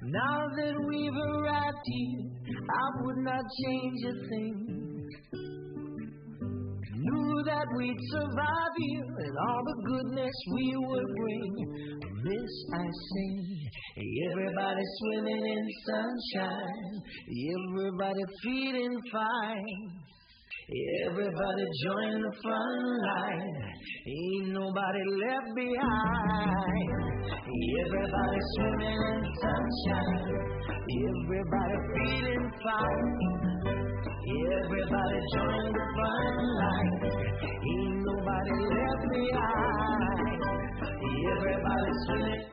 Now that we've arrived here, I would not change a thing. Knew that we'd survive here and all the goodness we would bring. This I say, everybody swimming in sunshine, everybody feeling fine. Everybody join the front line, ain't nobody left behind. Everybody swimming in sunshine, everybody feeling fine. Everybody join the front line, ain't nobody left behind. Everybody swimming.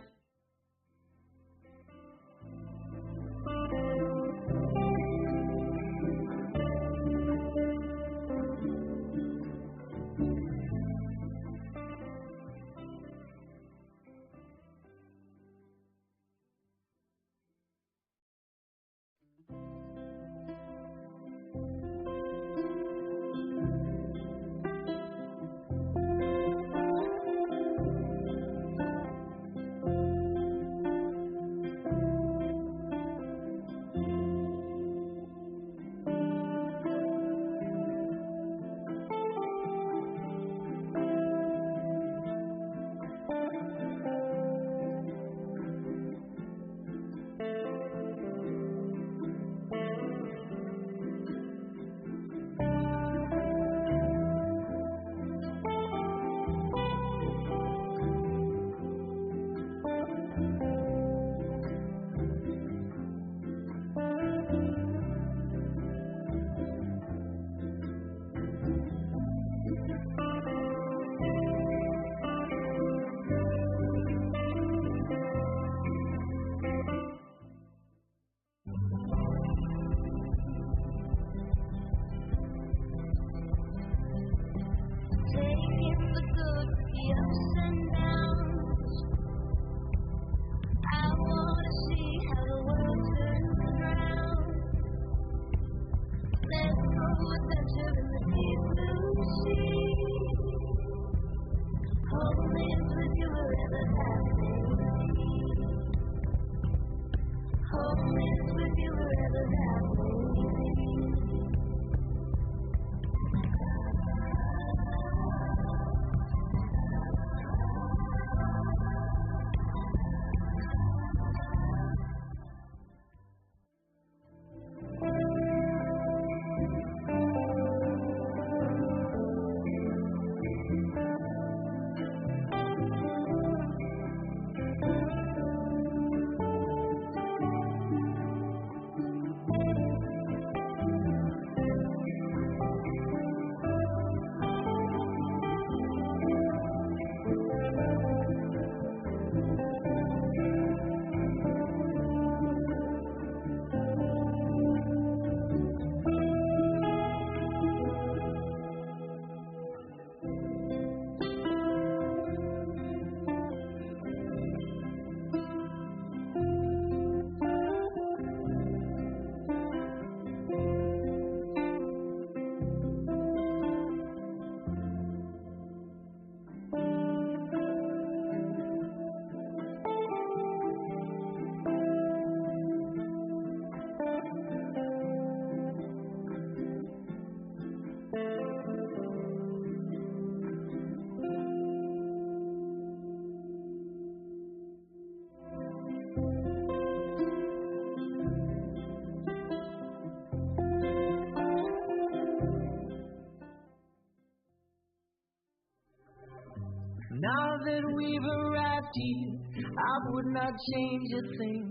Now that we've arrived here, I would not change a thing.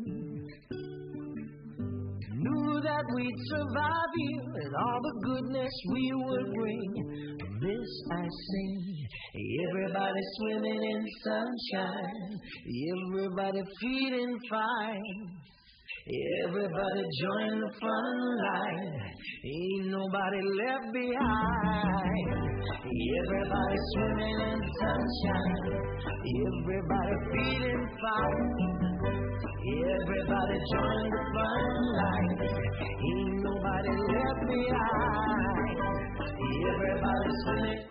Knew that we'd survive here and all the goodness we would bring. This I sing, everybody swimming in sunshine, everybody feeling fine, everybody join the front line, ain't nobody left behind. Everybody swimming in sunshine, everybody feeling fine, everybody join the front line, ain't nobody left behind. Everybody swimming.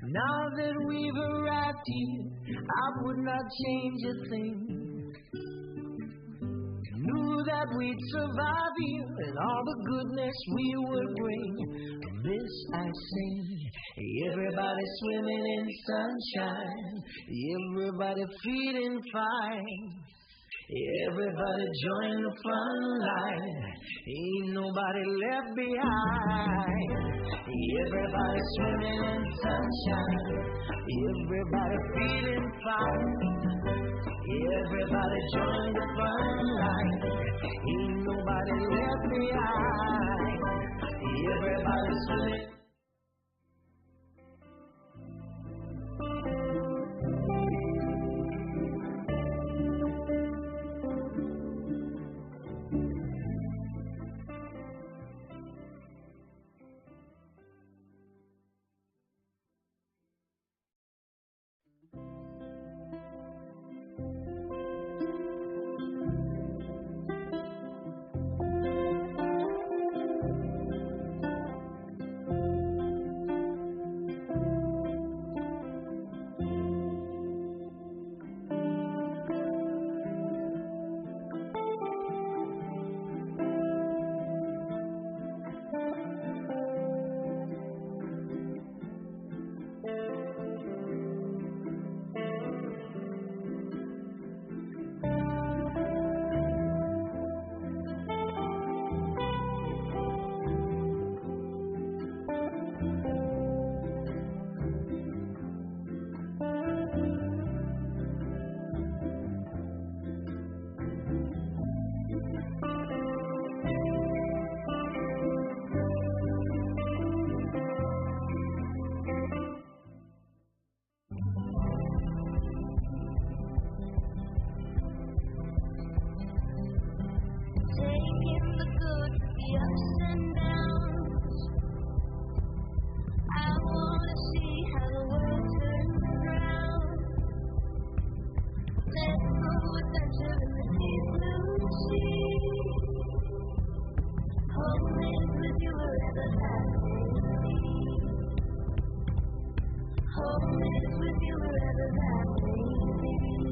Now that we've arrived here, I would not change a thing. Knew that we'd survive here and all the goodness we would bring. This I sing, everybody swimming in sunshine, everybody feeling fine, everybody join the front line, ain't nobody left behind. Everybody swimming in sunshine, everybody feeling fine, everybody join the front line, ain't nobody left behind. Everybody swimming. Home is with you wherever that may be.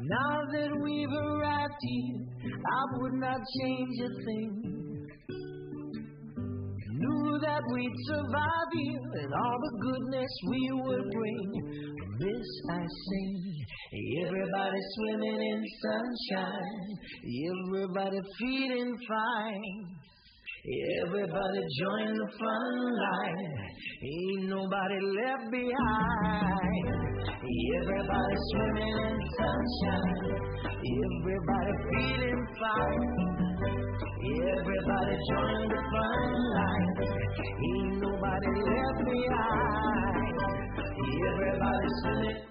Now that we've arrived here, I would not change a thing. Knew that we'd survive here and all the goodness we would bring. From this I sing, everybody swimming in sunshine, everybody feeling fine. Everybody join the fun line, ain't nobody left behind. Everybody swimming in sunshine, everybody feeling fine. Everybody join the fun line, ain't nobody left behind. Everybody swimming.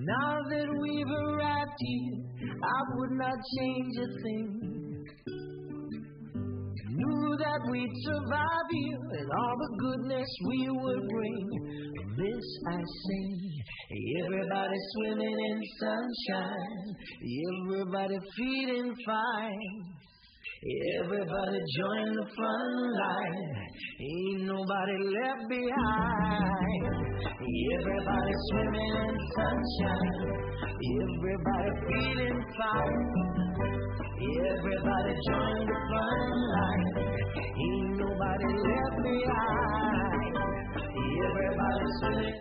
Now that we've arrived here, I would not change a thing. Knew that we'd survive here and all the goodness we would bring. This I say, everybody swimming in sunshine, everybody feeling fine. Everybody join the front line, ain't nobody left behind. Everybody swimming in sunshine, everybody feeling fine. Everybody join the front line, ain't nobody left behind. Everybody swimming.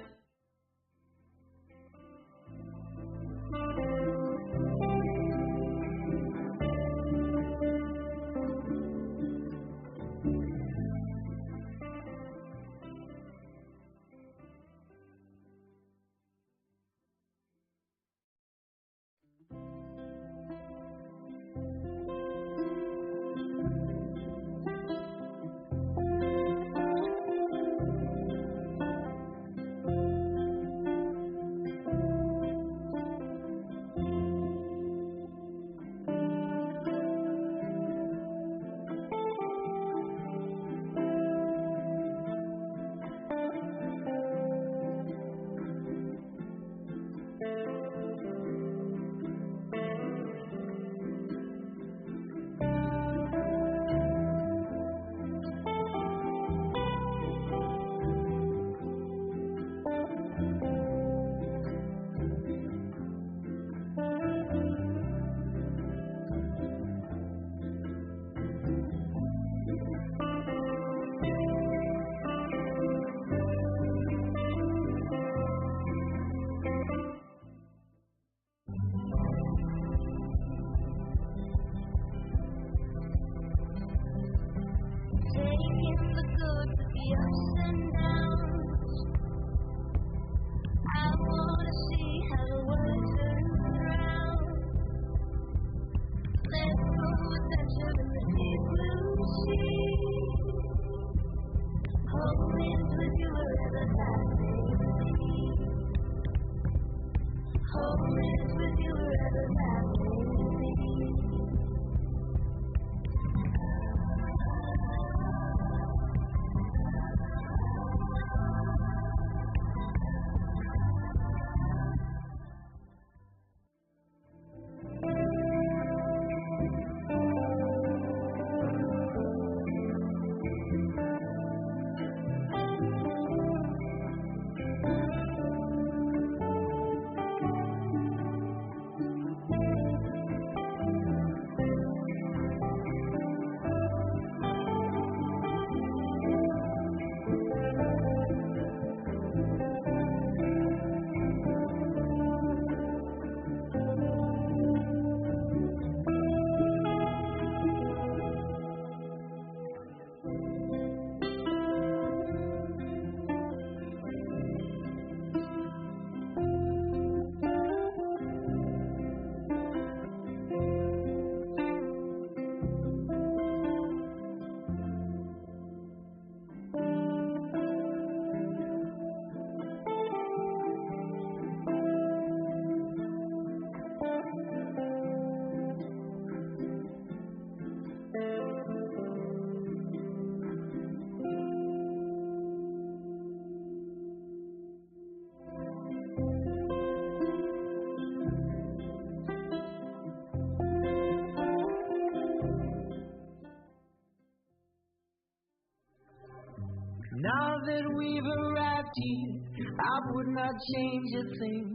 Now that we've arrived here, I would not change a thing.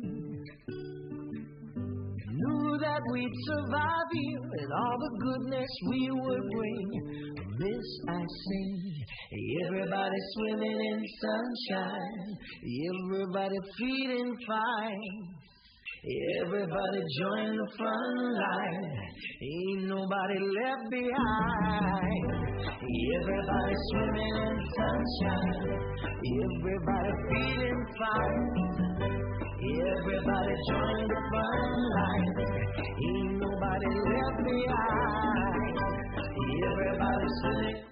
Knew that we'd survive here and all the goodness we would bring. This I say, everybody swimming in sunshine, everybody feeling fine. Everybody join the front line, ain't nobody left behind. Everybody swimming in sunshine, everybody feeling fine. Everybody join the front line, ain't nobody left behind. Everybody swimming.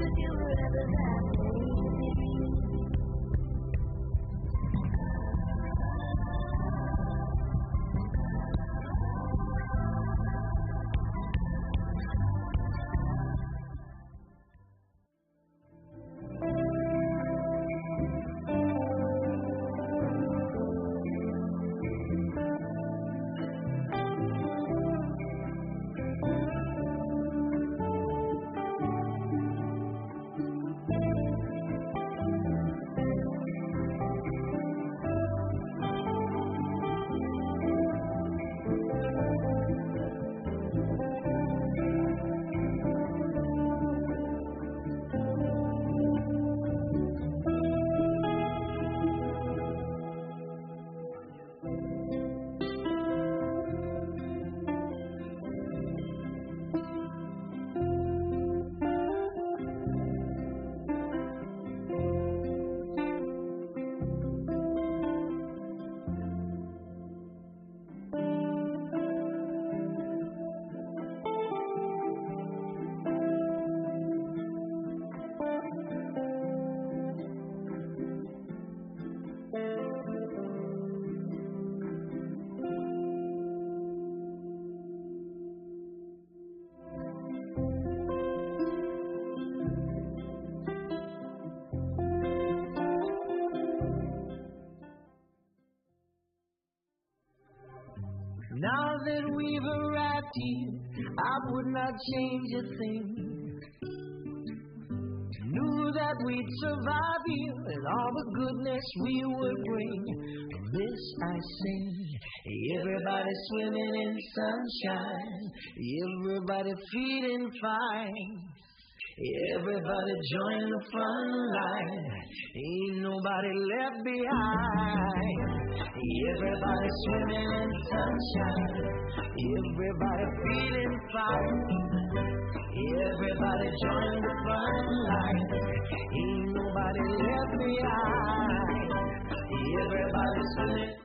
with you wherever that may be. Now that we've arrived here, I would not change a thing. Knew that we'd survive here and all the goodness we would bring. From this I sing, everybody swimming in sunshine, everybody feeling fine. Everybody join the front line, ain't nobody left behind. Everybody swimming in sunshine, everybody feeling fine. Everybody join the front line, ain't nobody left behind. Everybody swimming.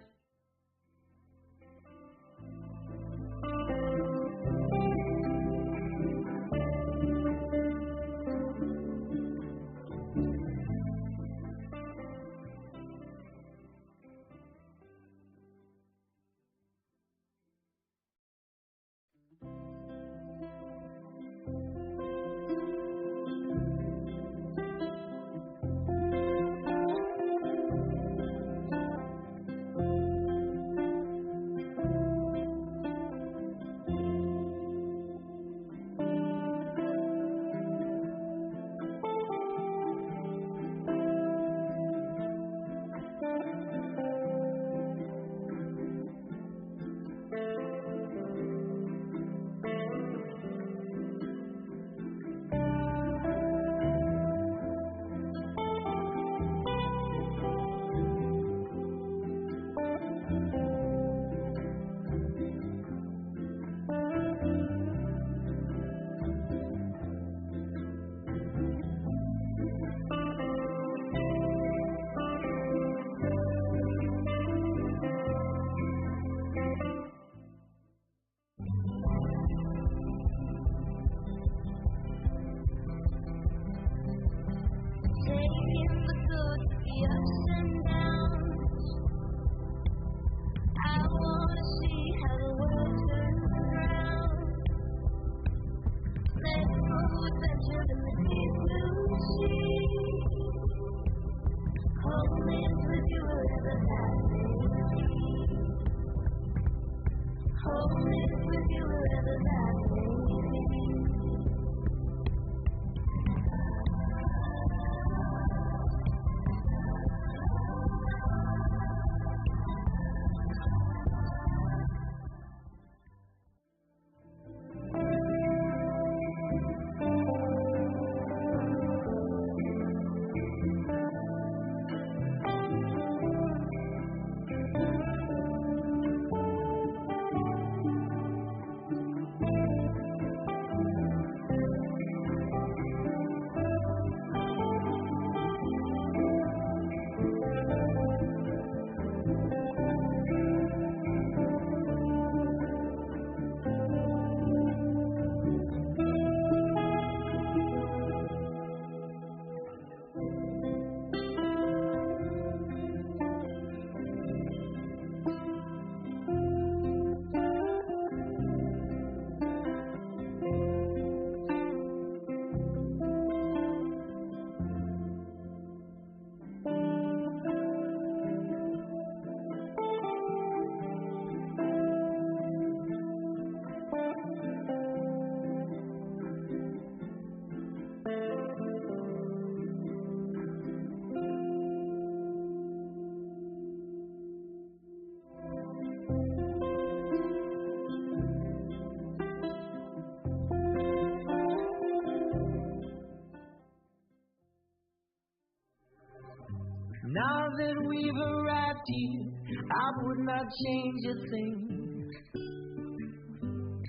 Now that we've arrived here, I would not change a thing.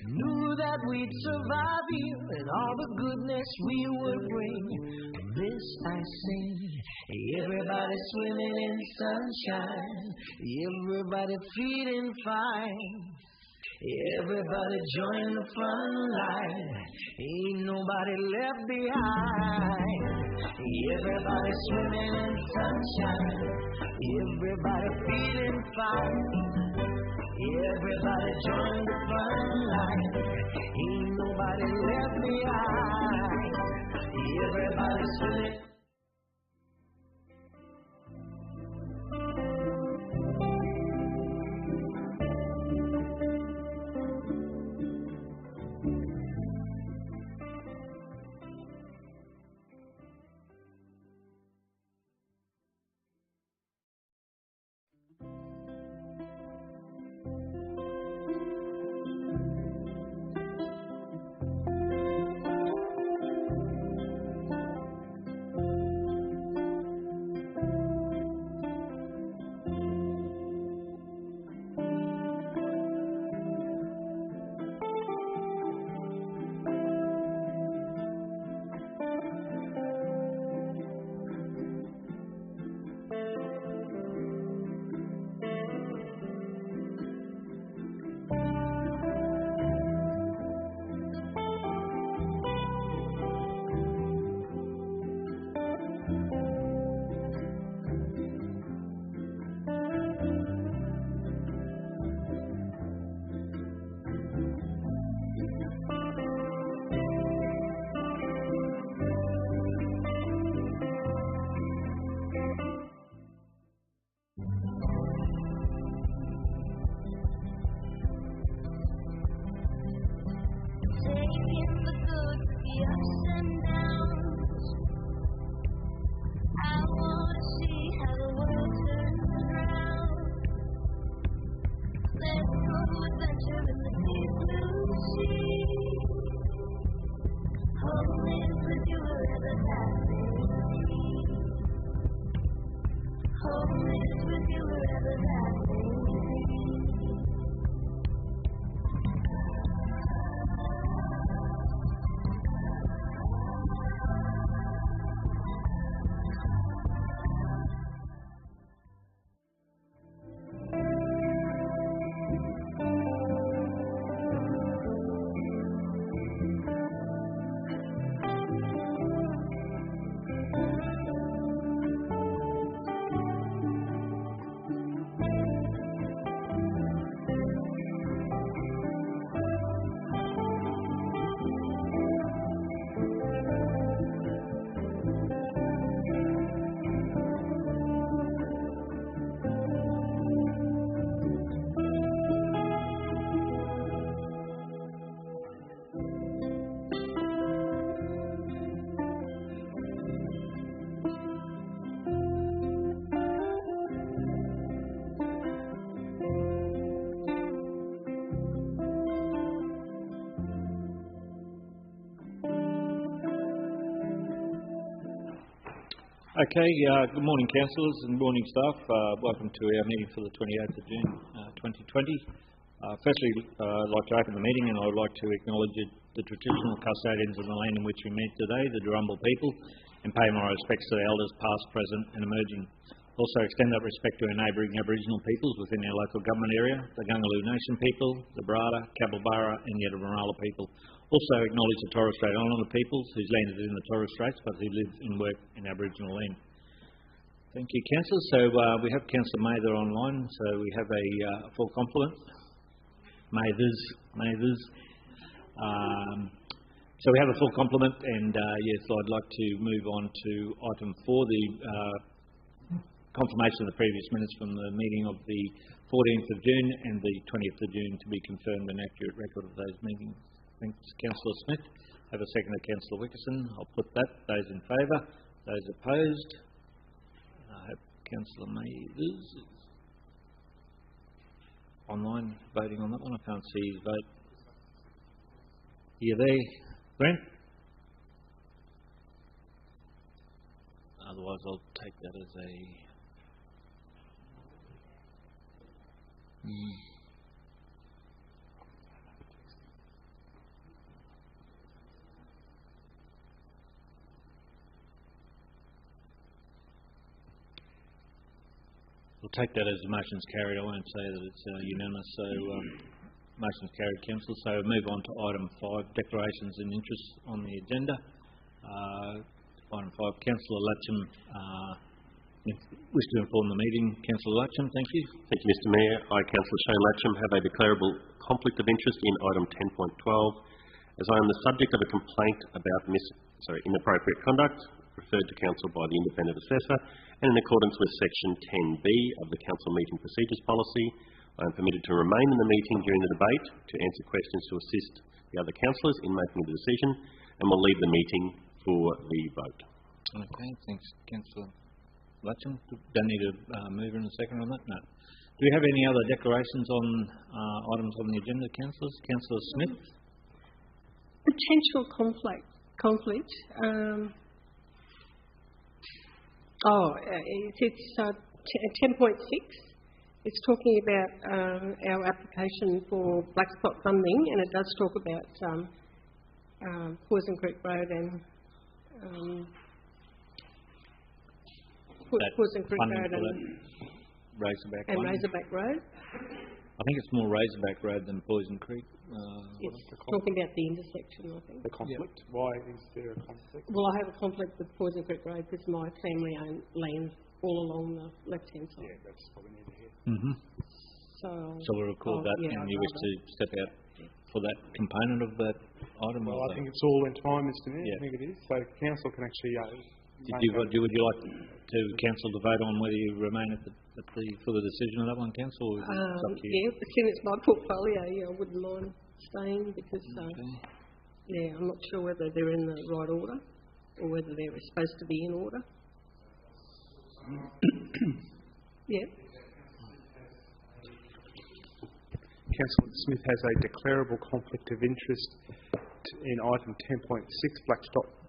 Knew that we'd survive here and all the goodness we would bring. This I say, everybody swimming in sunshine, everybody feeling fine. Everybody join the front line, ain't nobody left behind. Everybody swimming in sunshine, everybody feeling fine. Everybody join the front line, ain't nobody left behind. Everybody swimming. Okay, good morning councillors and morning staff. Welcome to our meeting for the 28th of June 2020. Firstly, I'd like to open the meeting and I would like to acknowledge the traditional custodians of the land in which we meet today, the Darumbal people, and pay my respects to the elders past, present and emerging. Also extend that respect to our neighbouring Aboriginal peoples within our local government area, the Gungaloo Nation people, the Barada, Cabalbara and Yeddamarala people. Also acknowledge the Torres Strait Islander peoples whose land is in the Torres Straits but who live and work in Aboriginal land. Thank you, councillors. So we have Councillor Mather online, so we have a full complement. Mathers. So we have a full complement and yes, I'd like to move on to item 4, the confirmation of the previous minutes from the meeting of the 14th of June and the 20th of June to be confirmed an accurate record of those meetings. Thanks, Councillor Smith. Have a second to Councillor Wickerson. I'll put that. Those in favour. Those opposed. I hope Councillor Mathers is online voting on that one. I can't see his vote. You there, Brent? Otherwise I'll take that as a We'll take that as the motion's carried. I won't say that it's unanimous, so motion's carried, councillor. So move on to item 5, declarations and interests on the agenda. Item 5, Councillor Latcham, wish to inform the meeting. Councillor Latcham, thank you. Thank you, Mr Mayor. I, Councillor Shane Latcham, have a declarable conflict of interest in item 10.12, as I am the subject of a complaint about inappropriate conduct referred to Council by the Independent Assessor, and in accordance with Section 10B of the Council Meeting Procedures Policy, I am permitted to remain in the meeting during the debate to answer questions to assist the other councillors in making the decision, and will leave the meeting for the vote. Okay, thanks, Councillor Latcham. Don't need a mover and a second on that? No. Do we have any other declarations on items on the agenda, councillors? Councillor Smith? Potential conflict. It's 10.6. It's talking about our application for black spot funding, and it does talk about Poison Creek Road and Poison Creek Road and Razorback Road. I think it's more Razorback Road than Poison Creek. Yes, talking about the intersection, I think. The conflict? Yep. Why is there a conflict? Well, I have a conflict with Poison Creek Road because my family own land all along the left-hand side. Yeah, that's what we need to hear. So we'll record that, and you wish to step out for that component of that item? Well, I think it's all in time, Mr Mayor. I think it is. So council can actually... would you like to council to vote on whether you remain for the decision of that one, council? Or is it up to you? Yeah, seeing it's my portfolio, I wouldn't mind staying because, I'm not sure whether they're in the right order or whether they're supposed to be in order. Yeah. Councillor Smith has a declarable conflict of interest in item 10.6,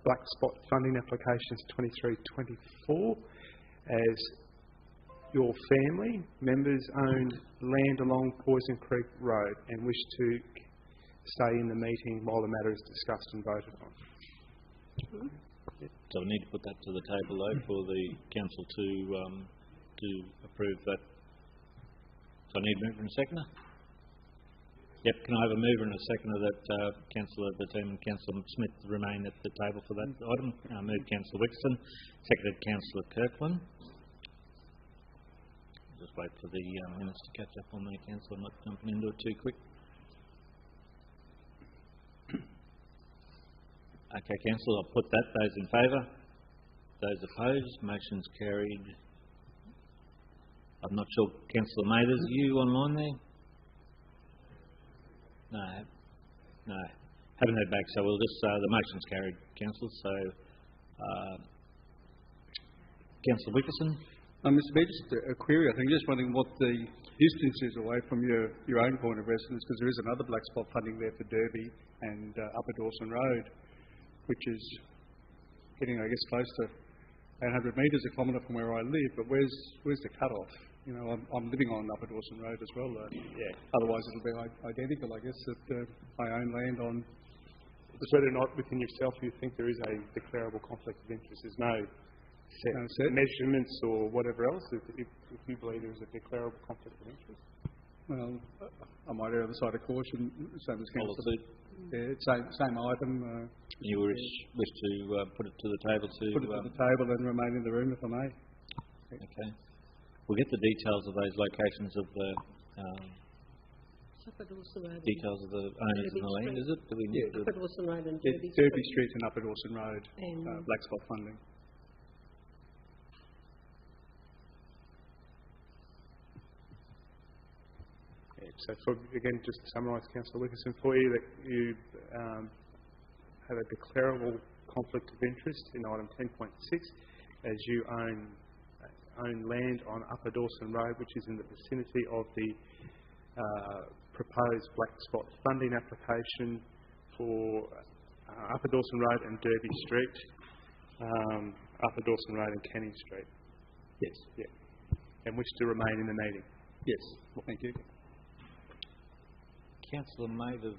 black spot funding applications 23-24, as your family members own land along Poison Creek Road and wish to stay in the meeting while the matter is discussed and voted on. So we need to put that to the table though for the council to approve that. So I need a mover and a seconder. Yep, can I have a mover and a seconder that Councillor Bateen and Councillor Smith remain at the table for that item? Move Councillor Wixon, seconded Councillor Kirkland. Just wait for the minutes to catch up on there, Councillor. I'm not jumping into it too quick. Okay, Councillor, I'll put that. Those in favour? Those opposed? Motion's carried. I'm not sure, Councillor Mathers, are you online there? No. Haven't heard back, so we'll just, the motion's carried, Councillor. So, Councillor Wickerson? Mr Mayor, just a query. I think just wondering what the distance is away from your own point of residence, because there is another black spot funding there for Derby and Upper Dawson Road, which is getting, I guess, close to 800 metres, a kilometre from where I live. But where's the cut-off? You know, I'm living on Upper Dawson Road as well. Otherwise, it'll be identical, I guess, that I own land on. It's whether or not within yourself you think there is a declarable conflict of interest. There's no set measurements or whatever else. If you believe there is a declarable conflict of interest. Well, I might err on the side of caution, same as council. Yeah, same item. You wish to put it to the table put it to the table and remain in the room, if I may. Okay. We'll get the details of those locations of the details of the owners in the land, is it? Do we need Upper Dawson Road and Derby Street and Upper Dawson Road, black spot funding. So, again, just to summarise, Councillor Wickerson, for you, that you have a declarable conflict of interest in item 10.6, as you own land on Upper Dawson Road, which is in the vicinity of the proposed black spot funding application for Upper Dawson Road and Derby Street, Upper Dawson Road and Canning Street. Yes. Yeah. And wish to remain in the meeting. Yes. Well, thank you. Councillor Mathers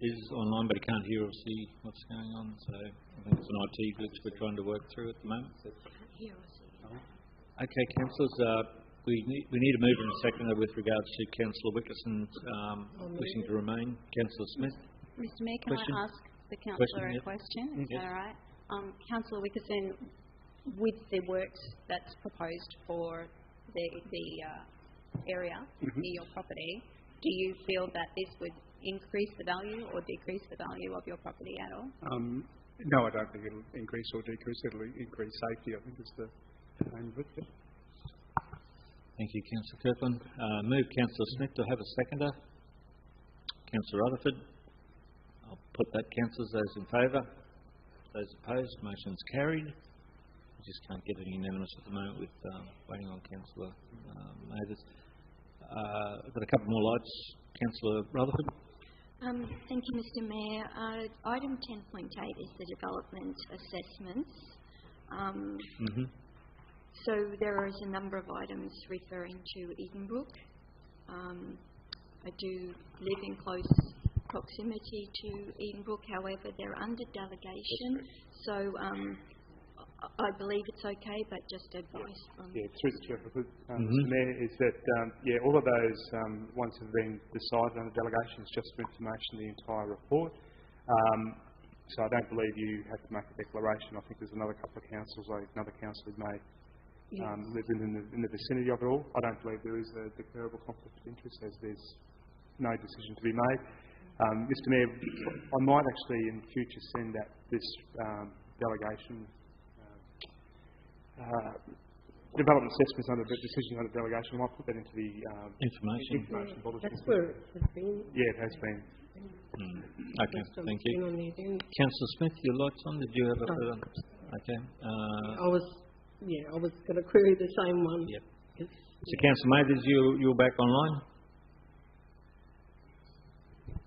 is online, but he can't hear or see what's going on, so I think it's an IT glitch we're trying to work through at the moment. Okay, councillors, we need a mover and a seconder with regards to Councillor Wickerson's wishing to remain. Councillor Smith? Mr Mayor, can Question? I ask the councillor Question, a question? Is Yes. that all right? Councillor Wickerson, with the works that's proposed for the area near your property, do you feel that this would increase the value or decrease the value of your property at all? No, I don't think it'll increase or decrease. It'll increase safety, I think is the aim of it. Yeah. Thank you, Councillor Kirkland. Move Councillor Smith. To have a seconder? Councillor Rutherford? I'll put that. Councillors, those in favour? Those opposed? Motion's carried. We just can't get it unanimous at the moment with waiting on Councillor Mathers. I've got a couple more lights. Councillor Rutherford? Thank you, Mr Mayor. Item 10.8 is the development assessments. So there is a number of items referring to Edenbrook. I do live in close proximity to Edenbrook, however they're under delegation, so I believe it's okay, but just advice from... Yeah, through the chair, Mr Mayor, is that, all of those ones have been decided under delegation. It's just for information, the entire report. So I don't believe you have to make a declaration. I think there's another couple of councils, like another council who may live in the vicinity of it all. I don't believe there is a declarable conflict of interest, as there's no decision to be made. Mr Mayor, I might actually in future send that this delegation development assessments under the decision under delegation. I might put that into the information bulletin. That's where it has been. Yeah, it has been. Okay, thank you. Councillor Smith, your lights on. Did you have a further? Okay. I was going to query the same one. Yep. So, Councillor Mathers, you're back online?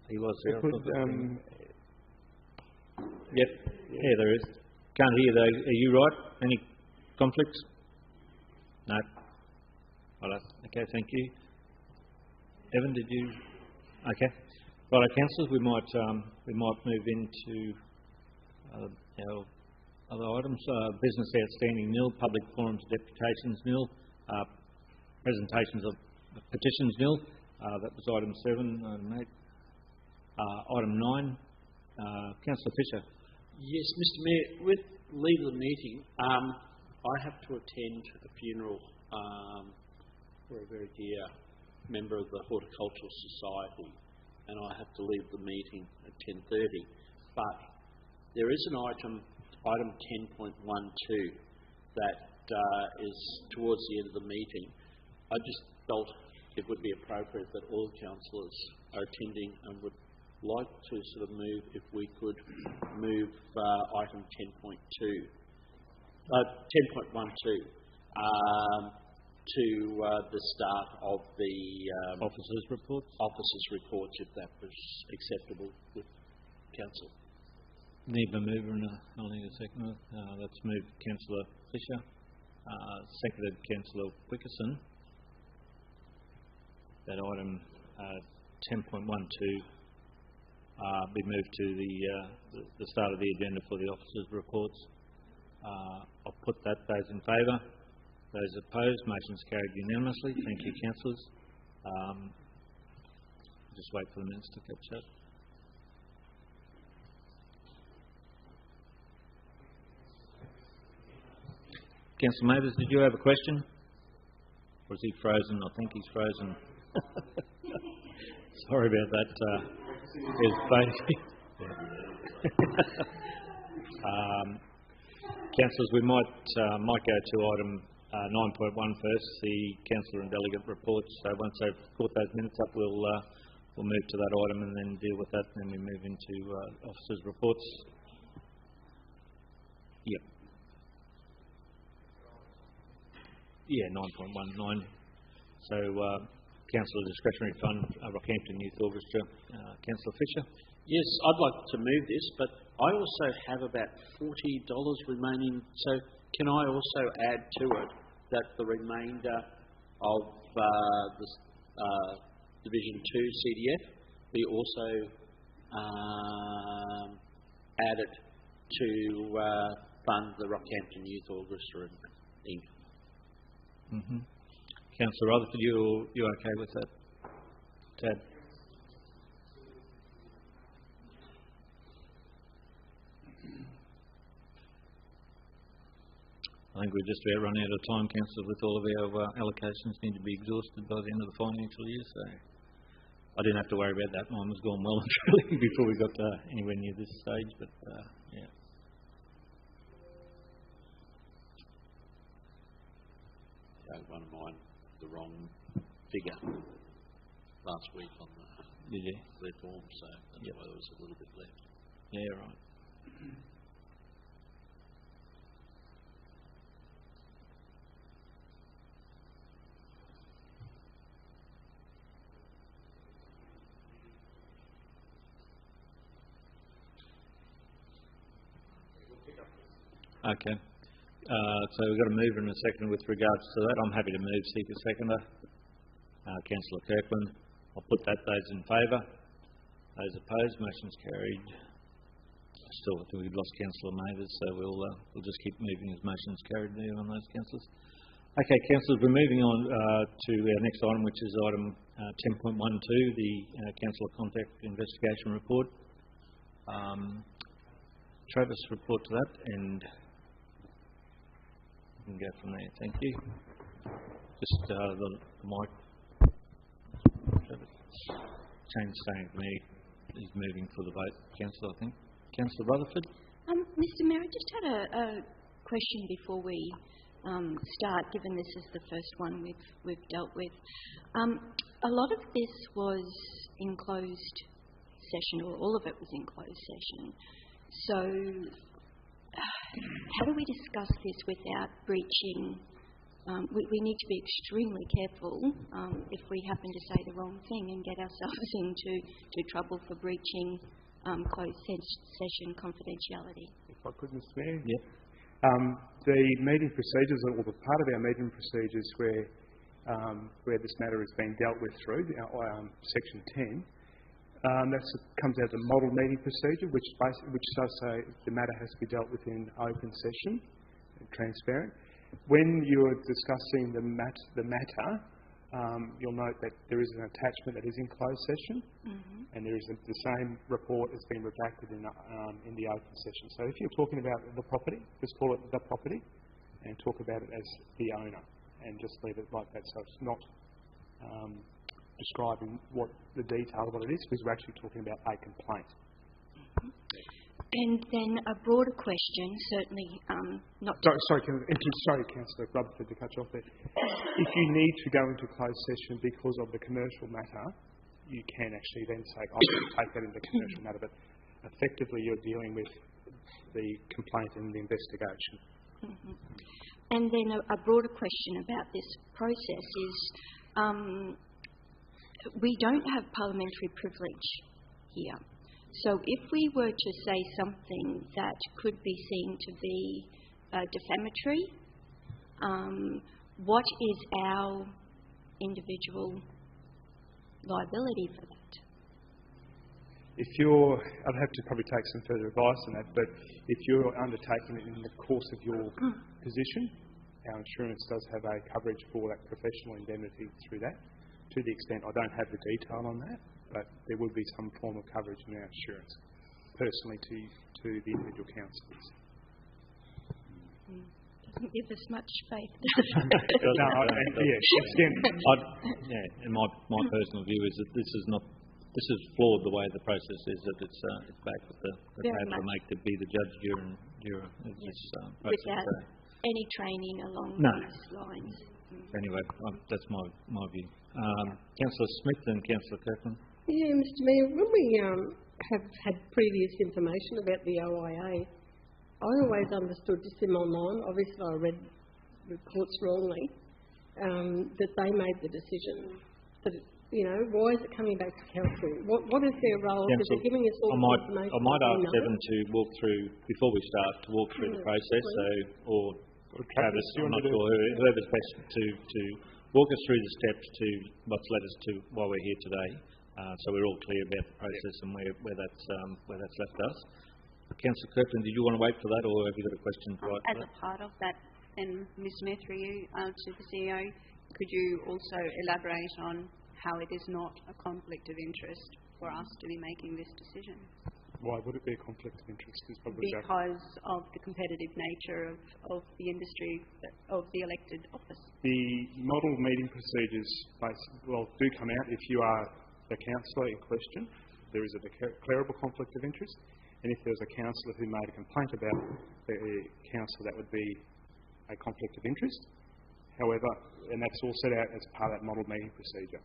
He was there. Yep. Yeah, there is. Can't hear though. Are you right? Any conflicts? No. Right. Okay, thank you. Evan, did you? Okay. Right, councillors, we might move into our other items. Business outstanding nil, public forums, deputations nil, presentations of petitions nil. That was item 7. Item 8. Item 9. Councillor Fisher. Yes, Mr Mayor, with leave of the meeting, I have to attend a funeral for a very dear member of the Horticultural Society, and I have to leave the meeting at 10:30. But there is an item 10.12, that is towards the end of the meeting. I just felt it would be appropriate that all councillors are attending and would like to sort of move, if we could move item 10.12 to the start of the Officers' reports. Officers' reports, if that was acceptable with council. Need a mover and I'll need a seconder. Let's move Councillor Fisher. Seconded Councillor Wickerson. That item 10.12 be moved to the start of the agenda for the officers' reports. I'll put that. Those in favour? Those opposed? Motion's carried unanimously. Thank you, councillors. Just wait for the minutes to catch up. Councillor Mathers, did you have a question? Or is he frozen? I think he's frozen. Sorry about that. Councillors, we might go to item 9.1 first, the councillor and delegate reports. So once they've caught those minutes up, we'll move to that item and then deal with that, and then we move into officers' reports. Yep. Yeah, 9.19. So, Councillor Discretionary Fund, Rockhampton Youth Orchestra. Councillor Fisher? Yes, I'd like to move this, but I also have about $40 remaining. So can I also add to it that the remainder of the Division 2 CDF be also added to fund the Rockhampton Youth Orchestra Inc. Councillor Rutherford, you okay with that? Tad? I think we're just about running out of time, Councillor, with all of our allocations need to be exhausted by the end of the financial year, so I didn't have to worry about that. Mine was going well and truly before we got anywhere near this stage, but yeah. One of mine, the wrong figure last week on the reform, so that's why there was a little bit left. Yeah, right. Okay. So we've got a mover and a seconder with regards to that. I'm happy to move, seek a seconder. Councillor Kirkland. I'll put that. Those in favour. Those opposed. Motion's carried. Still, I think we've lost Councillor Mathers, so we'll just keep moving as motion's carried there on those councillors. Okay, councillors, we're moving on to our next item, which is item 10.12, the Councillor Contact Investigation Report. Travis, report to that, and we can go from there. Thank you. Just the mic. Travis. Change staying for me. He's moving for the vote. Councillor, I think. Councillor Rutherford. Mr. Mayor, I just had a question before we start, given this is the first one we've dealt with. A lot of this was in closed session, or all of it was in closed session. So how do we discuss this without breaching? We need to be extremely careful if we happen to say the wrong thing and get ourselves into trouble for breaching closed session confidentiality. If I could, Mr. Mayor. Yep. The meeting procedures, or the part of our meeting procedures where this matter is being dealt with through section 10, that comes out of the model meeting procedure, which does say the matter has to be dealt with in open session, transparent. When you're discussing the matter, you'll note that there is an attachment that is in closed session, and there is the same report has been redacted in the open session. So if you're talking about the property, just call it the property, and talk about it as the owner, and just leave it like that. So it's not describing what the detail of what it is, because we're actually talking about a complaint. And then a broader question, certainly not... Sorry, Councillor Rutherford, to cut you off there. If you need to go into closed session because of the commercial matter, you can actually then say, I will take that into commercial matter, but effectively you're dealing with the complaint and the investigation. And then a broader question about this process is, we don't have parliamentary privilege here. So if we were to say something that could be seen to be defamatory, what is our individual liability for that? I'd have to probably take some further advice on that, but if you're undertaking it in the course of your position, our insurance does have a coverage for that professional indemnity through that. To the extent I don't have the detail on that, but there would be some form of coverage in our insurance, personally to the individual councillors. Doesn't give us much faith. And my personal view is that this is flawed the way the process is. That it's back with the paper to make to be the judge during this process. Without any training along these lines. Anyway, that's my view. Councillor Smith and Councillor Kirkland. Yeah, Mr. Mayor, when we have had previous information about the OIA, I always understood just in my mind, obviously I read reports wrongly, that they made the decision. That why is it coming back to council? What is their role? Because they're giving us all the information. I might ask Evan to walk through, before we start, to walk through the process, or Travis, I'm not sure, whoever's best to walk us through the steps to what's led us to why we're here today. So we're all clear about the process and where that's left us. Councillor Kirkland, did you want to wait for that, or have you got a question? As a part of that, then, Ms. Smith, through you to the CEO, could you also elaborate on how it is not a conflict of interest for us to be making this decision? Why would it be a conflict of interest? Is probably because of the competitive nature of the industry, of the elected office. The model meeting procedures do come out if you are the councillor in question. There is a declarable conflict of interest, and if there's a councillor who made a complaint about the councillor, that would be a conflict of interest. However, and that's all set out as part of that model meeting procedure,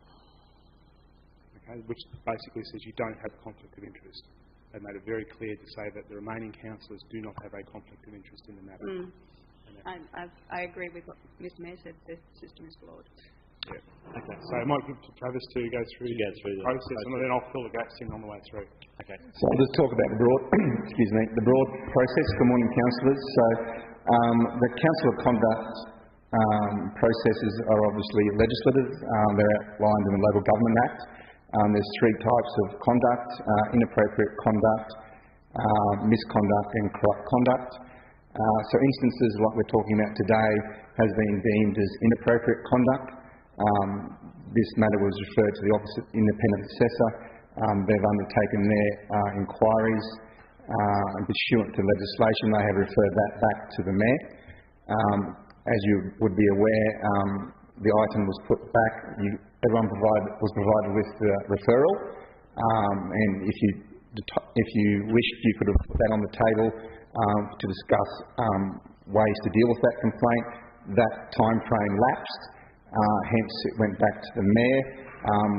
okay, which basically says you don't have a conflict of interest. They made it very clear to say that the remaining councillors do not have a conflict of interest in the matter. I agree with what Mr. Mayor said. The system is flawed. Yeah. Okay. So I might give to Travis to go through the process, and then I'll fill the gaps in on the way through. Okay. So I'll just talk about the broad, the broad process. Good morning, councillors. So the council of conduct processes are obviously legislative. They're outlined in the Local Government Act. There's three types of conduct: inappropriate conduct, misconduct, and corrupt conduct. So instances like we're talking about today has been deemed as inappropriate conduct. This matter was referred to the Office of Independent Assessor. They've undertaken their inquiries pursuant to legislation. They have referred that back to the Mayor. As you would be aware, the item was put back. Everyone was provided with the referral, and if you wished, you could have put that on the table to discuss ways to deal with that complaint. That time frame lapsed, hence it went back to the Mayor.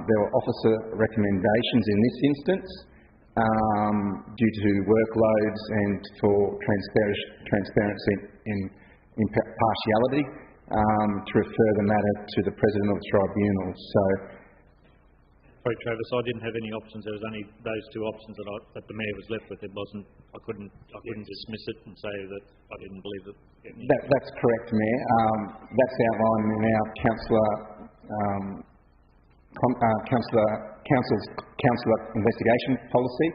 There were officer recommendations in this instance due to workloads and for transparency and impartiality, to refer the matter to the President of the Tribunal. So, sorry, Travis, I didn't have any options. There was only those two options that the Mayor was left with. It wasn't. I couldn't dismiss it and say that I didn't believe it. That's correct, Mayor. That's outlined in our councillor investigation policy,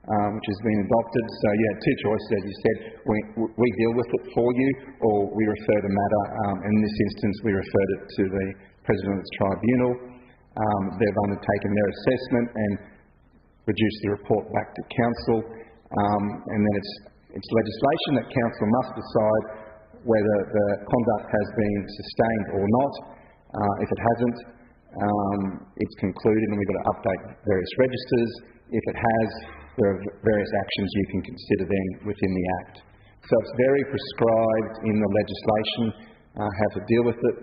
which has been adopted. So you had two choices, as you said. We deal with it for you, or we refer the matter. In this instance, we referred it to the President of the Tribunal. They've undertaken their assessment and produced the report back to Council. And then it's legislation that Council must decide whether the conduct has been sustained or not. If it hasn't, it's concluded and we've got to update various registers. If it has, there are various actions you can consider then within the Act. So it's very prescribed in the legislation how to deal with it,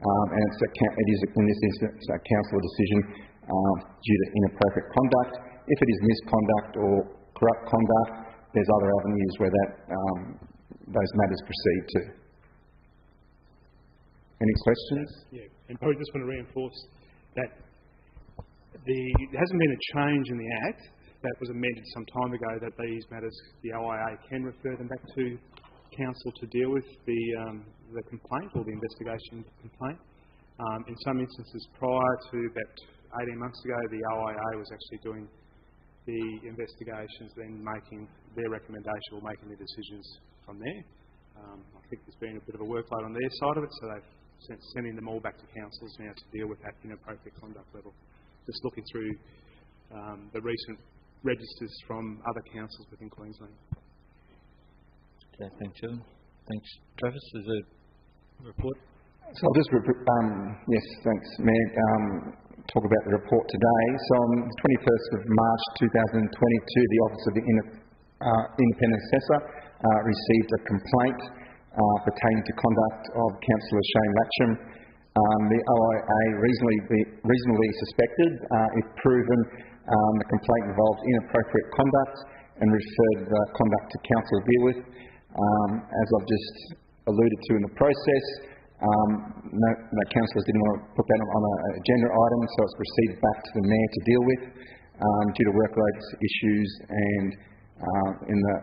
and it is in this instance a council decision due to inappropriate conduct. If it is misconduct or corrupt conduct, there's other avenues where those matters proceed to. Any questions? Yeah, and probably just want to reinforce that there hasn't been a change in the Act. That was amended some time ago, that these matters, the OIA can refer them back to Council to deal with the complaint or the investigation of the complaint. In some instances prior to about 18 months ago, the OIA was actually doing the investigations, then making their recommendation or making their decisions from there. I think there's been a bit of a workload on their side of it, so they've sending them all back to councils now to deal with that inappropriate conduct level. Just looking through the recent registers from other councils within Queensland. Okay, thanks, John. Thanks, Travis. Is there a report? So I'll just yes, thanks, Mayor. Talk about the report today. So on the 21st of March 2022, the Office of the Independent Assessor received a complaint pertaining to conduct of Councillor Shane Latcham. The OIA reasonably suspected, if proven, the complaint involved inappropriate conduct and referred the conduct to Council to deal with. As I've just alluded to in the process, no councillors didn't want to put that on an agenda item, so it's proceeded back to the Mayor to deal with due to workload issues and in the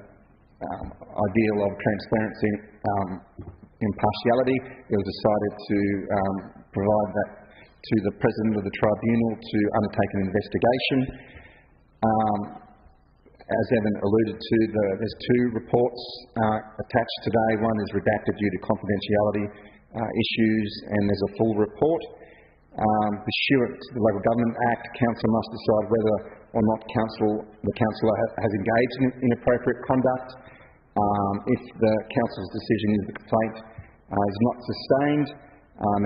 ideal of transparency, impartiality. It was decided to provide that to the President of the Tribunal to undertake an investigation. As Evan alluded to, there's two reports attached today. One is redacted due to confidentiality issues, and there's a full report. Pursuant to the Local Government Act, Council must decide whether or not the councillor has engaged in inappropriate conduct. If the council's decision is the complaint is not sustained,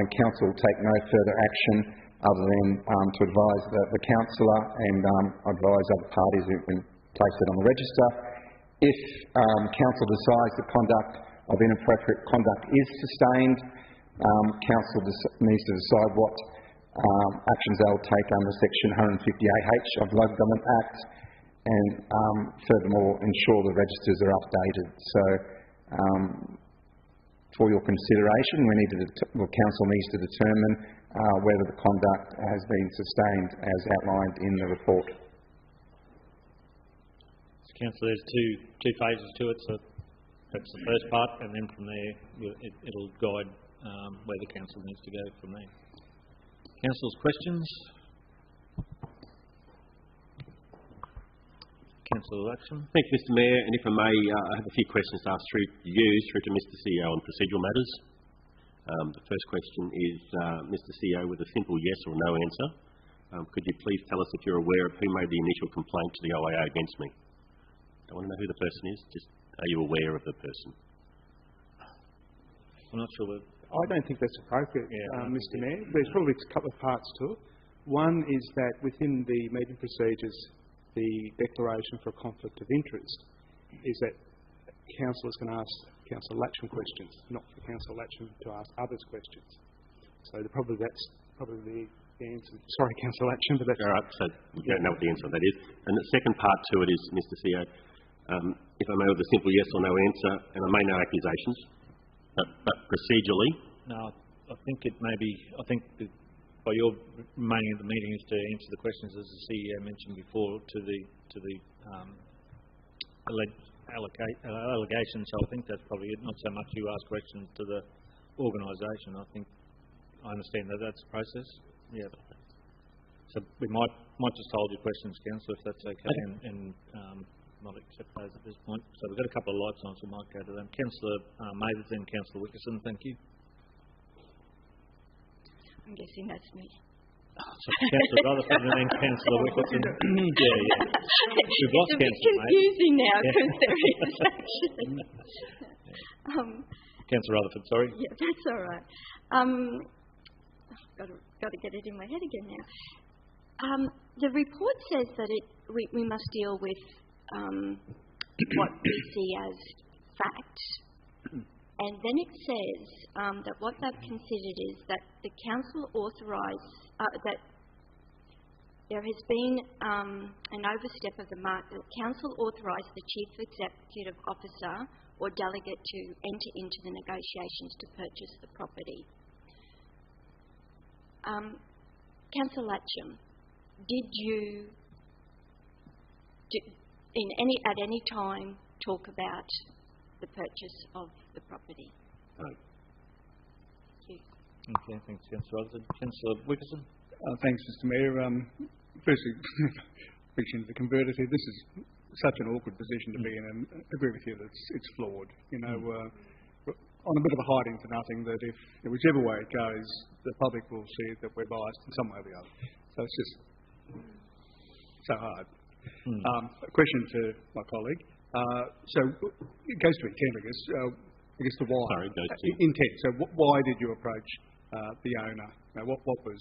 then council will take no further action other than to advise the councillor and advise other parties who can place it on the register. If council decides the conduct of inappropriate conduct is sustained, council needs to decide what actions they will take under section 158H of the Local Government Act, and furthermore ensure the registers are updated. So, for your consideration, the council needs to determine whether the conduct has been sustained as outlined in the report. Councillor, there's two phases to it. So that's the first part, and then from there it'll guide where the council needs to go from there. Councillors, questions? Councillor Latcham. Thank you, Mr Mayor. And if I may, I have a few questions to ask through to Mr CEO on procedural matters. The first question is, Mr CEO, with a simple yes or no answer, could you please tell us if you're aware of who made the initial complaint to the OIA against me? I want to know who the person is. Just, are you aware of the person? I'm not sure. I don't think that's appropriate, Mr Mayor. There's probably a couple of parts to it. One is that within the meeting procedures, the declaration for a conflict of interest is that councillors can ask Councillor Latcham questions, not for Councillor Latcham to ask others questions. So that's probably the answer. Sorry, Councillor Latcham, but that's... All right, so we don't know what the answer to that is. And the second part to it is, Mr CEO, if I may, with a simple yes or no answer, and I may know accusations, but procedurally... No, I think it may be... I think by your remaining at the meeting is to answer the questions, as the CEO mentioned before, to the allegations. So I think that's probably it. Not so much you ask questions to the organisation. I understand that that's the process. Yeah. So we might just hold your questions, Councillor, if that's okay, and not accept those at this point. So we've got a couple of lights on, so we might go to them. Councillor Mathers and Councillor Wickerson, thank you. I'm guessing that's me. So Councillor Rutherford and then Councillor Wickerson. Yeah. We've lost It's a bit Councillor, confusing now because there is actually... Councillor Rutherford, sorry. Yeah, that's all right. Got to get it in my head again now. The report says that we must deal with what we see as facts. And then it says that what they've considered is that the council authorised, that there has been an overstep of the mark. The council authorised the chief executive officer or delegate to enter into the negotiations to purchase the property. Councillor Latcham, did you at any time talk about the purchase of the property? No. Thank you. Okay, thanks, Councillor Rutherford. Councillor Wickerson. Thanks, Mr Mayor. Firstly, preaching to the converted here, this is such an awkward position to be in, and I agree with you that it's flawed. You know, on a bit of a hiding to nothing, that if whichever way it goes, the public will see that we're biased in some way or the other. So it's just so hard. A question to my colleague. So it goes to intent, I guess the why. Sorry, it goes to... Intent. So why did you approach the owner? Now, what was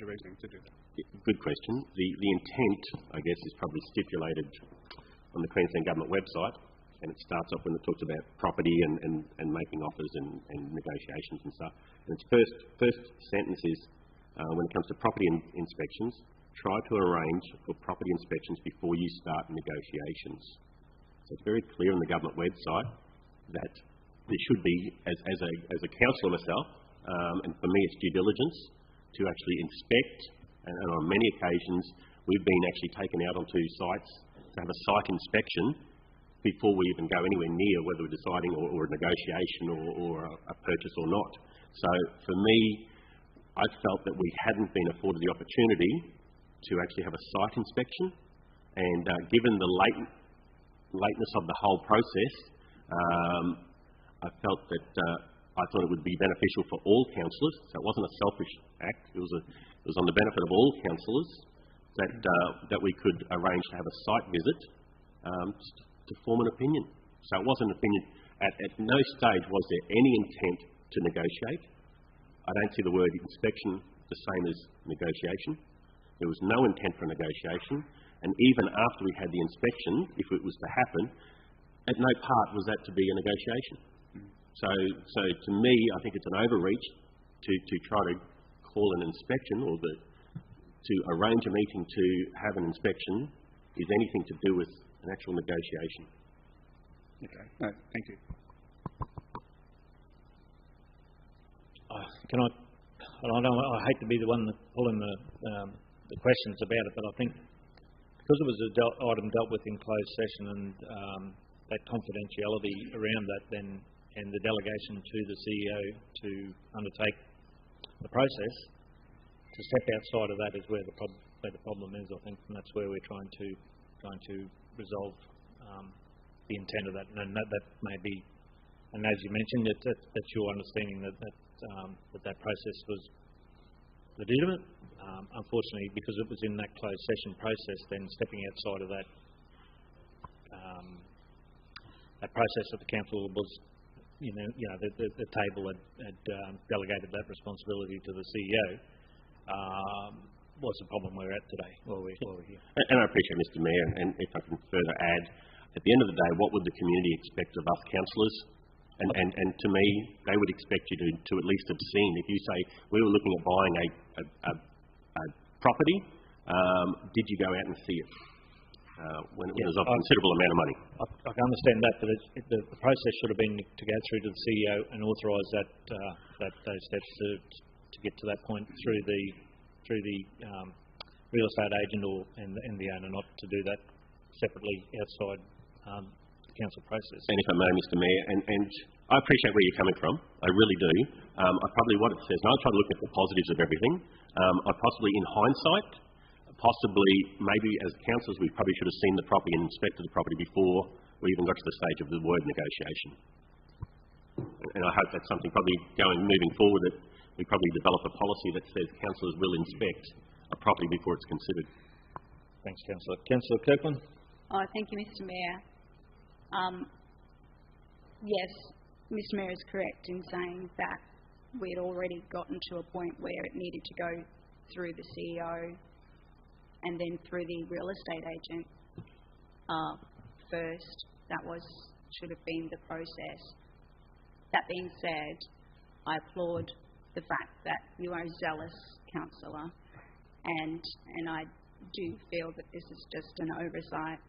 your reasoning to do that? Good question. The intent, I guess, is probably stipulated on the Queensland Government website, and it starts off when it talks about property and making offers and negotiations and stuff. And its first sentence is, when it comes to property inspections, try to arrange for property inspections before you start negotiations. So it's very clear on the government website that there should be, as a councillor myself, and for me it's due diligence to actually inspect, and on many occasions we've been actually taken out onto sites to have a site inspection before we even go anywhere near whether we're deciding or a negotiation or a purchase or not. So for me, I felt that we hadn't been afforded the opportunity to actually have a site inspection, and given the lateness of the whole process, I felt that I thought it would be beneficial for all councillors. So it wasn't a selfish act; it was on the benefit of all councillors that we could arrange to have a site visit to form an opinion. So it wasn't an opinion. At no stage was there any intent to negotiate. I don't see the word inspection the same as negotiation. There was no intent for negotiation, and even after we had the inspection, if it was to happen, at no part was that to be a negotiation. So to me, I think it's an overreach to try to call an inspection or to arrange a meeting to have an inspection is anything to do with an actual negotiation. Okay. No, thank you. I hate to be the one pulling the questions about it, but I think because it was an item dealt with in closed session and that confidentiality around that, then and the delegation to the CEO to undertake the process, to step outside of that is where the problem is, I think, and that's where we're trying to resolve the intent of that, and that may be, and as you mentioned, that's your understanding that process was legitimate. Unfortunately, because it was in that closed session process, then stepping outside of that process of the council was, the table had delegated that responsibility to the CEO. Was the problem we're at today while we're here. And I appreciate Mr. Mayor, and if I can further add, at the end of the day, what would the community expect of us councillors? And to me, they would expect you to at least have seen. If you say, we were looking at buying a property, did you go out and see it? When it was of a considerable amount of money. I can understand that, but the process should have been to go through to the CEO and authorise those steps to get to that point through the real estate agent and the owner, not to do that separately outside the council process. And if I may, Mr. Mayor, and I appreciate where you're coming from, I really do. What it says, and I'll try to look at the positives of everything. I possibly, in hindsight, maybe as councillors, we probably should have seen the property and inspected the property before we even got to the stage of the word negotiation. And I hope that's something probably moving forward, that we probably develop a policy that says councillors will inspect a property before it's considered. Thanks, Councillor. Councillor Kirkland? Thank you, Mr. Mayor. Yes, Mr. Mayor is correct in saying that we had already gotten to a point where it needed to go through the CEO and then through the real estate agent first. That should have been the process. That being said, I applaud the fact that you are a zealous councillor, and I do feel that this is just an oversight,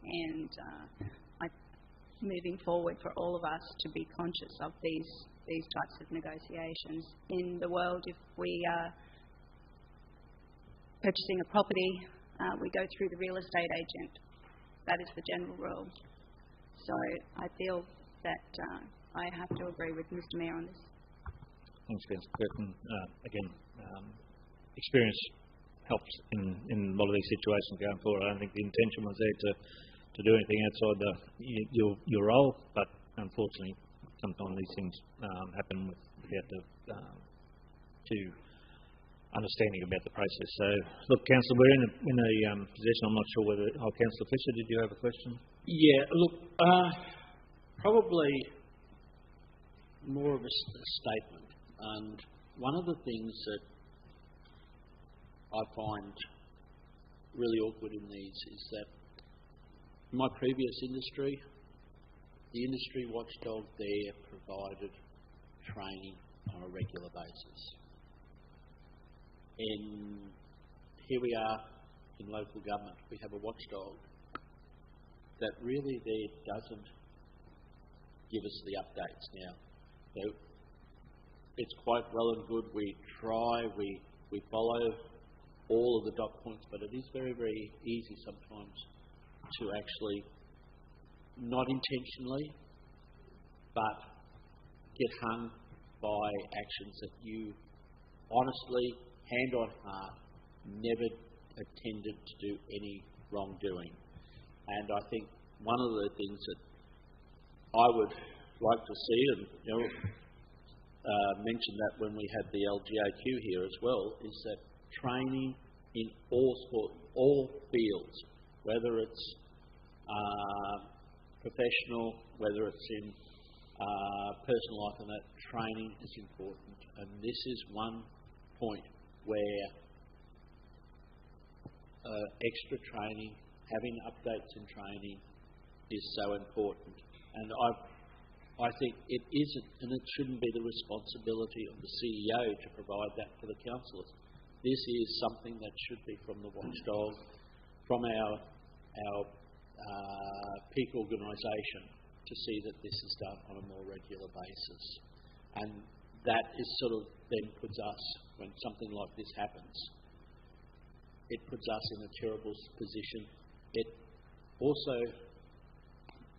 and moving forward for all of us to be conscious of these types of negotiations. In the world, if we are purchasing a property, we go through the real estate agent. That is the general rule. So I feel that I have to agree with Mr. Mayor on this. Thanks, Councillor Kirkland. Again, experience helps in a lot of these situations going forward. I don't think the intention was there to do anything outside your role, but unfortunately, sometimes these things happen without the understanding about the process. So, look, Councillor, we're in a position. I'm not sure whether. Councillor Fisher, did you have a question? Yeah. Look, probably more of a statement. And one of the things that I find really awkward in these is that in my previous industry, the industry watchdog there provided training on a regular basis. And here we are in local government. We have a watchdog that really there doesn't give us the updates now. It's quite well and good. We try, we follow all of the dot points, but it is very, very easy sometimes to actually, not intentionally, but get hung by actions that you honestly, hand on heart, never intended to do any wrongdoing. And I think one of the things that I would like to see, and mentioned that when we had the LGAQ here as well, is that training in all sport, all fields, whether it's professional, whether it's in personal life, and that training is important. And this is one point where extra training, having updates in training is so important. And I think it isn't, and it shouldn't be the responsibility of the CEO to provide that for the councillors. This is something that should be from the watchdog, from our peak organisation, to see that this is done on a more regular basis. And that is sort of then puts us, when something like this happens, it puts us in a terrible position. It also,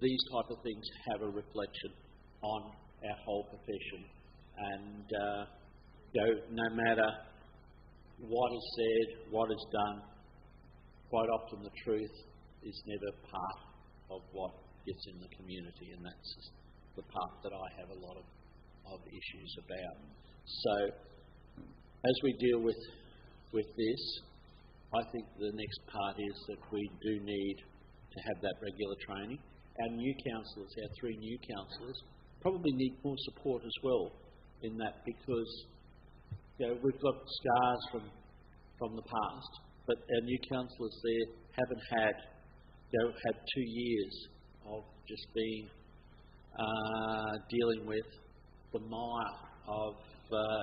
these type of things have a reflection on our whole profession. And no matter what is said, what is done, quite often the truth is never part of what gets in the community, and that's the part that I have a lot of issues about. So, as we deal with this, I think the next part is that we do need to have that regular training. Our new councillors, our 3 new councillors, probably need more support as well in that, because we've got scars from the past, but our new councillors there haven't had 2 years of just being dealing with the mire of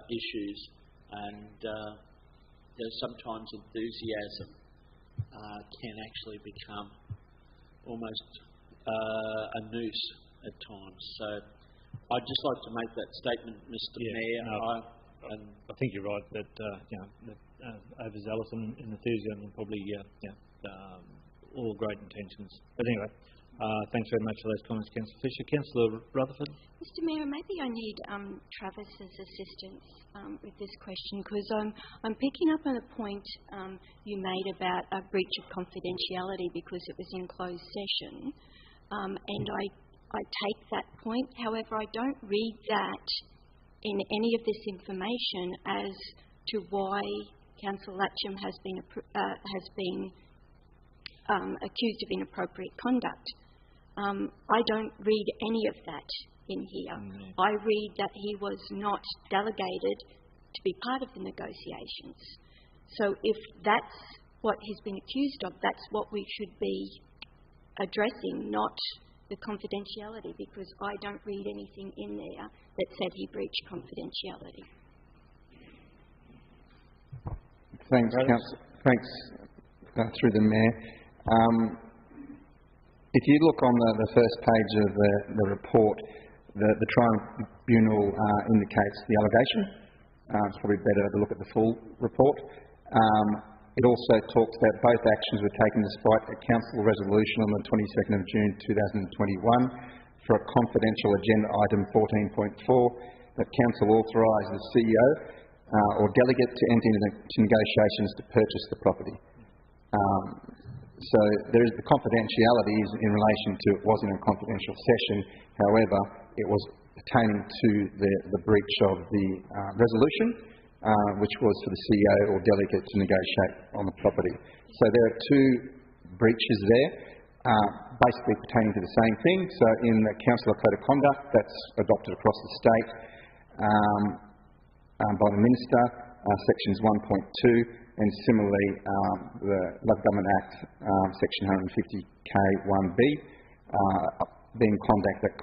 issues, and sometimes enthusiasm can actually become almost a noose at times. So I'd just like to make that statement, Mr. Mayor. I think you're right that overzealous and enthusiasm probably all great intentions. But anyway, thanks very much for those comments, Councillor Fisher. Councillor Rutherford. Mr. Mayor, maybe I need Travis's assistance with this question, because I'm picking up on a point you made about a breach of confidentiality because it was in closed session, and I take that point. However, I don't read that in any of this information as to why Councillor Latcham has been accused of inappropriate conduct. I don't read any of that in here. I read that he was not delegated to be part of the negotiations. So if that's what he's been accused of, that's what we should be addressing, not the confidentiality, because I don't read anything in there that said he breached confidentiality. Thanks, Councillor. Thanks, through the Mayor. If you look on the first page of the report, the tribunal indicates the allegation. It's probably better to look at the full report. It also talks about both actions were taken despite a council resolution on the 22nd of June 2021 for a confidential agenda item 14.4 that council authorise the CEO or delegate to enter into negotiations to purchase the property. So there is the confidentiality is in relation to it was in a confidential session. However, it was pertaining to the breach of the resolution, which was for the CEO or delegate to negotiate on the property. So there are 2 breaches there, basically pertaining to the same thing. So in the Councillor Code of Conduct that's adopted across the state by the Minister, sections 1.2, and similarly the Local Government Act, section 150K1B, being conduct that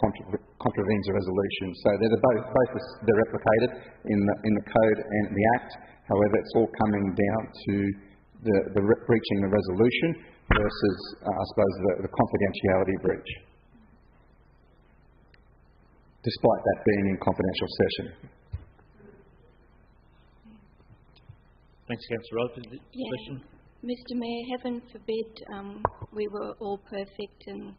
contravenes a resolution. So both they're replicated in the code and the act. However, it's all coming down to the breaching the resolution versus, I suppose, the confidentiality breach, despite that being in confidential session. Thanks, Councillor Rutherford. Question? Mr. Mayor, heaven forbid we were all perfect and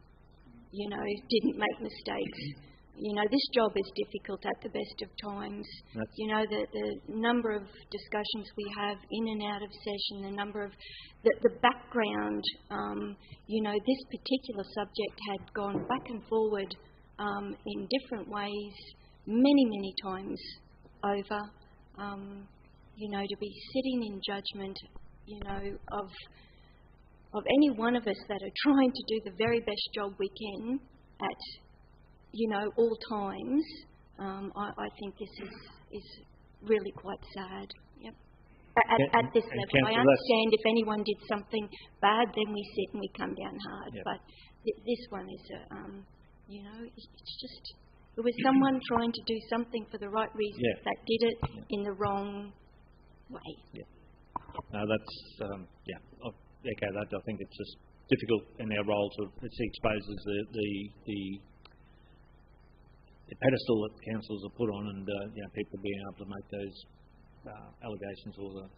didn't make mistakes. this job is difficult at the best of times. The number of discussions we have in and out of session, the number of the background. This particular subject had gone back and forward in different ways many times over. To be sitting in judgment, of any one of us that are trying to do the very best job we can at all times, I think this is really quite sad. Yep. At this level, I understand if anyone did something bad, then we sit and we come down hard. Yep. But this one is, it's just it was someone trying to do something for the right reasons that did it in the wrong way. Yeah. No, that's I'll echo that. I think it's just difficult in our role to it exposes the pedestal that councils are put on, and people being able to make those allegations or the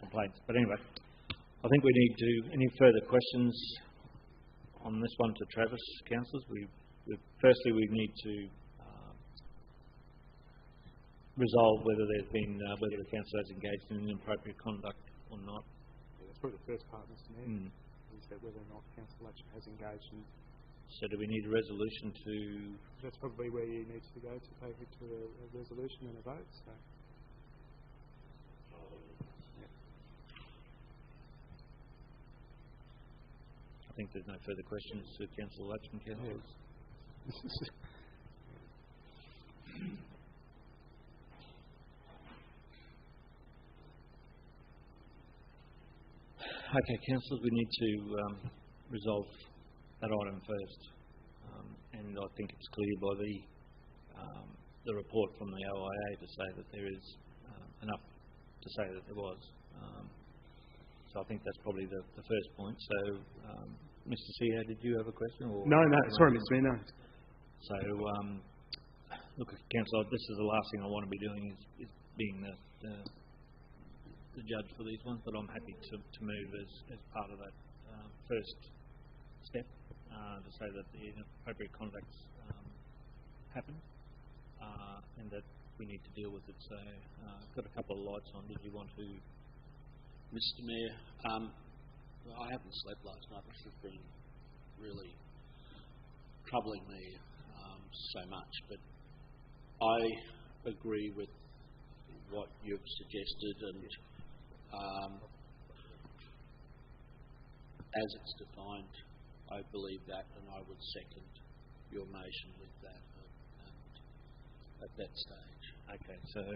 complaints. But anyway, I think we need to any further questions on this one to Travis, councillors. Firstly, we need to resolve whether there's been whether the council has engaged in inappropriate conduct or not. Yeah, that's probably the first part, Mr. Mayor. Is that whether or not Councillor Latcham has engaged in. So do we need a resolution to... That's probably where you need to go to take it to a resolution and a vote. So. I think there's no further questions to Councillor Latcham, councillors. Okay, councillors, we need to resolve that item first, and I think it's clear by the report from the OIA to say that there is enough to say that there was. So I think that's probably the first point. So, Mr. CEO, did you have a question? Or no, sorry, Mr. Mayor, no. So, look, councillor, this is the last thing I want to be doing is being the judge for these ones, but I'm happy to move as part of that first step to say that the inappropriate conducts happened and that we need to deal with it. So I've got a couple of lights on. Did you want to... Mr. Mayor, I haven't slept last night. This has been really troubling me so much, but I agree with what you've suggested, and as it's defined, I believe that, and I would second your motion with that at that stage. Okay, so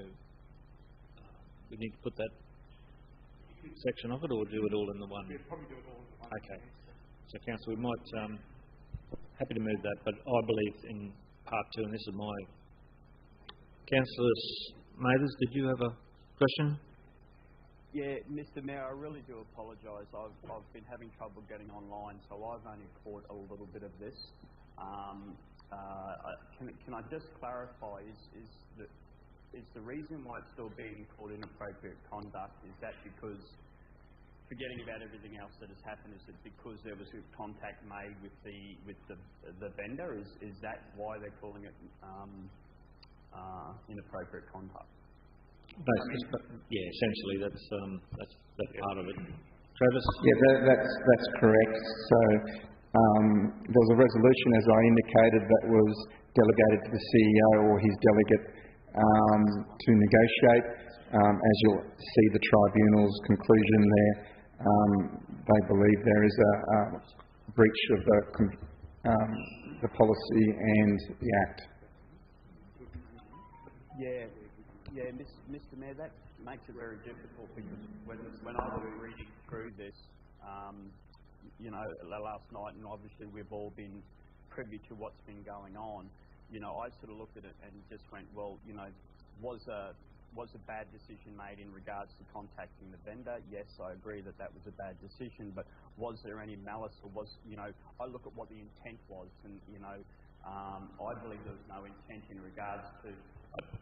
we need to put that section of it, or do it all in the one? Yeah, probably do it all in the one. Okay. So, council, we might happy to move that, but I believe in part two, and this is my... Councillor Mathers, did you have a question? Yeah, Mr. Mayor, I really do apologise. I've been having trouble getting online, so I've only caught a little bit of this. Can I just clarify, is the reason why it's still being called inappropriate conduct, is that because, forgetting about everything else that has happened, is it because there was a contact made with the vendor? Is that why they're calling it inappropriate conduct? Essentially that's part of it. Travis? Yeah, that's correct. So there was a resolution, as I indicated, that was delegated to the CEO or his delegate to negotiate. As you'll see the tribunal's conclusion there, they believe there is a breach of the policy and the Act. Yeah, Mr. Mayor, that makes it very difficult, because when I was reading through this, last night, and obviously we've all been privy to what's been going on, I sort of looked at it and just went, well, was a bad decision made in regards to contacting the vendor? Yes, I agree that was a bad decision, but was there any malice, or I look at what the intent was, and, I believe there was no intent in regards to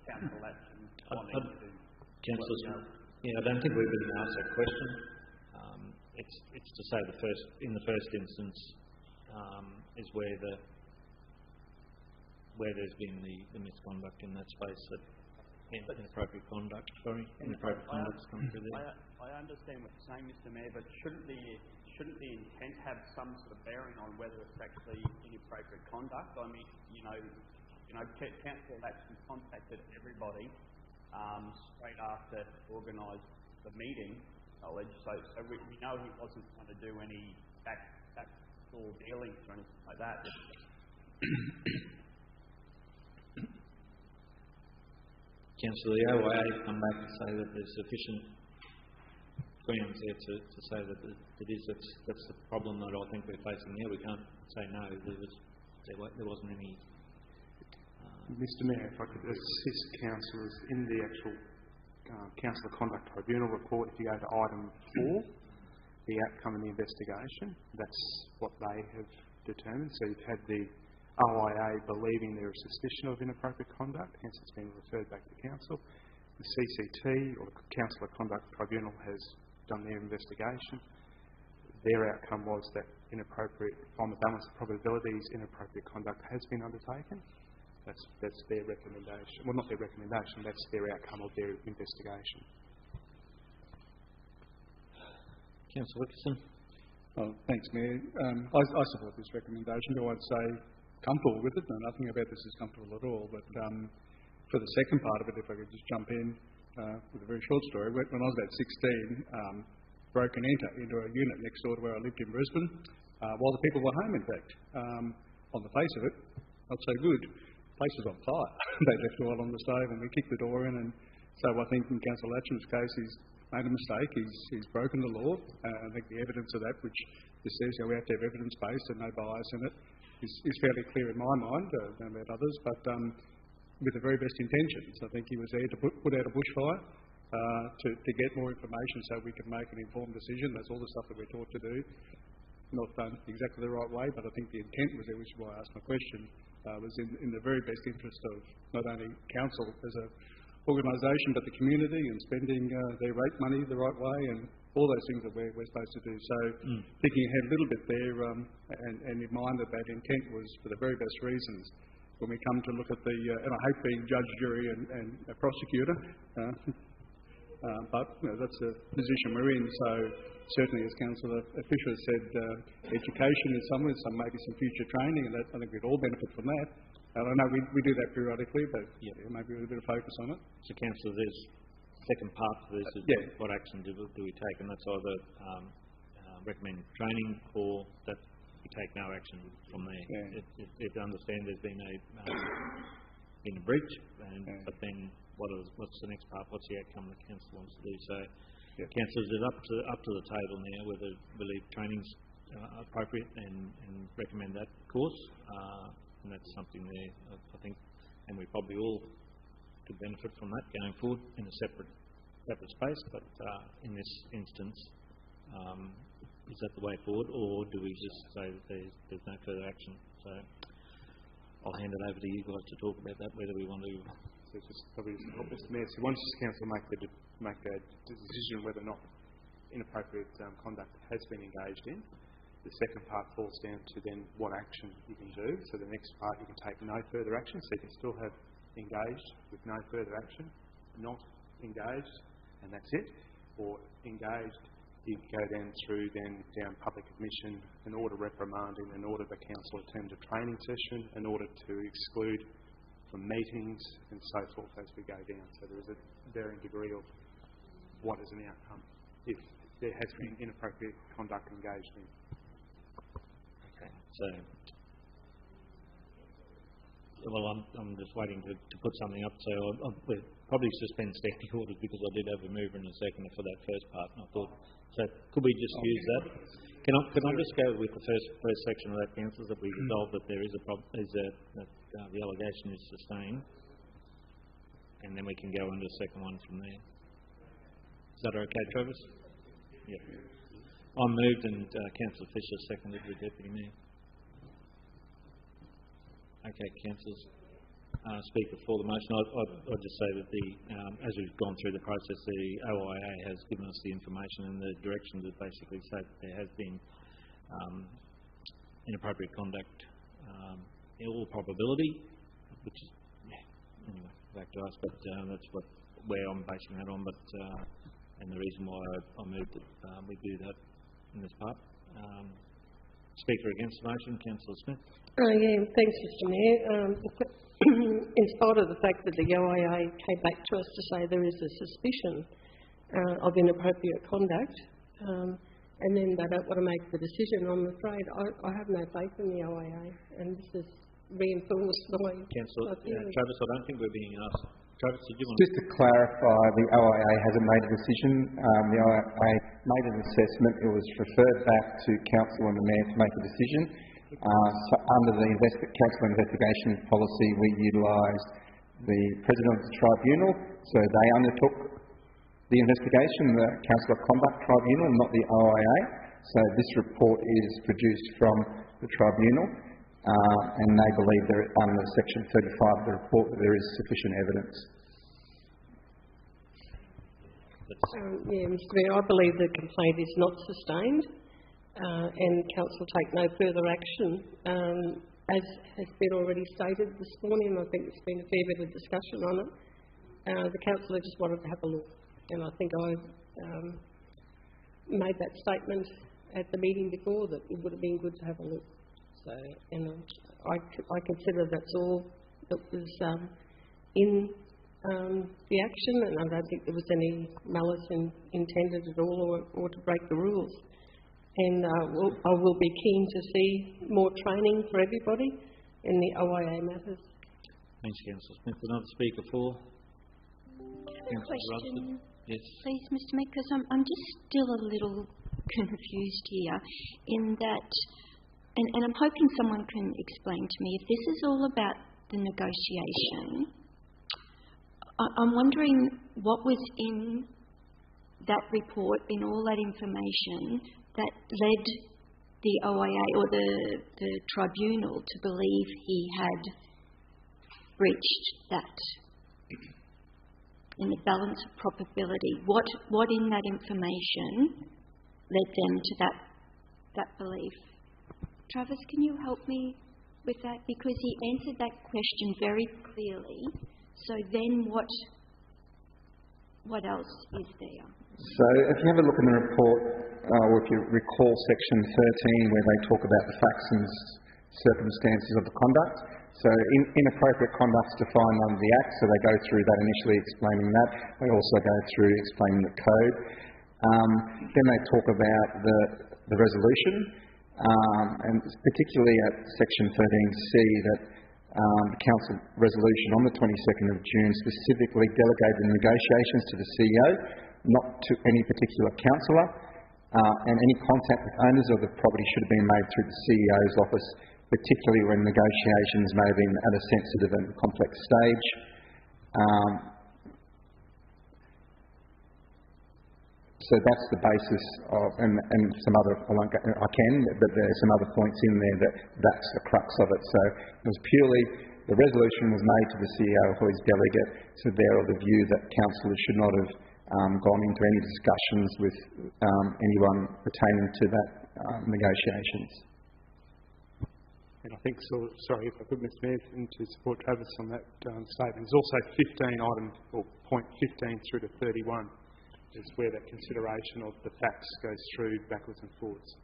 Councillor Latcham wanting to... Councillors, I don't think we've been asked that question. It's to say in the first instance is where where there's been the misconduct in that space, that inappropriate conduct has come through there. I understand what you're saying, Mr. Mayor, but shouldn't the intent have some sort of bearing on whether it's actually inappropriate conduct? I mean, Council actually contacted everybody straight after organised the meeting. So we know he wasn't going to do any backdoor dealings or anything like that. Councillor, the OIA come back and say that there's sufficient grounds there to say that that's the problem that I think we're facing here. We can't say no. There wasn't any. Mr. Mayor, if I could assist councillors in the actual Councillor Conduct Tribunal report, if you go to item 4, the outcome of the investigation, that's what they have determined. So you've had the OIA believing there is suspicion of inappropriate conduct, hence it's been referred back to council. The CCT, or the Councillor Conduct Tribunal, has done their investigation. Their outcome was that on the balance of probabilities, inappropriate conduct has been undertaken. That's their recommendation. Well, not their recommendation, that's their outcome of their investigation. Councillor Wilkinson. Thanks, Mayor. I support this recommendation. I won't say comfortable with it. No, nothing about this is comfortable at all. But for the second part of it, if I could just jump in with a very short story. When I was about 16, broke and enter into a unit next door to where I lived in Brisbane, while the people were home, in fact. On the face of it, not so good. The place was on fire. They left oil on the stove and we kicked the door in, and so I think in Councillor Latcham's case, he's made a mistake. He's broken the law. I think the evidence of that, which this says we have to have evidence-based and no bias in it, is fairly clear in my mind. I don't know about others, but with the very best intentions. I think he was there to put out a bushfire to get more information so we can make an informed decision. That's all the stuff that we're taught to do. Not done exactly the right way, but I think the intent was there, which is why I asked my question, was in the very best interest of not only council as an organisation, but the community, and spending their rate money the right way, and all those things that we're supposed to do. So thinking ahead a little bit there, and in mind that intent was for the very best reasons. When we come to look at and I hate being judge, jury and a prosecutor, but that's the position we're in. So certainly, as Councillor Fisher said, education is somewhere, maybe some future training, and I think we'd all benefit from that. And I know we do that periodically, but maybe with a bit of focus on it. So, Councillor, there's second part to this is what action do we take, and that's either recommend training or that we take no action from there. If I understand there's been a breach, but then what's the next part? What's the outcome the council wants to do? So, councillors, it's up to the table now whether we believe training's appropriate and recommend that course, and that's something there I think, and we probably all could benefit from that going forward in a separate space. But in this instance, is that the way forward, or do we just say that there's no further action? So I'll hand it over to you guys to talk about that, whether we want to. So just probably help Mr. Mayor. So once the council make a decision whether or not inappropriate conduct has been engaged in, the second part falls down to then what action you can do. So the next part, you can take no further action, so you can still have engaged with no further action, not engaged, and that's it, or engaged. You go down public admission, an order reprimanding, an order the council attend a training session, an order to exclude from meetings, and so forth as we go down. So there is a varying degree of what is an outcome if there has been inappropriate conduct engaged in. Okay, so I'm just waiting to put something up. So we'll probably suspend standing orders because I did have a mover in a second for that first part. And I thought, so could we just use that? Can I just go with the first section of that, councillors, that we resolve that there is a problem, that the allegation is sustained, and then we can go into the second one from there. Is that okay, Travis? Yeah. I moved and Councillor Fisher seconded the Deputy Mayor. Okay, councillors, speaker for the motion. I'll just say that as we've gone through the process, the OIA has given us the information and the direction that basically say that there has been inappropriate conduct in all probability, which is, anyway, back to us, but that's where I'm basing that on, but and the reason why I moved that we do that in this part. Speaker against the motion, Councillor Smith. Thanks, Mr Mayor. In spite of the fact that the OIA came back to us to say there is a suspicion of inappropriate conduct, and then they don't want to make the decision, I'm afraid I have no faith in the OIA, and this is reinforced by... Councillor Travis, I don't think we're being asked. Travis, did you want Just to clarify, the OIA hasn't made a decision. The OIA made an assessment. It was referred back to Council and the Mayor to make a decision. So under the Council investigation policy, we utilised the President of the Tribunal, so they undertook the investigation, the Council of Conduct Tribunal, not the OIA. So this report is produced from the Tribunal, and they believe that under Section 35 of the report that there is sufficient evidence. Mr Mayor, I believe the complaint is not sustained, and Council take no further action. As has been already stated this morning, I think there's been a fair bit of discussion on it. The Councillor just wanted to have a look, and I think I made that statement at the meeting before that it would have been good to have a look. So, and I consider that's all that was in the action, and I don't think there was any malice intended at all or to break the rules. And I will be keen to see more training for everybody in the OIA matters. Thanks, Councillor Smith. Another speaker for? Question, yes. please, Mr Mayor, because I'm just still a little confused here in that, and I'm hoping someone can explain to me if this is all about the negotiation. I'm wondering what was in that report, in all that information, that led the OIA or the tribunal to believe he had breached that in the balance of probability. What in that information led them to that belief? Travis, can you help me with that? Because he answered that question very clearly. So then what else is there? So if you have a look in the report, or if you recall Section 13 where they talk about the facts and circumstances of the conduct, so inappropriate conduct is defined under the Act, so they go through that initially explaining that. They also go through explaining the code. Then they talk about the resolution, and particularly at Section 13C that the Council resolution on the 22nd of June specifically delegated the negotiations to the CEO, not to any particular councillor, and any contact with owners of the property should have been made through the CEO's office, particularly when negotiations may have been at a sensitive and complex stage. So that's the basis of, and some other, but there are some other points in there that's the crux of it. So it was purely, the resolution was made to the CEO or his delegate, so they're of the view that councillors should not have gone into any discussions with anyone pertaining to that negotiations. And I think, sorry if I could, Mr Mayor, and to support Travis on that statement, there's also 15 items, or point 15 through to 31, is where that consideration of the facts goes through backwards and forwards.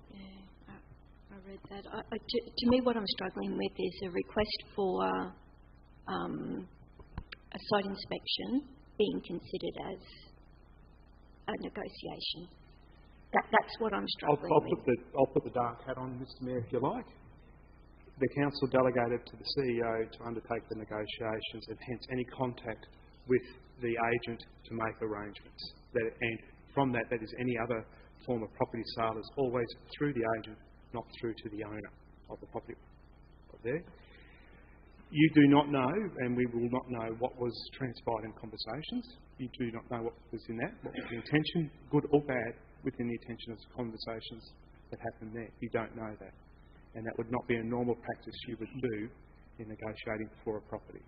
Yeah, I read that. To me, what I'm struggling with is a request for a site inspection being considered as a negotiation. That's what I'm struggling with. I'll put the dark hat on, Mr Mayor, if you like. The Council delegated to the CEO to undertake the negotiations and hence any contact with the agent to make arrangements. And from that is any other form of property sale is always through the agent, not through to the owner of the property. There. You do not know, and we will not know, what was transpired in conversations. You do not know what was in that, what was the intention, good or bad, within the intention of the conversations that happened there. You don't know that. And that would not be a normal practice you would do in negotiating for a property,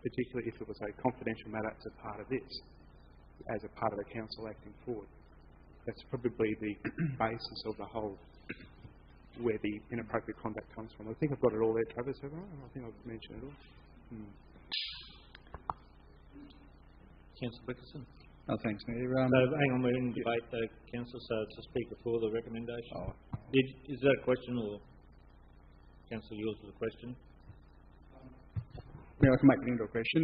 particularly if it was a confidential matter as a part of this, as a part of the council acting forward. That's probably the basis of the whole, where the inappropriate conduct comes from. I think I've got it all there, Travis, haven't I? I think I've mentioned it all. Councillor Wickerson. Oh, thanks, Mayor. So, hang on, we're in debate, Councillor, so it's a speaker for the recommendation. Is that a question, or Councillor, yours is a question? I can make it into a question.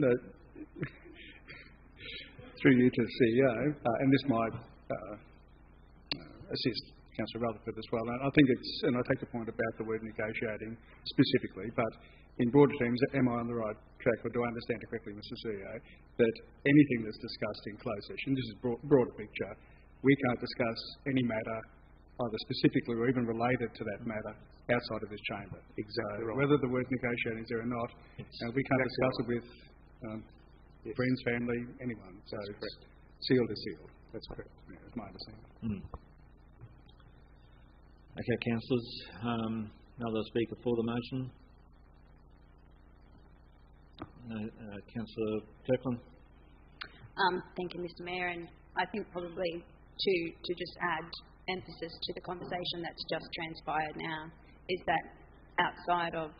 Through you to the CEO, and this might assist Councillor Rutherford as well. And I think and I take the point about the word negotiating specifically, but in broader terms, am I on the right track, or do I understand it correctly, Mr. CEO, that anything that's discussed in closed session, this is broader picture, we can't discuss any matter either specifically or even related to that matter outside of this chamber. Exactly right. Whether the word negotiating is there or not, we can't discuss it with friends, family, anyone. So sealed is sealed. That's correct. Yeah, that's my understanding. Okay, councillors. Another speaker for the motion. Councillor Kirkland. Thank you, Mr. Mayor, and I think probably to just add emphasis to the conversation that's just transpired now is that outside of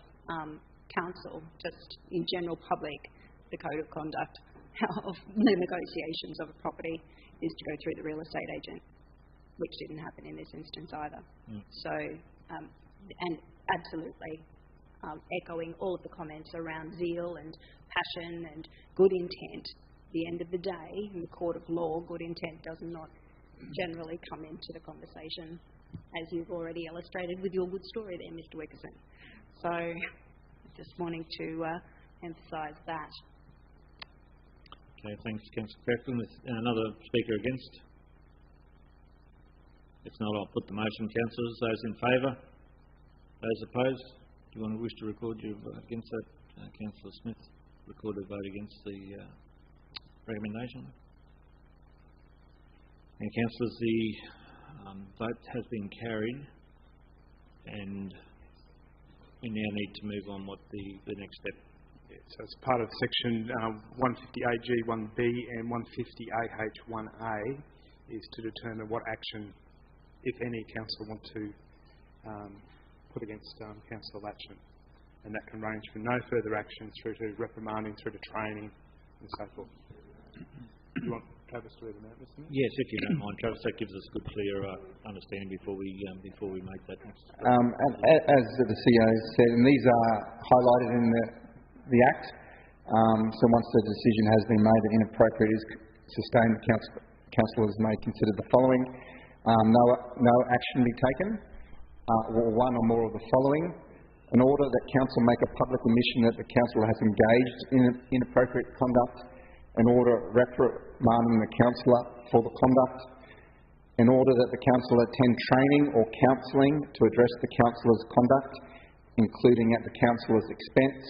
council, just in general public, the code of conduct of the negotiations of a property is to go through the real estate agent, which didn't happen in this instance either. So, and absolutely echoing all of the comments around zeal and passion and good intent. At the end of the day, in the court of law, good intent does not generally come into the conversation, as you've already illustrated with your good story there, Mr. Wickerson. So, just wanting to emphasise that. Okay, thanks, Councillor Kirkland. Another speaker against? If not, I'll put the motion. Councillors, those in favour? Those opposed? Do you wish to record your vote against that? Councillor Smith, record a vote against the recommendation. And councillors, the vote has been carried, and we now need to move on what the next step. So it's part of section 150AG1B and 150AH1A is to determine what action, if any, council want to put against Councillor Latcham. And that can range from no further action through to reprimanding, through to training and so forth. Do you want Travis to read them out, Mr. Mayor? Yes, if you don't mind, Travis, that gives us a good, clear understanding before we make that next step. As the CEO said, and these are highlighted in the Act, so once the decision has been made that inappropriate is sustained, the councillors may consider the following. No action be taken, or one or more of the following. In order that council make a public admission that the council has engaged in inappropriate conduct, in order reprimanding the councillor for the conduct, in order that the councillor attend training or counselling to address the councillor's conduct, including at the councillor's expense,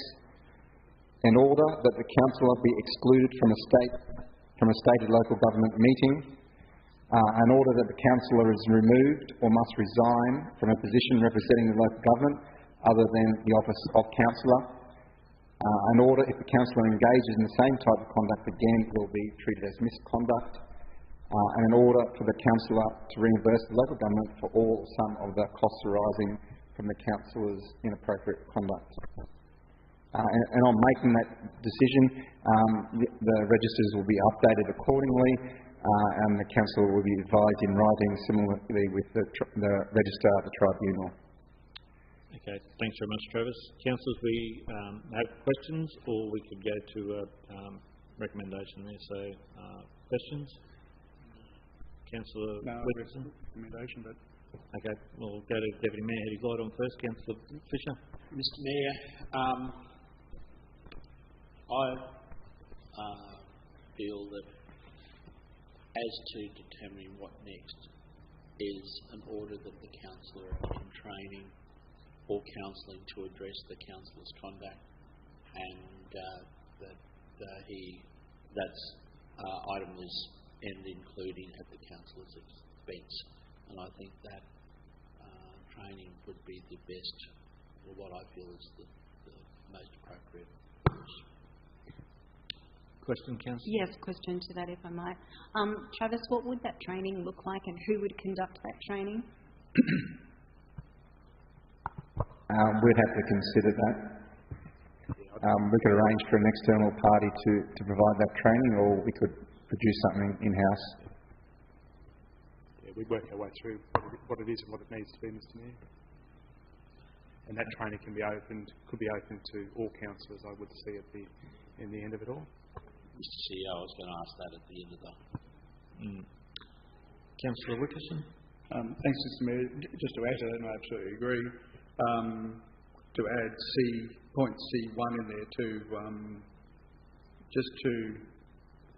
in order that the councillor be excluded from a stated local government meeting, in order that the councillor is removed or must resign from a position representing the local government other than the office of councillor, in order if the councillor engages in the same type of conduct again, it will be treated as misconduct, and in order for the councillor to reimburse the local government for all or some of the costs arising from the councillor's inappropriate conduct. And on making that decision, the registers will be updated accordingly, and the council will be advised in writing similarly with the registrar of the tribunal. Okay, thanks very much, Travis. Councillors, we have questions, or we could go to a recommendation there. So, questions? Councillor Wickerson? Recommendation, but... Okay, we'll go to Deputy Mayor Hetty Glyde on first. Councillor Fisher? Mr Mayor, I feel that as to determining what next is an order that the councillor in training or counselling to address the councillor's conduct, and that item is including at the councillor's expense, and I think that training would be the best, or what I feel is the most appropriate course. Question, Councillor? Yes, question to that, if I might. Travis, what would that training look like, and who would conduct that training? We'd have to consider that. We could arrange for an external party to provide that training, or we could produce something in-house. Yeah, we'd work our way through what it is and what it needs to be, Mr Mayor. And that training could be open to all councillors, I would see in the end of it all. Mr CEO, I was going to ask that at the end of the... Councillor Wickerson? Thanks, Mr Mayor. Just to add to that, and I absolutely agree, to add point C1 in there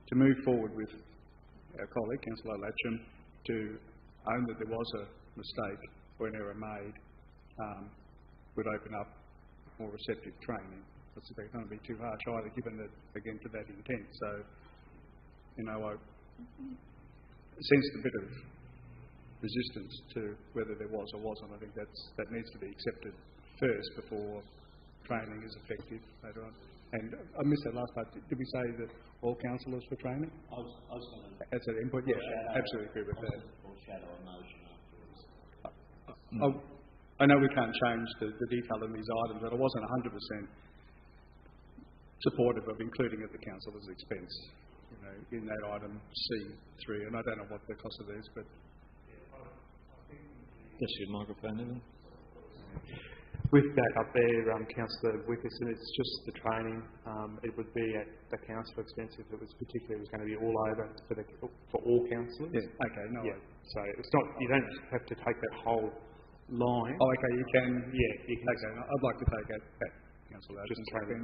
to move forward with our colleague, Councillor Latcham, to own that there was a mistake or an error made, would open up more receptive training. It's not going to be too harsh either, given that, again, to that intent. So, I sensed a bit of resistance to whether there was or wasn't. I think that needs to be accepted first before training is effective later on. And I missed that last part. Did we say that all councillors for training? I was going to... That's an input? Yeah, absolutely agree with that. Foreshadow a motion afterwards. I know we can't change the detail in these items, but I wasn't 100% supportive of including at the councillor's expense, in that item C3. And I don't know what the cost of it is, but... That's your microphone, isn't it? With that up there, Councillor Wickerson, it's just the training. It would be at the council expense if it was going to be all over for all councillors. Yeah. Okay. No. Yeah. So it's not. You don't have to take that whole line. Oh, okay. You can. Yeah. You can. Okay. I'd like to take that, Councillor. Just training.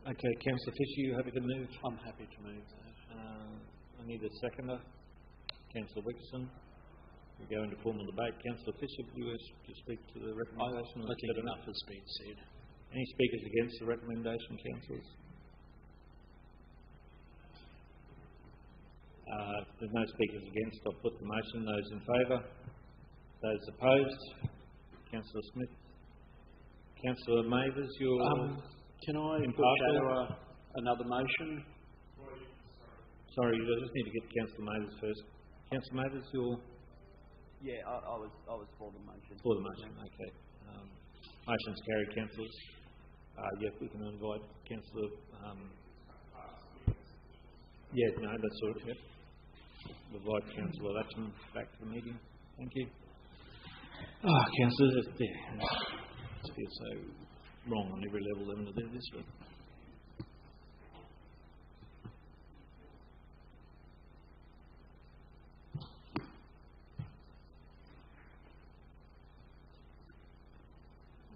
Okay, Councillor Fisher, you happy to move? I'm happy to move that. I need a seconder. Councillor Wickerson. We go into formal debate. Councillor Fisher, do you wish to speak to the recommendation? I think enough has been said. Any speakers against the recommendation, councillors? If there's no speakers against, I'll put the motion. Those in favour? Those opposed? Councillor Smith? Councillor Mathers, can I foreshadow another motion? Sorry, I just need to get Councillor Mathers first. Councillor Mathers, Yeah, I was for the motion. For the motion, okay. Motion's carried, councillors. Yep, we can invite Councillor... no, that's all right, yep. We'll invite Councillor Latcham back to the meeting. Thank you. Councillors, it feels so wrong on every level having to do this, but...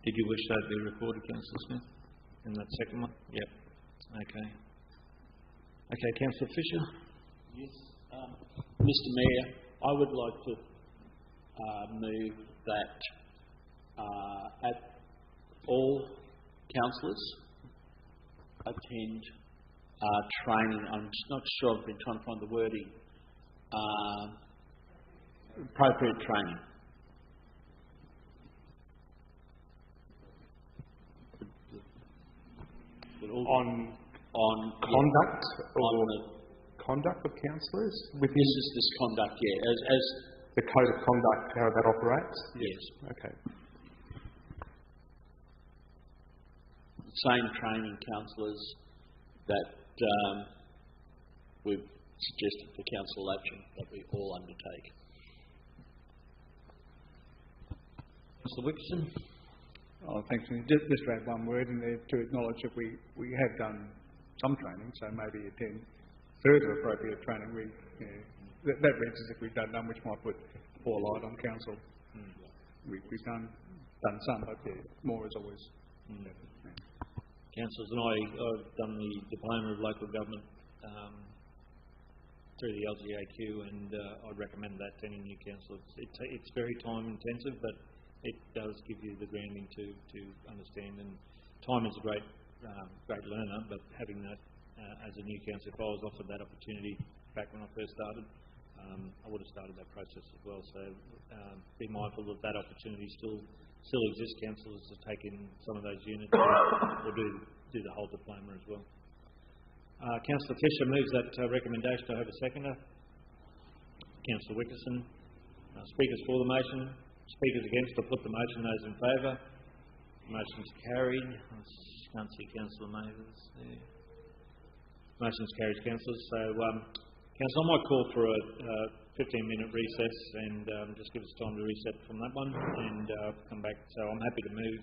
Did you wish that to be recorded, Councillor Smith, in that second one? Yep. Okay. Okay, Councillor Fisher? Yes. Mr Mayor, I would like to move that at all councillors attend training. I'm just not sure, I've been trying to find the wording. Appropriate training. On conduct conduct of councillors? This is conduct, yeah. As the code of conduct, how that operates? Yes. Okay. Same training, councillors, that we've suggested for Councillor Latcham that we all undertake. Councillor Wickerson? Thanks. Just to add one word in there to acknowledge that we have done some training, so maybe attend further appropriate training. That reads as if we've done none, which might put poor light on council. We've done some, but more is always. Councillors and I've done the Diploma of Local Government through the LGAQ, and I'd recommend that to any new councillor. It's very time intensive, but it does give you the grounding to understand, and time is a great learner, but having that as a new councillor, if I was offered that opportunity back when I first started, I would have started that process as well. So be mindful that that opportunity still exists. Councillors to take in some of those units or do the whole diploma as well. Councillor Fisher moves that recommendation. Do I have a seconder? Councillor Wickerson. Speakers for the motion. Speakers against. I'll put the motion. Those in favour. Motion's carried. I can't see Councillor Mathers there. Motion's carried, councillors. So, council, I might call for a 15-minute recess and just give us time to reset from that one and come back. So I'm happy to move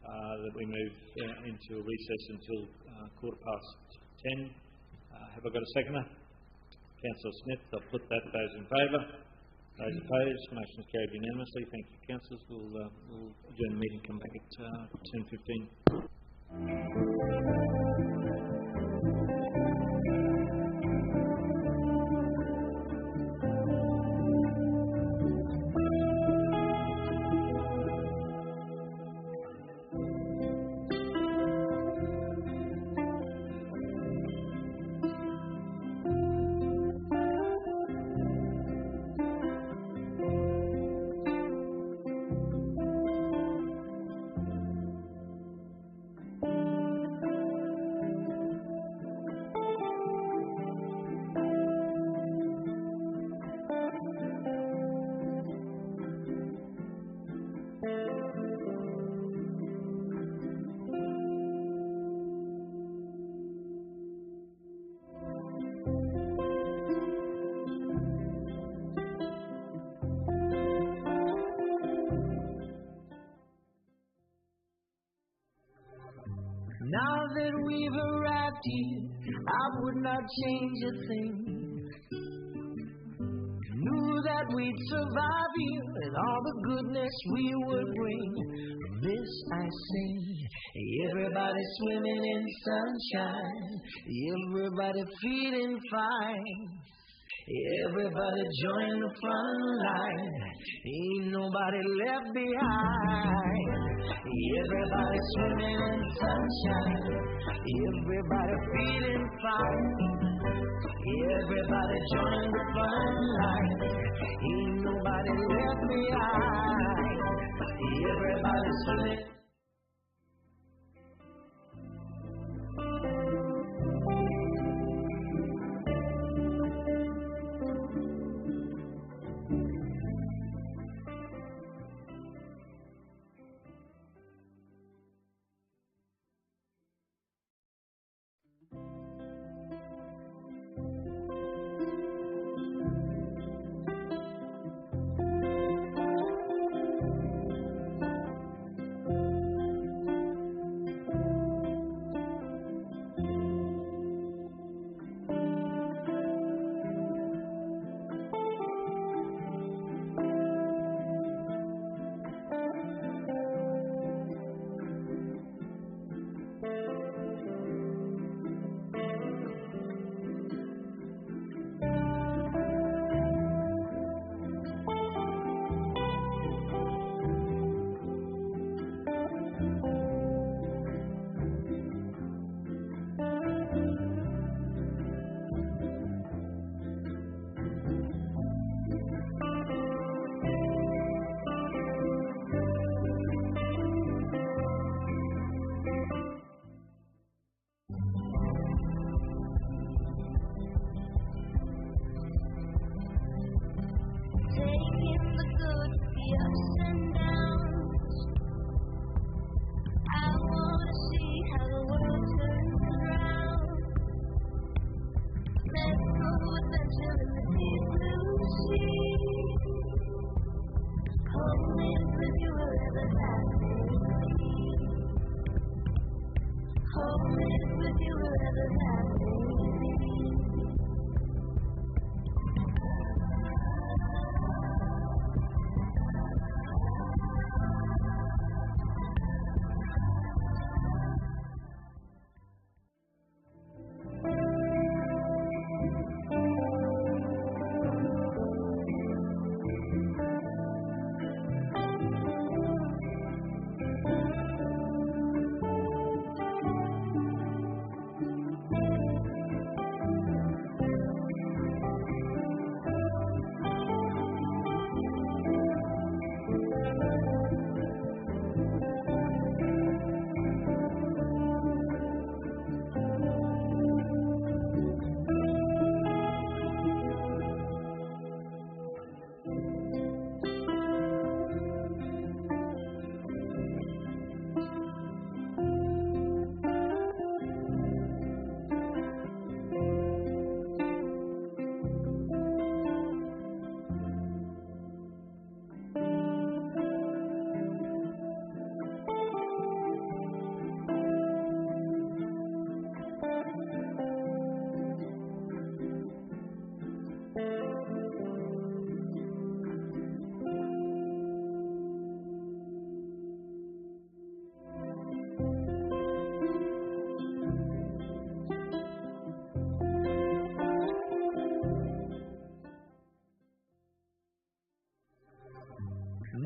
that we move into a recess until 10:15. Have I got a seconder? Councillor Smith. I'll put that. Those in favour. Those opposed. Motion's carried unanimously. Thank you, councillors. We'll adjourn the meeting. Come back at 10:15. Now that we've arrived here, I would not change a thing. Knew that we'd survive here and all the goodness we would bring. This I sing, everybody swimming in sunshine, everybody feeling fine. Everybody join the front line, ain't nobody left behind. Everybody swimming in sunshine, everybody feeling fine. Everybody join the front line, ain't nobody left behind. Everybody swimming.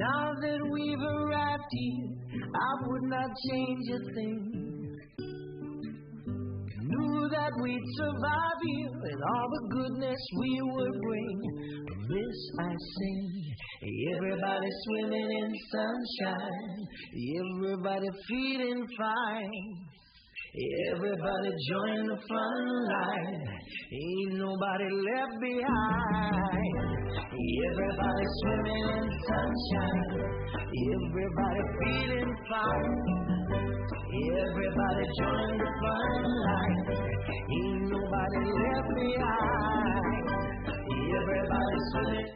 Now that we've arrived here, I would not change a thing. Knew that we'd survive here and all the goodness we would bring. From this I sing, everybody swimming in sunshine, everybody feeling fine. Everybody join the front line, ain't nobody left behind. Everybody swimming in sunshine, everybody feeling fine. Everybody join the front line, ain't nobody left behind. Everybody swimming.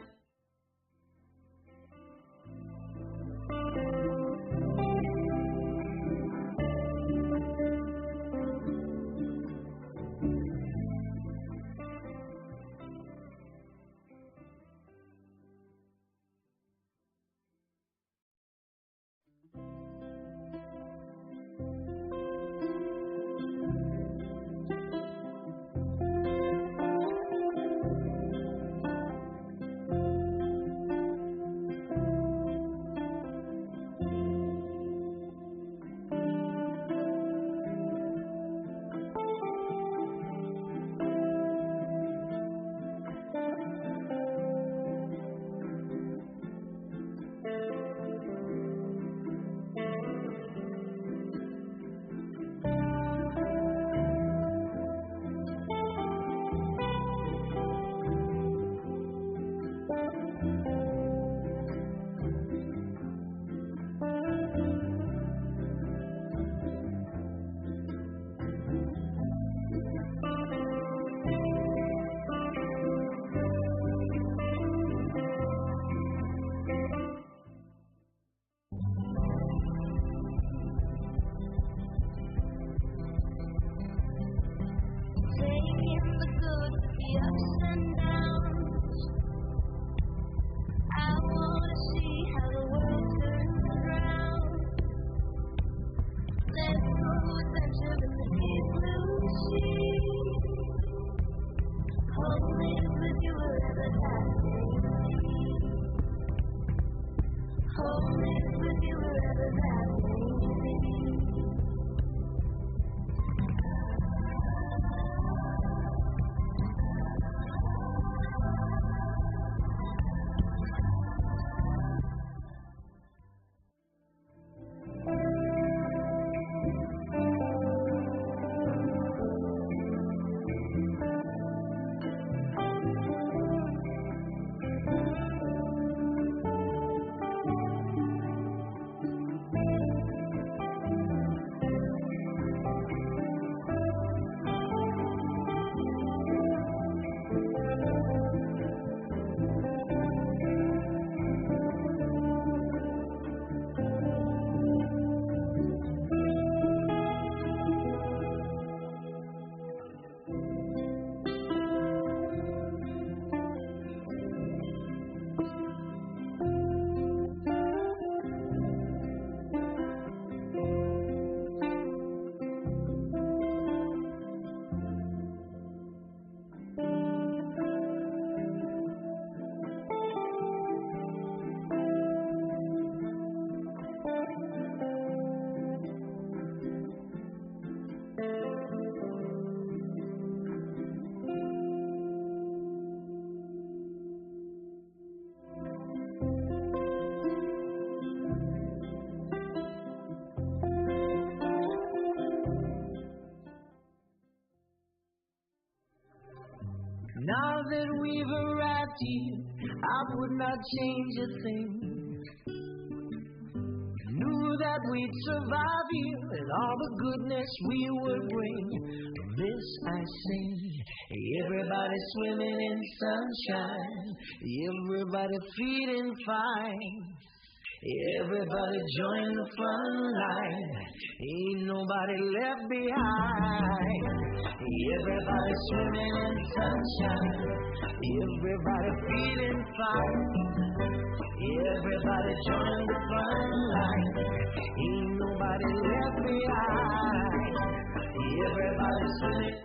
Now that we've arrived here, I would not change a thing. Knew that we'd survive here and all the goodness we would bring. From this I sing, everybody swimming in sunshine, everybody feeling fine. Everybody join the front line, ain't nobody left behind. Everybody swimming in sunshine, everybody feeling fine. Everybody join the front line, ain't nobody left behind. Everybody swimming.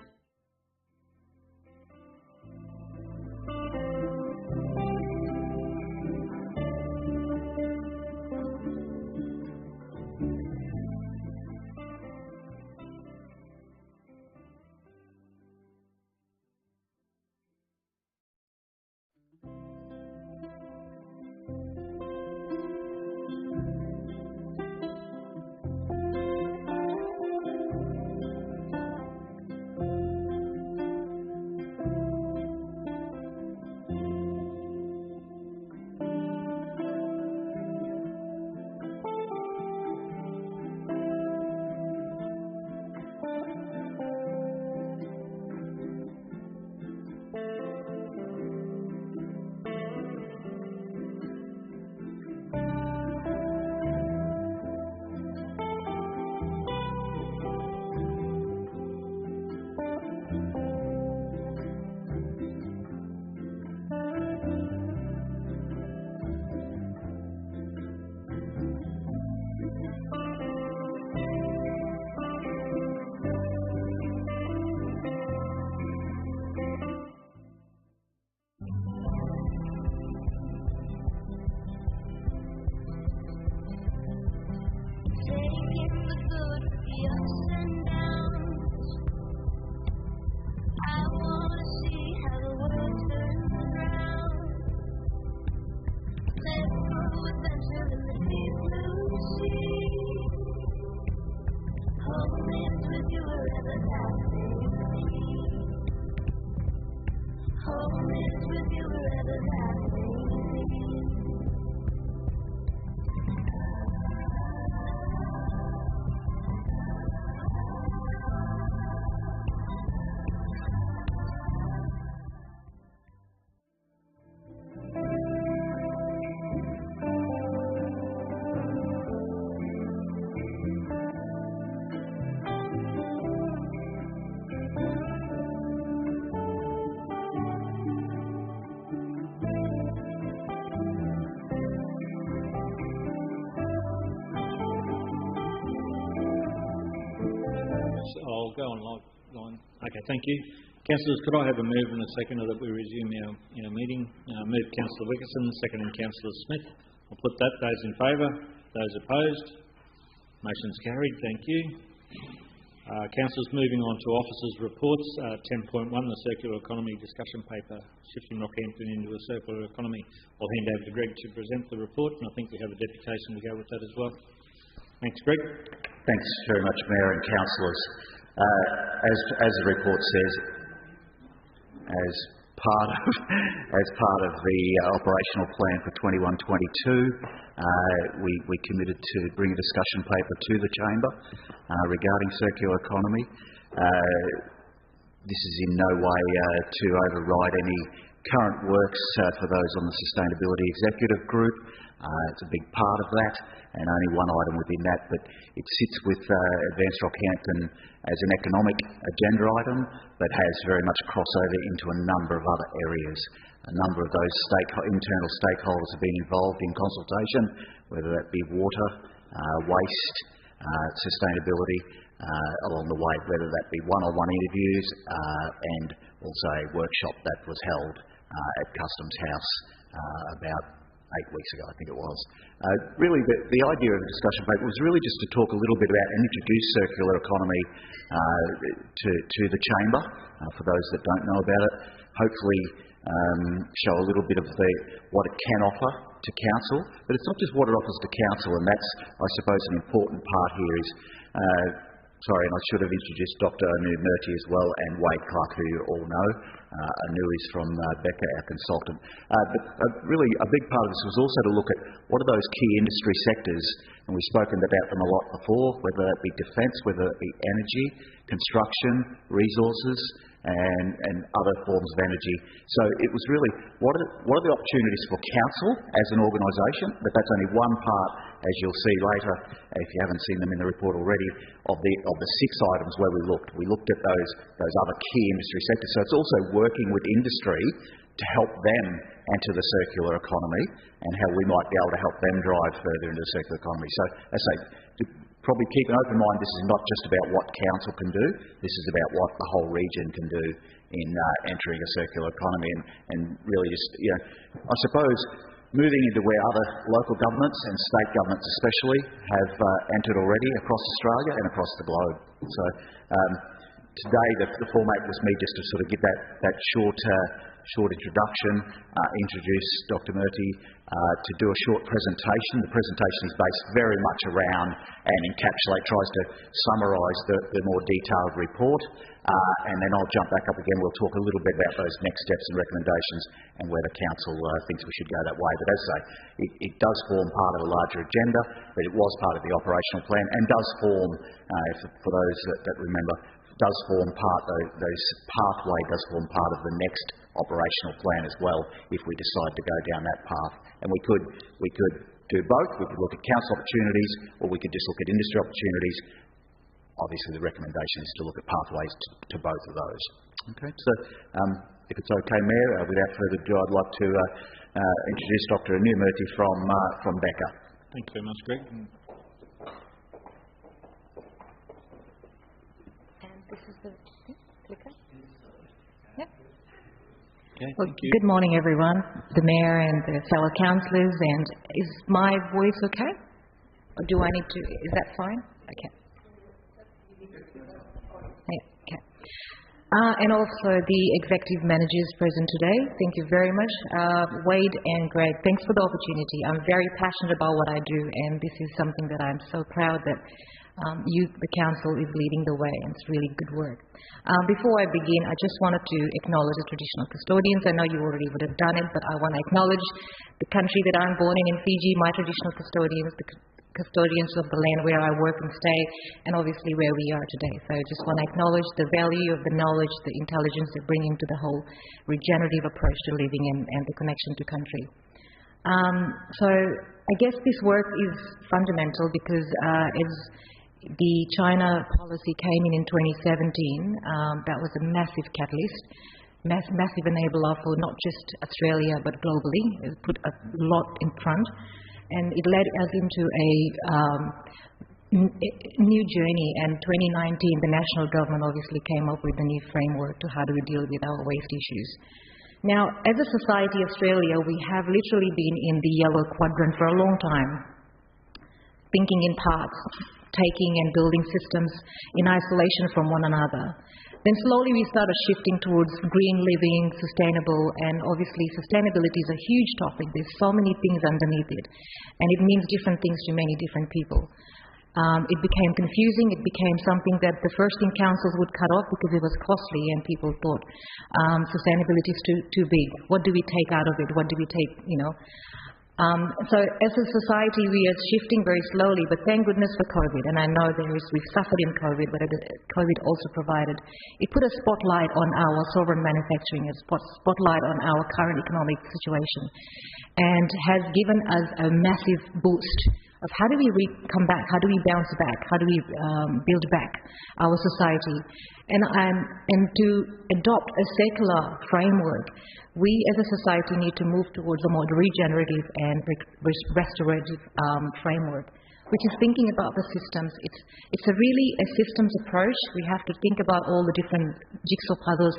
the ups and downs. I wanna see how the world turns around. Let's go adventure in the deep blue sea. Home is with you wherever that may be. Home is with you wherever that may be. I'll go on line. Okay, thank you. Councillors, could I have a move and a seconder that we resume our meeting? Move Councillor Wickerson, seconding Councillor Smith. I'll put that. Those in favour? Those opposed? Motion's carried. Thank you. Councillors, moving on to officers' reports. 10.1, the circular economy discussion paper, shifting Rockhampton into a circular economy. I'll hand over to Greg to present the report, and I think we have a deputation to go with that as well. Thanks, Greg. Thanks very much, Mayor and councillors. As the report says, as part of the operational plan for 21-22, we committed to bring a discussion paper to the chamber regarding circular economy. This is in no way to override any current works for those on the Sustainability Executive Group. It's a big part of that, and only one item within that, but it sits with Advanced Rockhampton as an economic agenda item, but has very much crossover into a number of other areas. A number of those internal stakeholders have been involved in consultation, whether that be water, waste, sustainability, along the way, whether that be one-on-one interviews and also a workshop that was held at Customs House about 8 weeks ago, I think it was. Really, the idea of the discussion paper was really just to talk a little bit about and introduce circular economy to the chamber, for those that don't know about it. Hopefully show a little bit of what it can offer to council, but it's not just what it offers to council, and that's, I suppose, an important part here is, sorry, and I should have introduced Dr. Anu Murty as well, and Wade Clark, who you all know. Anu is from Becca, our consultant. But really, a big part of this was also to look at what are those key industry sectors, and we've spoken about them a lot before, whether that be defence, whether it be energy, construction, resources, and other forms of energy. So it was really, what are the opportunities for council as an organisation, but that's only one part, as you'll see later, if you haven't seen them in the report already, of the 6 items where we looked. We looked at those other key industry sectors. So it's also working with industry to help them enter the circular economy and how we might be able to help them drive further into the circular economy. So as I say, probably keep an open mind. This is not just about what council can do. This is about what the whole region can do in entering a circular economy, and really just, I suppose, moving into where other local governments and state governments especially have entered already across Australia and across the globe. So today the format was me just to sort of give that short introduction, introduce Dr. Murty to do a short presentation. The presentation is based very much around and tries to summarise the more detailed report, and then I'll jump back up again. We'll talk a little bit about those next steps and recommendations and where the council thinks we should go that way. But as I say, it does form part of a larger agenda, but it was part of the operational plan and does form, for those that remember, does form part, those pathway does form part of the next operational plan as well, if we decide to go down that path. And we could do both. We could look at council opportunities, or we could just look at industry opportunities. Obviously, the recommendation is to look at pathways to both of those. Okay, so if it's okay, Mayor, without further ado, I'd like to introduce Dr. Anu Murty from Becca. Thanks very much, Greg. This is the clicker. Yep. Okay, Well, thank you. good morning, everyone, the Mayor and the fellow councillors. And is my voice okay? Or do I need to? Is that fine? Okay. And also the executive managers present today. Thank you very much. Wade and Greg, thanks for the opportunity. I'm very passionate about what I do, and this is something that I'm so proud that you, the council, is leading the way, and it's really good work. Before I begin, I just wanted to acknowledge the traditional custodians. I know you already would have done it, but I want to acknowledge the country that I'm born in Fiji, my traditional custodians, the custodians of the land where I work and stay, and obviously where we are today. So I just want to acknowledge the value of the knowledge, the intelligence they bring into the whole regenerative approach to living and the connection to country. So I guess this work is fundamental because as the China policy came in 2017, that was a massive catalyst, massive enabler for not just Australia but globally. It put a lot in front, and it led us into a new journey. And 2019, the national government obviously came up with a new framework to how do we deal with our waste issues. Now, as a society, Australia, we have literally been in the yellow quadrant for a long time, thinking in parts, taking and building systems in isolation from one another. Then slowly we started shifting towards green living, sustainable, and obviously sustainability is a huge topic. There's so many things underneath it, and it means different things to many different people. It became confusing. It became something that the first-in councils would cut off because it was costly, and people thought sustainability is too big. What do we take out of it? What do we take, So as a society, we are shifting very slowly, but thank goodness for COVID. And I know we've suffered in COVID, but COVID also it put a spotlight on our sovereign manufacturing, a spotlight on our current economic situation, and has given us a massive boost of how do we come back, how do we bounce back, how do we build back our society. And to adopt a secular framework, we as a society need to move towards a more regenerative and restorative framework, which is thinking about the systems. It's really a systems approach. We have to think about all the different jigsaw puzzles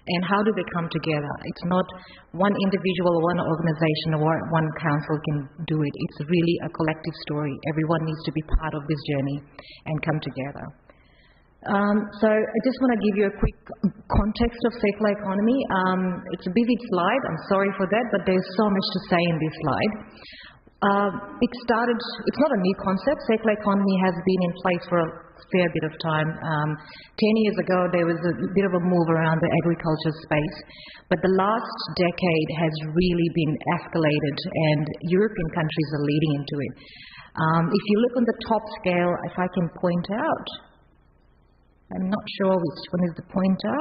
and how do they come together. It's not one individual, one organization, or one council can do it. It's really a collective story. Everyone needs to be part of this journey and come together. So I just want to give you a quick context of circular economy. It's a busy slide, I'm sorry for that, but there's so much to say in this slide. It's not a new concept. Circular economy has been in place for a fair bit of time. 10 years ago, there was a bit of a move around the agriculture space, but the last decade has really been escalated, and European countries are leading into it. If you look on the top scale, if I can point out, I'm not sure which one is the pointer.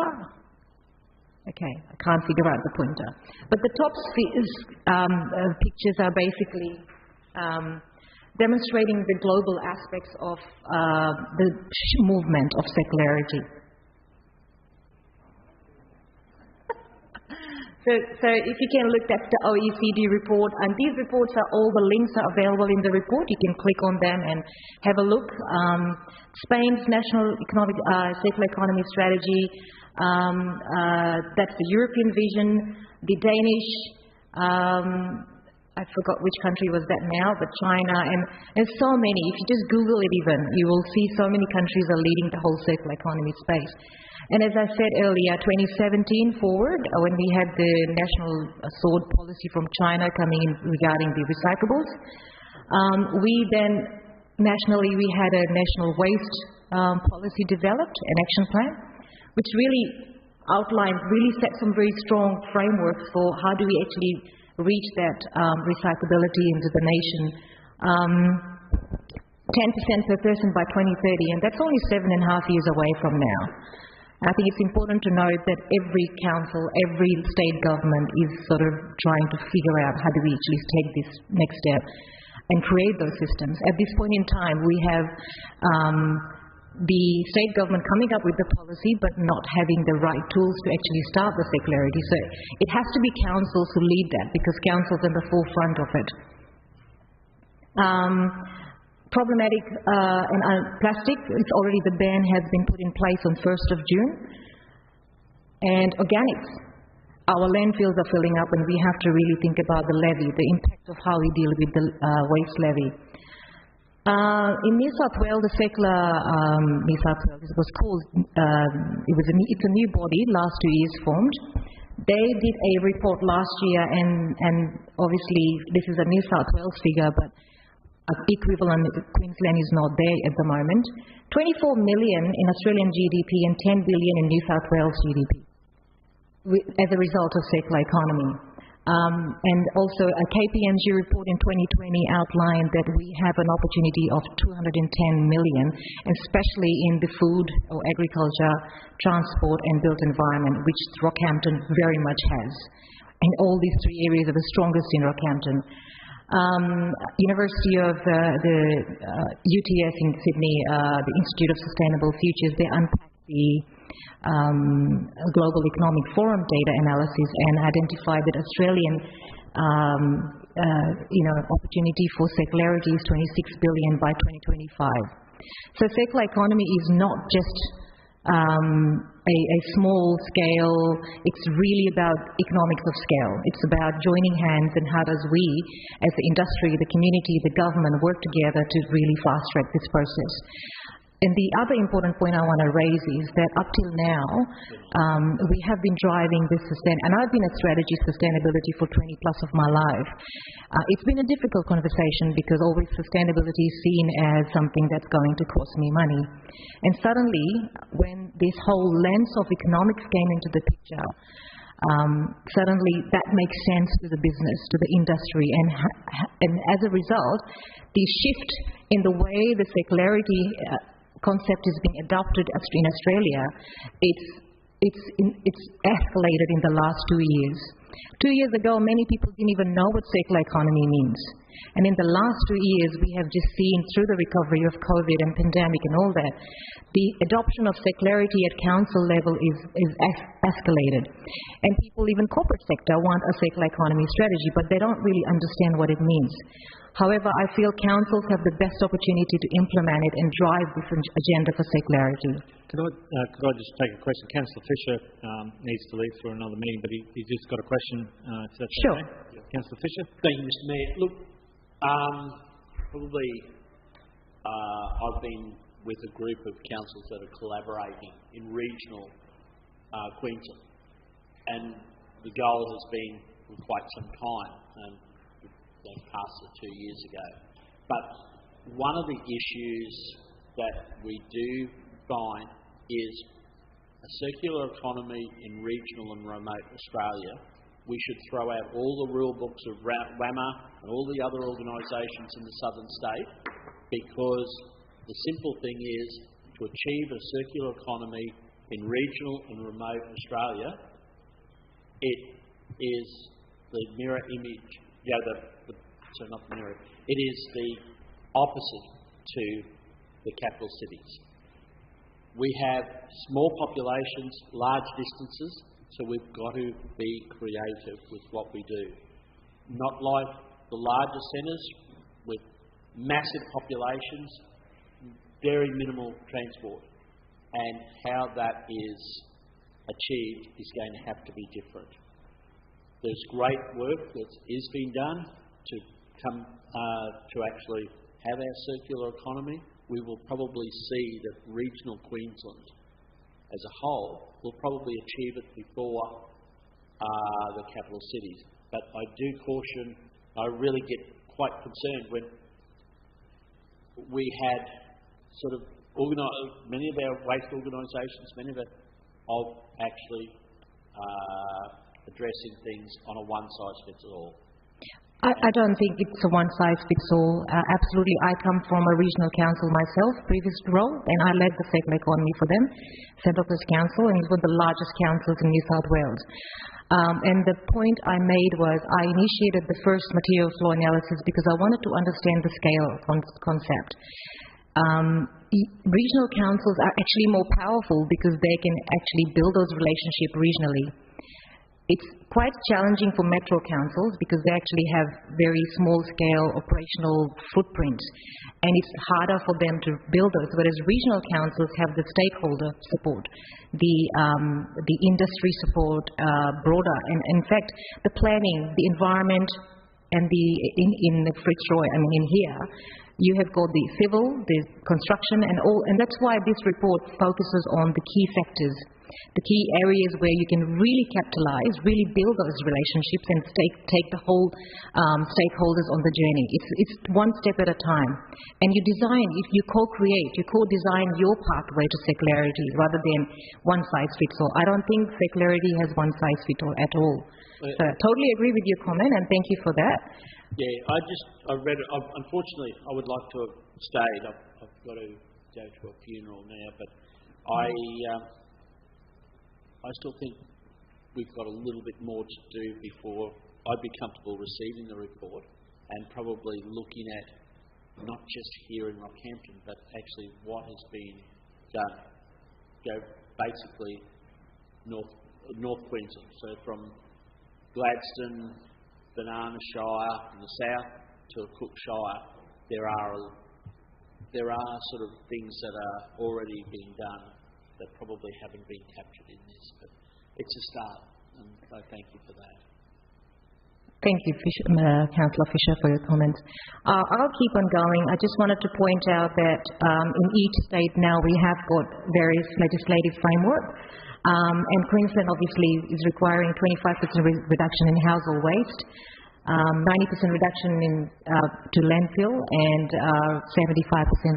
Okay, I can't figure out the pointer. But the top pictures are basically demonstrating the global aspects of the movement of circularity. So if you can look at the OECD report, and these reports all the links are available in the report. You can click on them and have a look. Spain's national economic circular economy strategy, that's the European vision. The Danish, I forgot which country was that now, but China, and there's so many. If you just Google it even, you will see so many countries are leading the whole circular economy space. And as I said earlier, 2017 forward, when we had the national sword policy from China coming in regarding the recyclables, we then nationally we had a national waste policy developed, an action plan, which really outlined, really set some very strong frameworks for how do we actually reach that recyclability into the nation. 10% per person by 2030, and that's only 7.5 years away from now. I think it's important to note that every council, every state government is sort of trying to figure out how do we actually take this next step and create those systems. At this point in time, we have the state government coming up with the policy but not having the right tools to actually start the circularity. So it has to be councils who lead that, because councils are in the forefront of it. Problematic plastic, it's already the ban has been put in place on 1st of June. And organics, our landfills are filling up, and we have to really think about the levy, the impact of how we deal with the waste levy. In New South Wales, the secular New South Wales, it was called, it's a new body, last 2 years formed. They did a report last year, and obviously this is a New South Wales figure, but equivalent Queensland is not there at the moment. 24 million in Australian GDP and 10 billion in New South Wales GDP as a result of circular economy. And also a KPMG report in 2020 outlined that we have an opportunity of 210 million, especially in the food or agriculture, transport and built environment, which Rockhampton very much has. And all these three areas are the strongest in Rockhampton. University of the UTS in Sydney, the Institute of Sustainable Futures, they unpacked the Global Economic Forum data analysis and identified that Australian opportunity for circularity is 26 billion by 2025. So circular economy is not just a small scale, it's really about economics of scale. It's about joining hands and how does we, as the industry, the community, the government, work together to really fast track this process. And the other important point I want to raise is that up till now, we have been driving this and I've been at strategy sustainability for 20 plus of my life. It's been a difficult conversation because always sustainability is seen as something that's going to cost me money. And suddenly, when this whole lens of economics came into the picture, suddenly that makes sense to the business, to the industry, and as a result, the shift in the way the circularity concept is being adopted in Australia, it's escalated in the last 2 years. 2 years ago, many people didn't even know what circular economy means. And in the last 2 years, we have just seen through the recovery of COVID and pandemic and all that, the adoption of circularity at council level is escalated. And people, even corporate sector, want a circular economy strategy, but they don't really understand what it means. However, I feel councils have the best opportunity to implement it and drive this agenda for circularity. Could I just take a question? Councillor Fisher needs to leave for another meeting, but he's just got a question. If that's sure. Okay. Councillor Fisher. Thank you, Mr. Mayor. Look, I've been with a group of councils that are collaborating in regional Queensland, and the goal has been for quite some time, and they passed it 2 years ago. But one of the issues that we do find is a circular economy in regional and remote Australia. We should throw out all the rule books of WAMA and all the other organisations in the southern state, because the simple thing is to achieve a circular economy in regional and remote Australia, it is the mirror image, not the mirror, it is the opposite to the capital cities. We have small populations, large distances, so we've got to be creative with what we do. Not like the larger centres with massive populations, very minimal transport. And how that is achieved is going to have to be different. There's great work that is being done to come to actually have our circular economy. We will probably see that regional Queensland as a whole will probably achieve it before the capital cities. But I do caution, I really get quite concerned when we had sort of many of our waste organisations, many of it, of actually addressing things on a one-size-fits-all. I don't think it's a one-size-fits-all. Absolutely, I come from a regional council myself, previous role, and I led the circular economy for them, Central Coast Council, and it's one of the largest councils in New South Wales. And the point I made was I initiated the first material flow analysis because I wanted to understand the scale concept. Regional councils are actually more powerful because they can actually build those relationships regionally. It's quite challenging for metro councils because they actually have very small-scale operational footprints, and it's harder for them to build those, whereas regional councils have the stakeholder support, the industry support, broader, and in fact, the planning, the environment, and in the Fitzroy, in here, you have got the civil, the construction, and that's why this report focuses on the key factors, the key areas where you can really capitalise, really build those relationships and take the whole stakeholders on the journey. It's one step at a time. And you design, if you co-create, you co-design your pathway to circularity rather than one size fits all. I don't think circularity has one size fits all at all. So I totally agree with your comment, and thank you for that. Yeah, I read it. Unfortunately, I would like to have stayed. I've got to go to a funeral now, but I still think we've got a little bit more to do before I'd be comfortable receiving the report and probably looking at not just here in Rockhampton, but actually what has been done. Basically, North Queensland, so from Gladstone, Banana Shire in the south to Cook Shire, there are sort of things that are already being done that probably haven't been captured in this, but it's a start, and I thank you for that. Thank you, Councillor Fisher, for your comments. I'll keep on going. I just wanted to point out that in each state now we have got various legislative framework. And Queensland obviously is requiring 25% reduction in household waste, 90% reduction to landfill, and 75%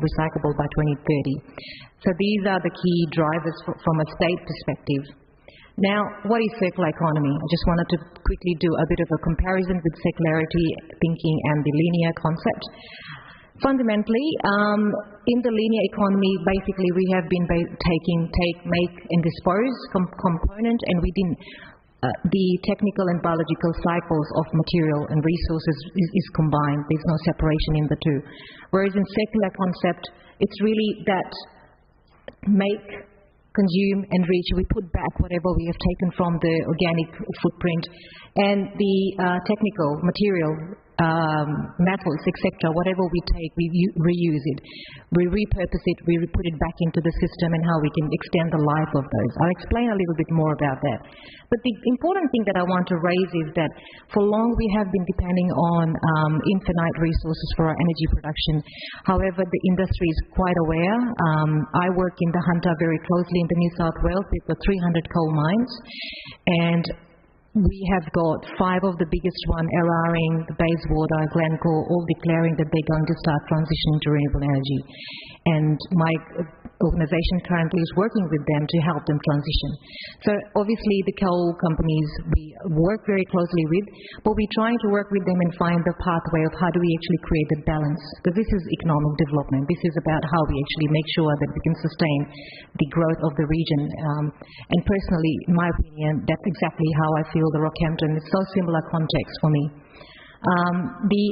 recyclable by 2030. So these are the key drivers from a state perspective. Now, what is circular economy? I just wanted to quickly do a bit of a comparison with circularity thinking and the linear concept. Fundamentally, in the linear economy, basically we have been taking take, make and dispose component, and within the technical and biological cycles of material and resources is combined. There's no separation in the two. Whereas in circular concept, it's really that make, consume and reach. We put back whatever we have taken from the organic footprint, and the technical material, metals, etc., whatever we take, we reuse it, we repurpose it, we put it back into the system, and how we can extend the life of those. I'll explain a little bit more about that. But the important thing that I want to raise is that for long we have been depending on infinite resources for our energy production. However, the industry is quite aware. I work in the Hunter very closely in the New South Wales with the 300 coal mines, and we have got 5 of the biggest one, Eraring, Bayswater, Glencore, all declaring that they're going to start transitioning to renewable energy. And my organisation currently is working with them to help them transition. So obviously the coal companies we work very closely with, but we're trying to work with them and find the pathway of how do we actually create the balance. Because this is economic development. This is about how we actually make sure that we can sustain the growth of the region. And personally, in my opinion, that's exactly how I feel the Rockhampton is so similar context for me. The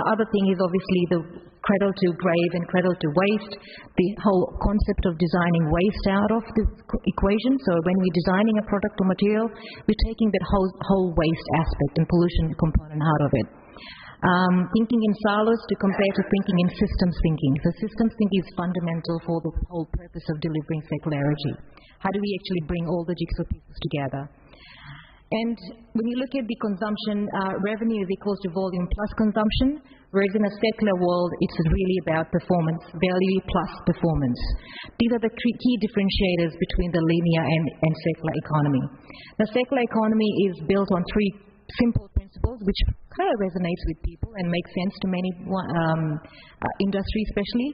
other thing is obviously the cradle to grave and cradle to waste, the whole concept of designing waste out of the equation. So when we're designing a product or material, we're taking that whole waste aspect and pollution component out of it. Thinking in silos to compare to thinking in systems thinking. So systems thinking is fundamental for the whole purpose of delivering circularity. How do we actually bring all the jigsaw pieces together? And when you look at the consumption, revenue is equals to volume plus consumption, whereas in a circular world, it's really about performance, value plus performance. These are the key differentiators between the linear and circular economy. The circular economy is built on 3 simple principles, which kind of resonates with people and makes sense to many industry especially.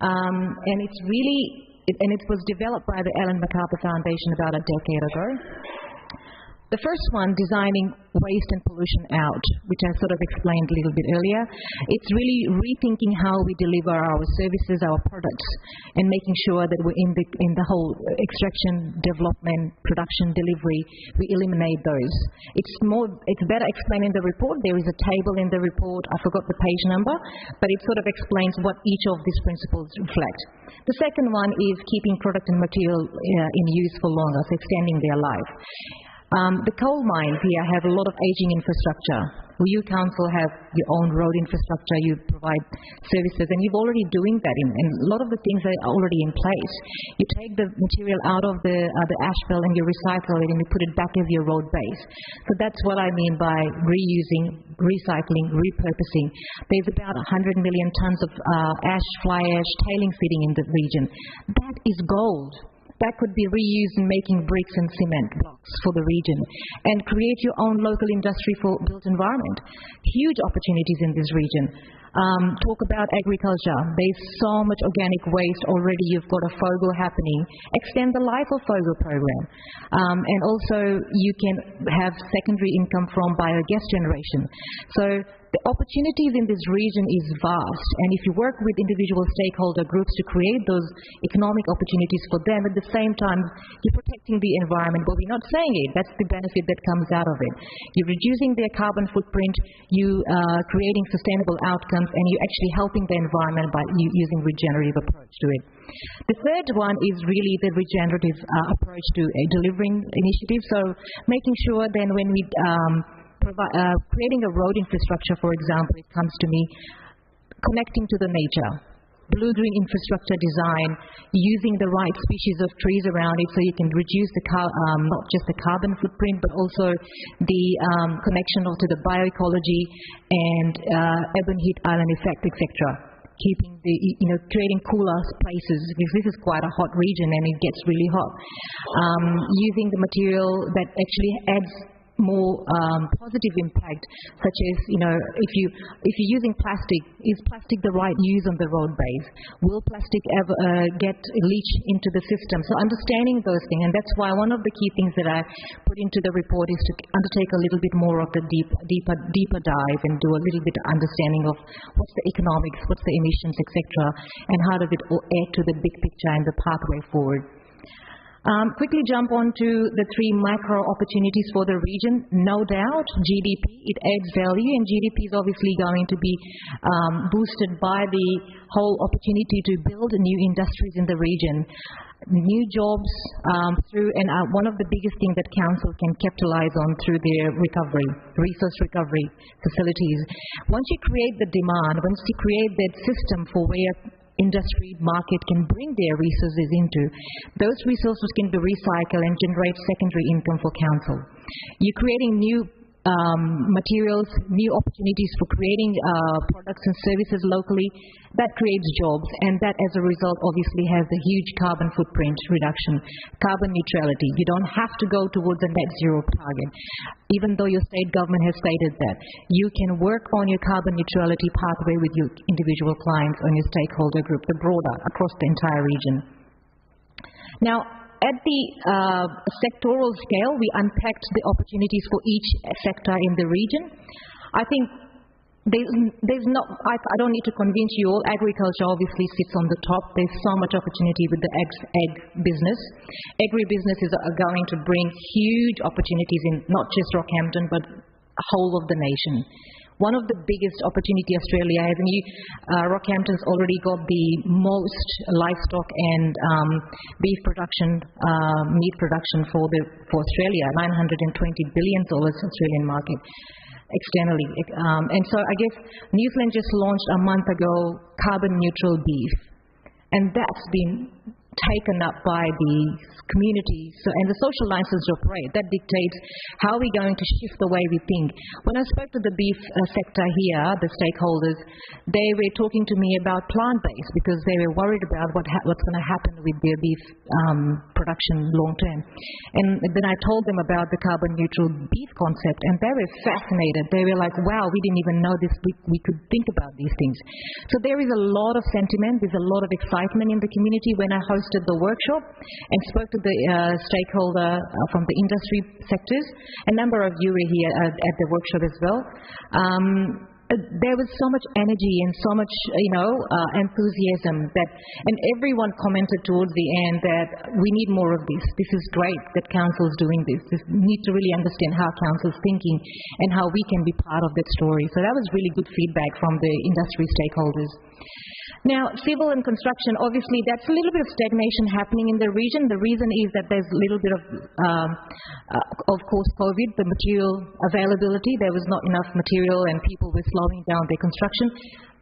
And it's really, it was developed by the Ellen MacArthur Foundation about a decade ago. The first one, designing waste and pollution out, which I sort of explained a little bit earlier. It's really rethinking how we deliver our services, our products, and making sure that we're in the whole extraction, development, production, delivery, we eliminate those. It's better explained in the report. There is a table in the report. I forgot the page number, but it sort of explains what each of these principles reflect. The second one is keeping product and material in use for longer, so extending their life. The coal mines here have a lot of aging infrastructure. You council have your own road infrastructure, you provide services, and you're already doing that, and a lot of the things are already in place. You take the material out of the asphalt and you recycle it and you put it back as your road base. So that's what I mean by reusing, recycling, repurposing. There's about 100 million tons of ash, fly ash, tailing sitting in the region. That is gold. That could be reused in making bricks and cement blocks for the region, and create your own local industry for built environment. Huge opportunities in this region. Talk about agriculture. There's so much organic waste already. You've got a FOGO happening. Extend the life of FOGO program. And also you can have secondary income from biogas generation. So the opportunities in this region is vast, and if you work with individual stakeholder groups to create those economic opportunities for them, at the same time you're protecting the environment. But we're not saying it. That's the benefit that comes out of it. You're reducing their carbon footprint, you creating sustainable outcomes, and you're actually helping the environment by using regenerative approach to it. The third one is really the regenerative approach to a delivering initiative. So making sure then when we creating a road infrastructure, for example, it comes to me, connecting to the nature, blue-green infrastructure design, using the right species of trees around it so you can reduce the not just the carbon footprint, but also the connection to the bioecology and urban heat island effect, etc. Keeping the, creating cooler places, because this is quite a hot region and it gets really hot. Using the material that actually adds more positive impact, such as, if you're using plastic, is plastic the right use on the road base? Will plastic ever get leach into the system? So understanding those things, and that's why one of the key things that I put into the report is to undertake a little bit more of the deeper dive and do a little bit of understanding of what's the economics, what's the emissions, etc., and how does it all add to the big picture and the pathway forward. Quickly jump on to the three micro opportunities for the region. No doubt, GDP, it adds value, and GDP is obviously going to be boosted by the whole opportunity to build new industries in the region. New jobs through, and one of the biggest things that council can capitalize on through their recovery, resource recovery facilities. Once you create the demand, once you create that system for where industry market can bring their resources into, those resources can be recycled and generate secondary income for council. You're creating new materials, new opportunities for creating products and services locally. That creates jobs, and that as a result obviously has a huge carbon footprint reduction. Carbon neutrality. You don't have to go towards a net zero target, even though your state government has stated that. You can work on your carbon neutrality pathway with your individual clients and your stakeholder group, the broader, across the entire region. Now, at the sectoral scale, we unpacked the opportunities for each sector in the region. I think there's not, I don't need to convince you all, agriculture obviously sits on the top. There's so much opportunity with the ag business. Agribusiness is going to bring huge opportunities in not just Rockhampton, but whole of the nation. One of the biggest opportunity Australia has, and Rockhampton's already got the most livestock and beef production, meat production for Australia, $920 billion Australian market externally. And so I guess New Zealand just launched a month ago carbon neutral beef, and that's been taken up by the community and the social license to operate. That dictates how we're going to shift the way we think. When I spoke to the beef sector here, the stakeholders, they were talking to me about plant-based because they were worried about what's going to happen with their beef production long-term. And then I told them about the carbon neutral beef concept, and they were fascinated. They were like, wow, we didn't even know this. We could think about these things. So there is a lot of sentiment. There's a lot of excitement in the community. When I hosted the workshop and spoke to the stakeholder from the industry sectors, a number of you were here at the workshop as well. There was so much energy and so much, enthusiasm and everyone commented towards the end that we need more of this. This is great that council's doing this. We need to really understand how council's thinking and how we can be part of that story. So that was really good feedback from the industry stakeholders. Now, civil and construction, obviously, that's a little bit of stagnation happening in the region. The reason is that there's a little bit of course, COVID, the material availability. There was not enough material and people were slowing down their construction.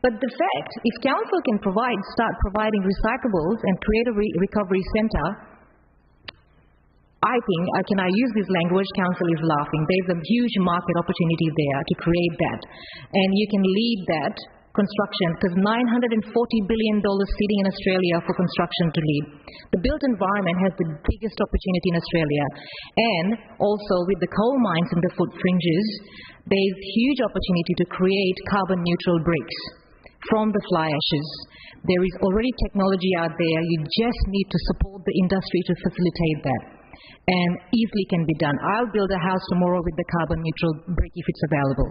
But the fact, if council can start providing recyclables and create a recovery centre, I think, can I use this language? Council is laughing. There's a huge market opportunity there to create that. And you can lead that construction, because $940 billion sitting in Australia for construction to lead. The built environment has the biggest opportunity in Australia. And also with the coal mines and the foot fringes, there's huge opportunity to create carbon neutral bricks from the fly ashes. There is already technology out there. You just need to support the industry to facilitate that. And easily can be done. I'll build a house tomorrow with the carbon neutral brick if it's available.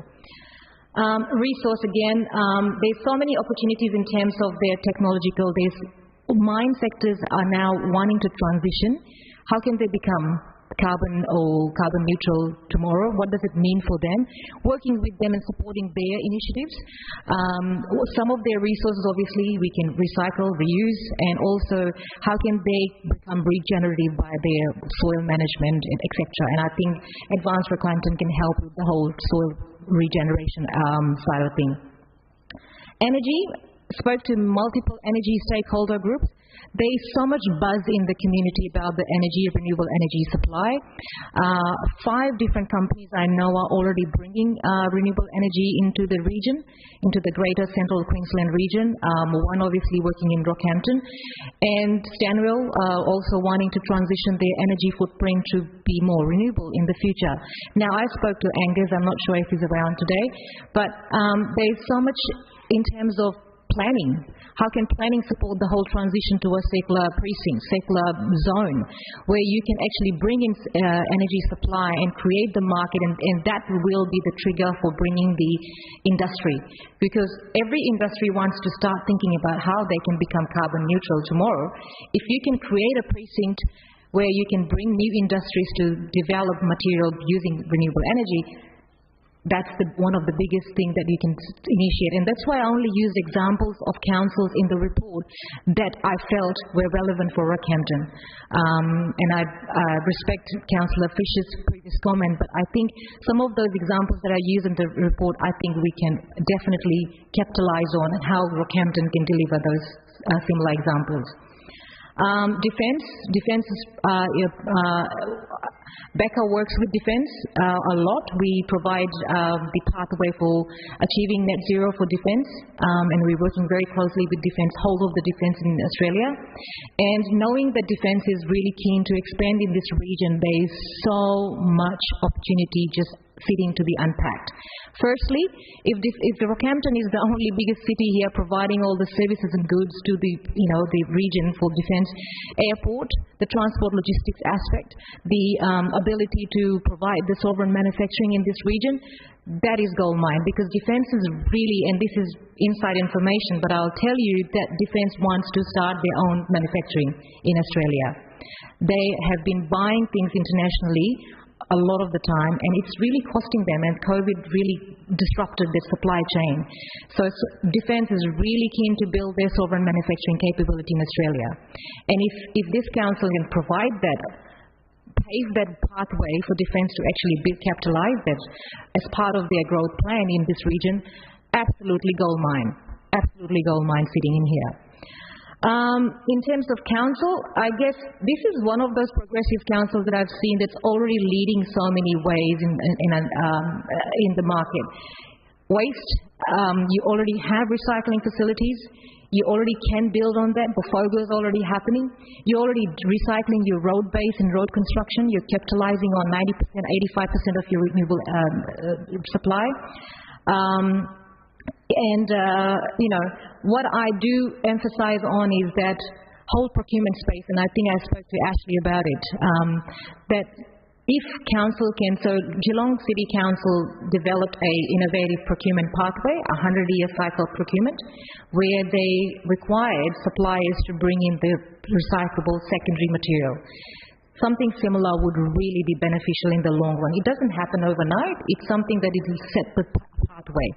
Resource again, there's so many opportunities in terms of their technological. Mine sectors are now wanting to transition. How can they become carbon neutral tomorrow? What does it mean for them? Working with them and supporting their initiatives. Some of their resources, obviously, we can recycle, reuse, and also how can they become regenerative by their soil management, etc. And I think Advanced Rockhampton can help with the whole soil regeneration side of things. Energy, spoke to multiple energy stakeholder groups. There's so much buzz in the community about the renewable energy supply. 5 different companies I know are already bringing renewable energy into the region, into the greater central Queensland region. One obviously working in Rockhampton, and Stanwell also wanting to transition their energy footprint to be more renewable in the future. Now, I spoke to Angus, I'm not sure if he's around today, but there's so much in terms of planning. How can planning support the whole transition to a circular precinct, circular zone, where you can actually bring in energy supply and create the market, and that will be the trigger for bringing the industry. Because every industry wants to start thinking about how they can become carbon neutral tomorrow. If you can create a precinct where you can bring new industries to develop material using renewable energy, that's one of the biggest things that you can initiate. And that's why I only used examples of councils in the report that I felt were relevant for Rockhampton. And I respect Councillor Fisher's previous comment, but I think some of those examples that I use in the report, I think we can definitely capitalise on how Rockhampton can deliver those similar examples. Defence is Becca works with Defence a lot. We provide the pathway for achieving net zero for Defence, and we're working very closely with Defence, whole of the Defence in Australia. And knowing that Defence is really keen to expand in this region, there is so much opportunity just sitting to be unpacked. Firstly, if Rockhampton is the only biggest city here providing all the services and goods to the region for Defence, airport, the transport logistics aspect, the ability to provide the sovereign manufacturing in this region, that is gold mine, because Defence is really, and this is inside information, but I'll tell you that Defence wants to start their own manufacturing in Australia. They have been buying things internationally a lot of the time, and it's really costing them, and COVID really disrupted their supply chain. So Defence is really keen to build their sovereign manufacturing capability in Australia. And if this council can provide that, pave that pathway for Defence to actually capitalise that as part of their growth plan in this region, absolutely gold mine sitting in here. In terms of council, I guess this is one of those progressive councils that I've seen that's already leading so many ways in the market. Waste, you already have recycling facilities. You already can build on that. Bofogo is already happening. You're already recycling your road base and road construction. You're capitalizing on 90%, 85% of your renewable supply. What I do emphasize on is that whole procurement space, and I think I spoke to Ashley about it, that if council can, so Geelong City Council developed a innovative procurement pathway, a 100-year cycle procurement, where they required suppliers to bring in the recyclable secondary material. something similar would really be beneficial in the long run. It doesn't happen overnight. It's something that is a set pathway.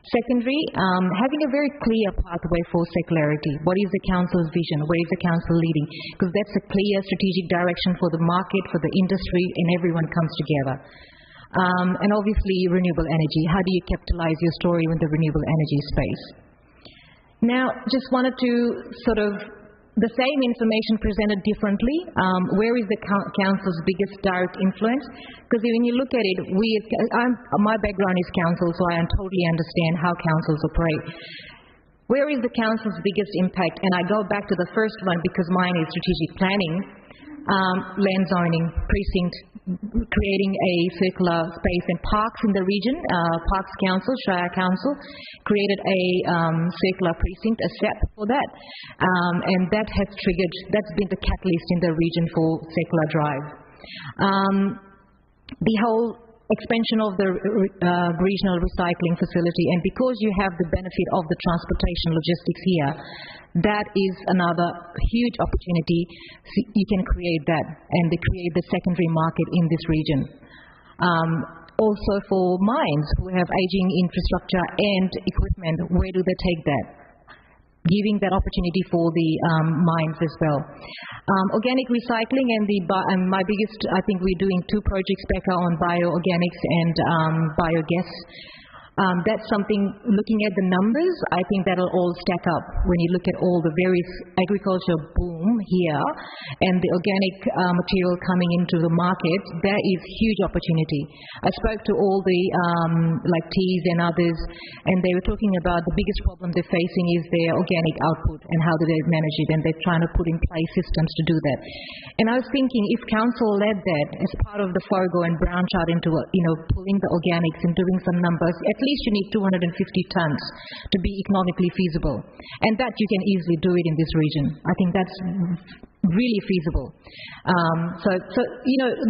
Secondary, having a very clear pathway for secularity. What is the council's vision? Where is the council leading? Because that's a clear strategic direction for the market, for the industry, and everyone comes together. And obviously renewable energy. How do you capitalize your story in the renewable energy space? Now, just wanted to sort of, the same information presented differently. Where is the council's biggest direct influence? Because when you look at it, my background is council, so I totally understand how councils operate. Where is the council's biggest impact? And I go back to the first one because mine is strategic planning, land zoning, precinct, creating a circular space and parks in the region. Parks Council, Shire Council, created a circular precinct, a SEP for that. And that has triggered, that's been the catalyst in the region for circular drive. The whole expansion of the regional recycling facility, and because you have the benefit of the transportation logistics here, that is another huge opportunity. You can create that and create the secondary market in this region. Also for mines who have aging infrastructure and equipment, where do they take that? Giving that opportunity for the mines as well. Organic recycling and my biggest, I think we're doing 2 projects, Becca, on bioorganics and biogas. That's something, looking at the numbers, I think that'll all stack up when you look at all the various agriculture boom here and the organic material coming into the market. That is huge opportunity. I spoke to all the like teas and others, and they were talking about the biggest problem they're facing is their organic output and how do they manage it, and they're trying to put in place systems to do that. And I was thinking, if council led that as part of the FOGO and branch out into pulling the organics and doing some numbers, at least you need 250 tons to be economically feasible. And that you can easily do it in this region. I think that's really feasible. So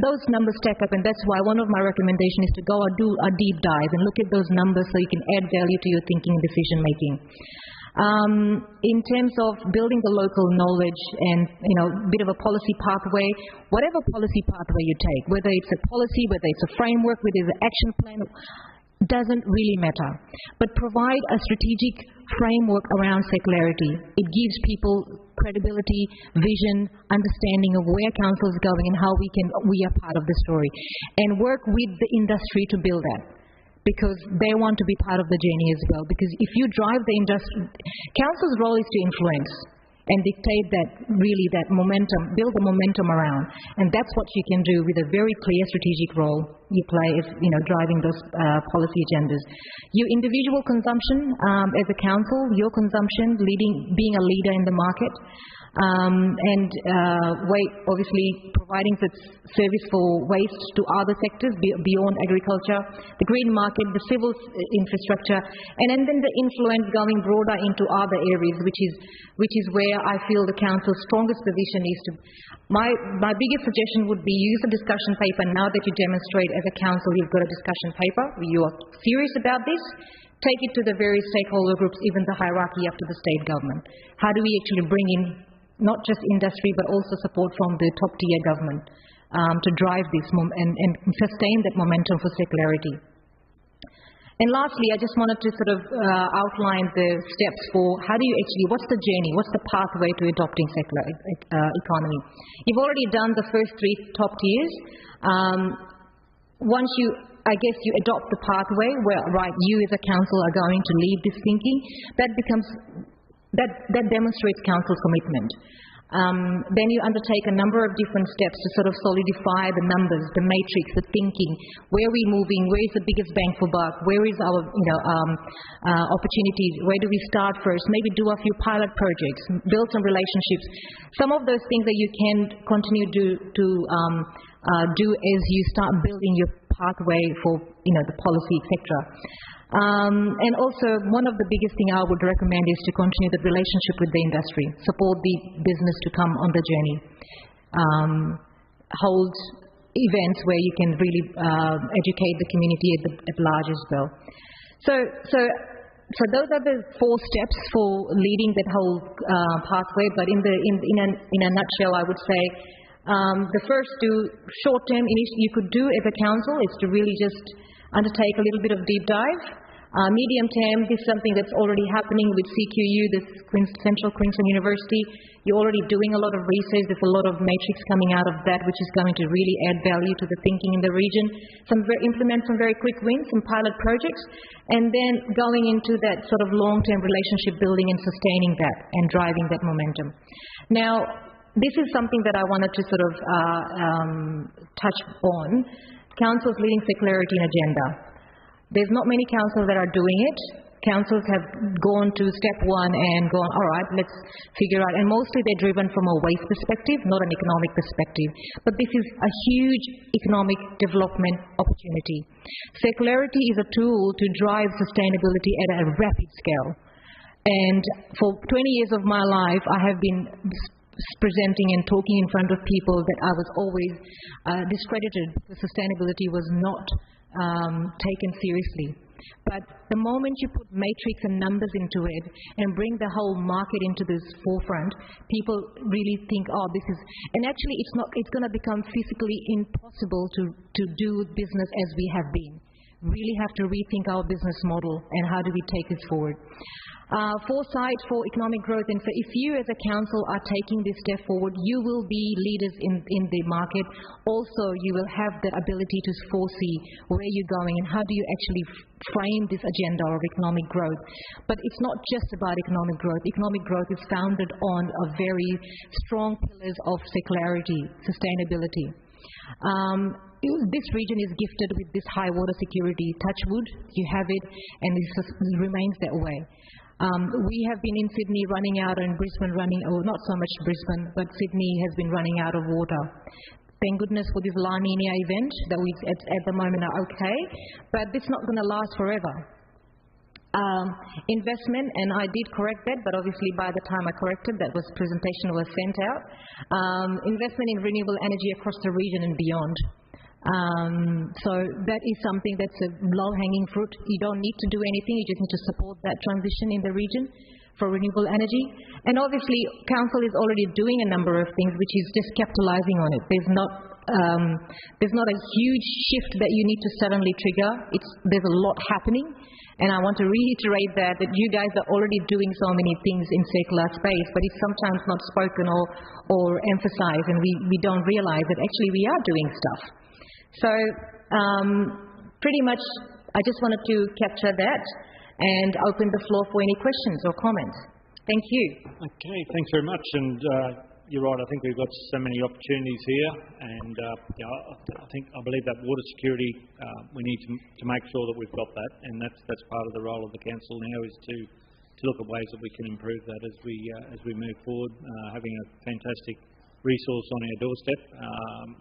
those numbers stack up, and that's why one of my recommendations is to go and do a deep dive and look at those numbers so you can add value to your thinking and decision making. In terms of building the local knowledge and, a bit of a policy pathway, whatever policy pathway you take, whether it's a policy, whether it's a framework, whether it's an action plan, doesn't really matter. But provide a strategic framework around secularity. It gives people credibility, vision, understanding of where council is going and how we are part of the story. And work with the industry to build that, because they want to be part of the journey as well. Because if you drive the industry, council's role is to influence and dictate that momentum, build the momentum around. And that's what you can do with a very clear strategic role you play as, driving those policy agendas. Your individual consumption as a council, your consumption, being a leader in the market, obviously providing service for waste to other sectors beyond agriculture, the green market, the civil infrastructure, and then the influence going broader into other areas, which is where I feel the council's strongest position is to. My biggest suggestion would be use a discussion paper. Now that you demonstrate as a council you've got a discussion paper, you are serious about this, take it to the various stakeholder groups, even the hierarchy up to the state government. How do we actually bring in not just industry, but also support from the top-tier government to drive this and sustain that momentum for secularity. And lastly, I just wanted to sort of outline the steps for how do you what's the journey, what's the pathway to adopting secular economy. You've already done the first 3 top tiers. Once you adopt the pathway where, you as a council are going to lead this thinking, that demonstrates council's commitment. Then you undertake a number of different steps to sort of solidify the numbers, the matrix, the thinking, where are we moving, where is the biggest bang for buck, where is our opportunities, where do we start first, maybe do a few pilot projects, build some relationships. Some of those things that you can continue to do as you start building your pathway for the policy, etc. And also, one of the biggest things I would recommend is to continue the relationship with the industry, support the business to come on the journey, hold events where you can really educate the community at large as well. So those are the 4 steps for leading that whole pathway. But in a nutshell, I would say The first short-term you could do as a council is to really just undertake a little bit of deep dive. Medium-term, this is something that's already happening with CQU, the Central Queensland University. You're already doing a lot of research. There's a lot of matrix coming out of that, which is going to really add value to the thinking in the region. Implement some very quick wins, some pilot projects, and then going into that sort of long-term relationship building and sustaining that and driving that momentum. Now, this is something that I wanted to sort of touch on. Councils leading circularity and agenda. There's not many councils that are doing it. Councils have gone to step one and gone, all right, let's figure out. And mostly they're driven from a waste perspective, not an economic perspective. But this is a huge economic development opportunity. Circularity is a tool to drive sustainability at a rapid scale. And for 20 years of my life, I have been presenting and talking in front of people that I was always discredited because sustainability was not taken seriously. But the moment you put matrix and numbers into it and bring the whole market into this forefront, people really think, oh, this is... And actually, it's going to become physically impossible to do business as we have been. Really have to rethink our business model and how do we take this forward. Foresight for economic growth. And so if you as a council are taking this step forward, you will be leaders in the market. Also, you will have the ability to foresee where you're going and how do you actually frame this agenda of economic growth. But it's not just about economic growth. Economic growth is founded on a very strong pillars of circularity, sustainability. This region is gifted with this high water security. Touch wood, you have it, and it remains that way. We have been in Sydney running out and Brisbane running, or not so much Brisbane, but Sydney has been running out of water. Thank goodness for this La Nina event that we at the moment are okay, but it's not going to last forever. Investment, and I did correct that, but obviously by the time I corrected, that presentation was sent out. Investment in renewable energy across the region and beyond. So that is something that's a low-hanging fruit. You don't need to do anything, you just need to support that transition in the region for renewable energy. And obviously, Council is already doing a number of things, which is just capitalising on it. There's not a huge shift that you need to suddenly trigger. There's a lot happening. And I want to reiterate that you guys are already doing so many things in circular space, but it's sometimes not spoken or emphasised, and we don't realise that actually we are doing stuff. So pretty much I just wanted to capture that and open the floor for any questions or comments. Thank you. Okay, thanks very much. And you're right, I think we've got so many opportunities here, and I believe that water security, we need to make sure that we've got that, and that's part of the role of the council now, is to look at ways that we can improve that as we move forward. Having a fantastic resource on our doorstep,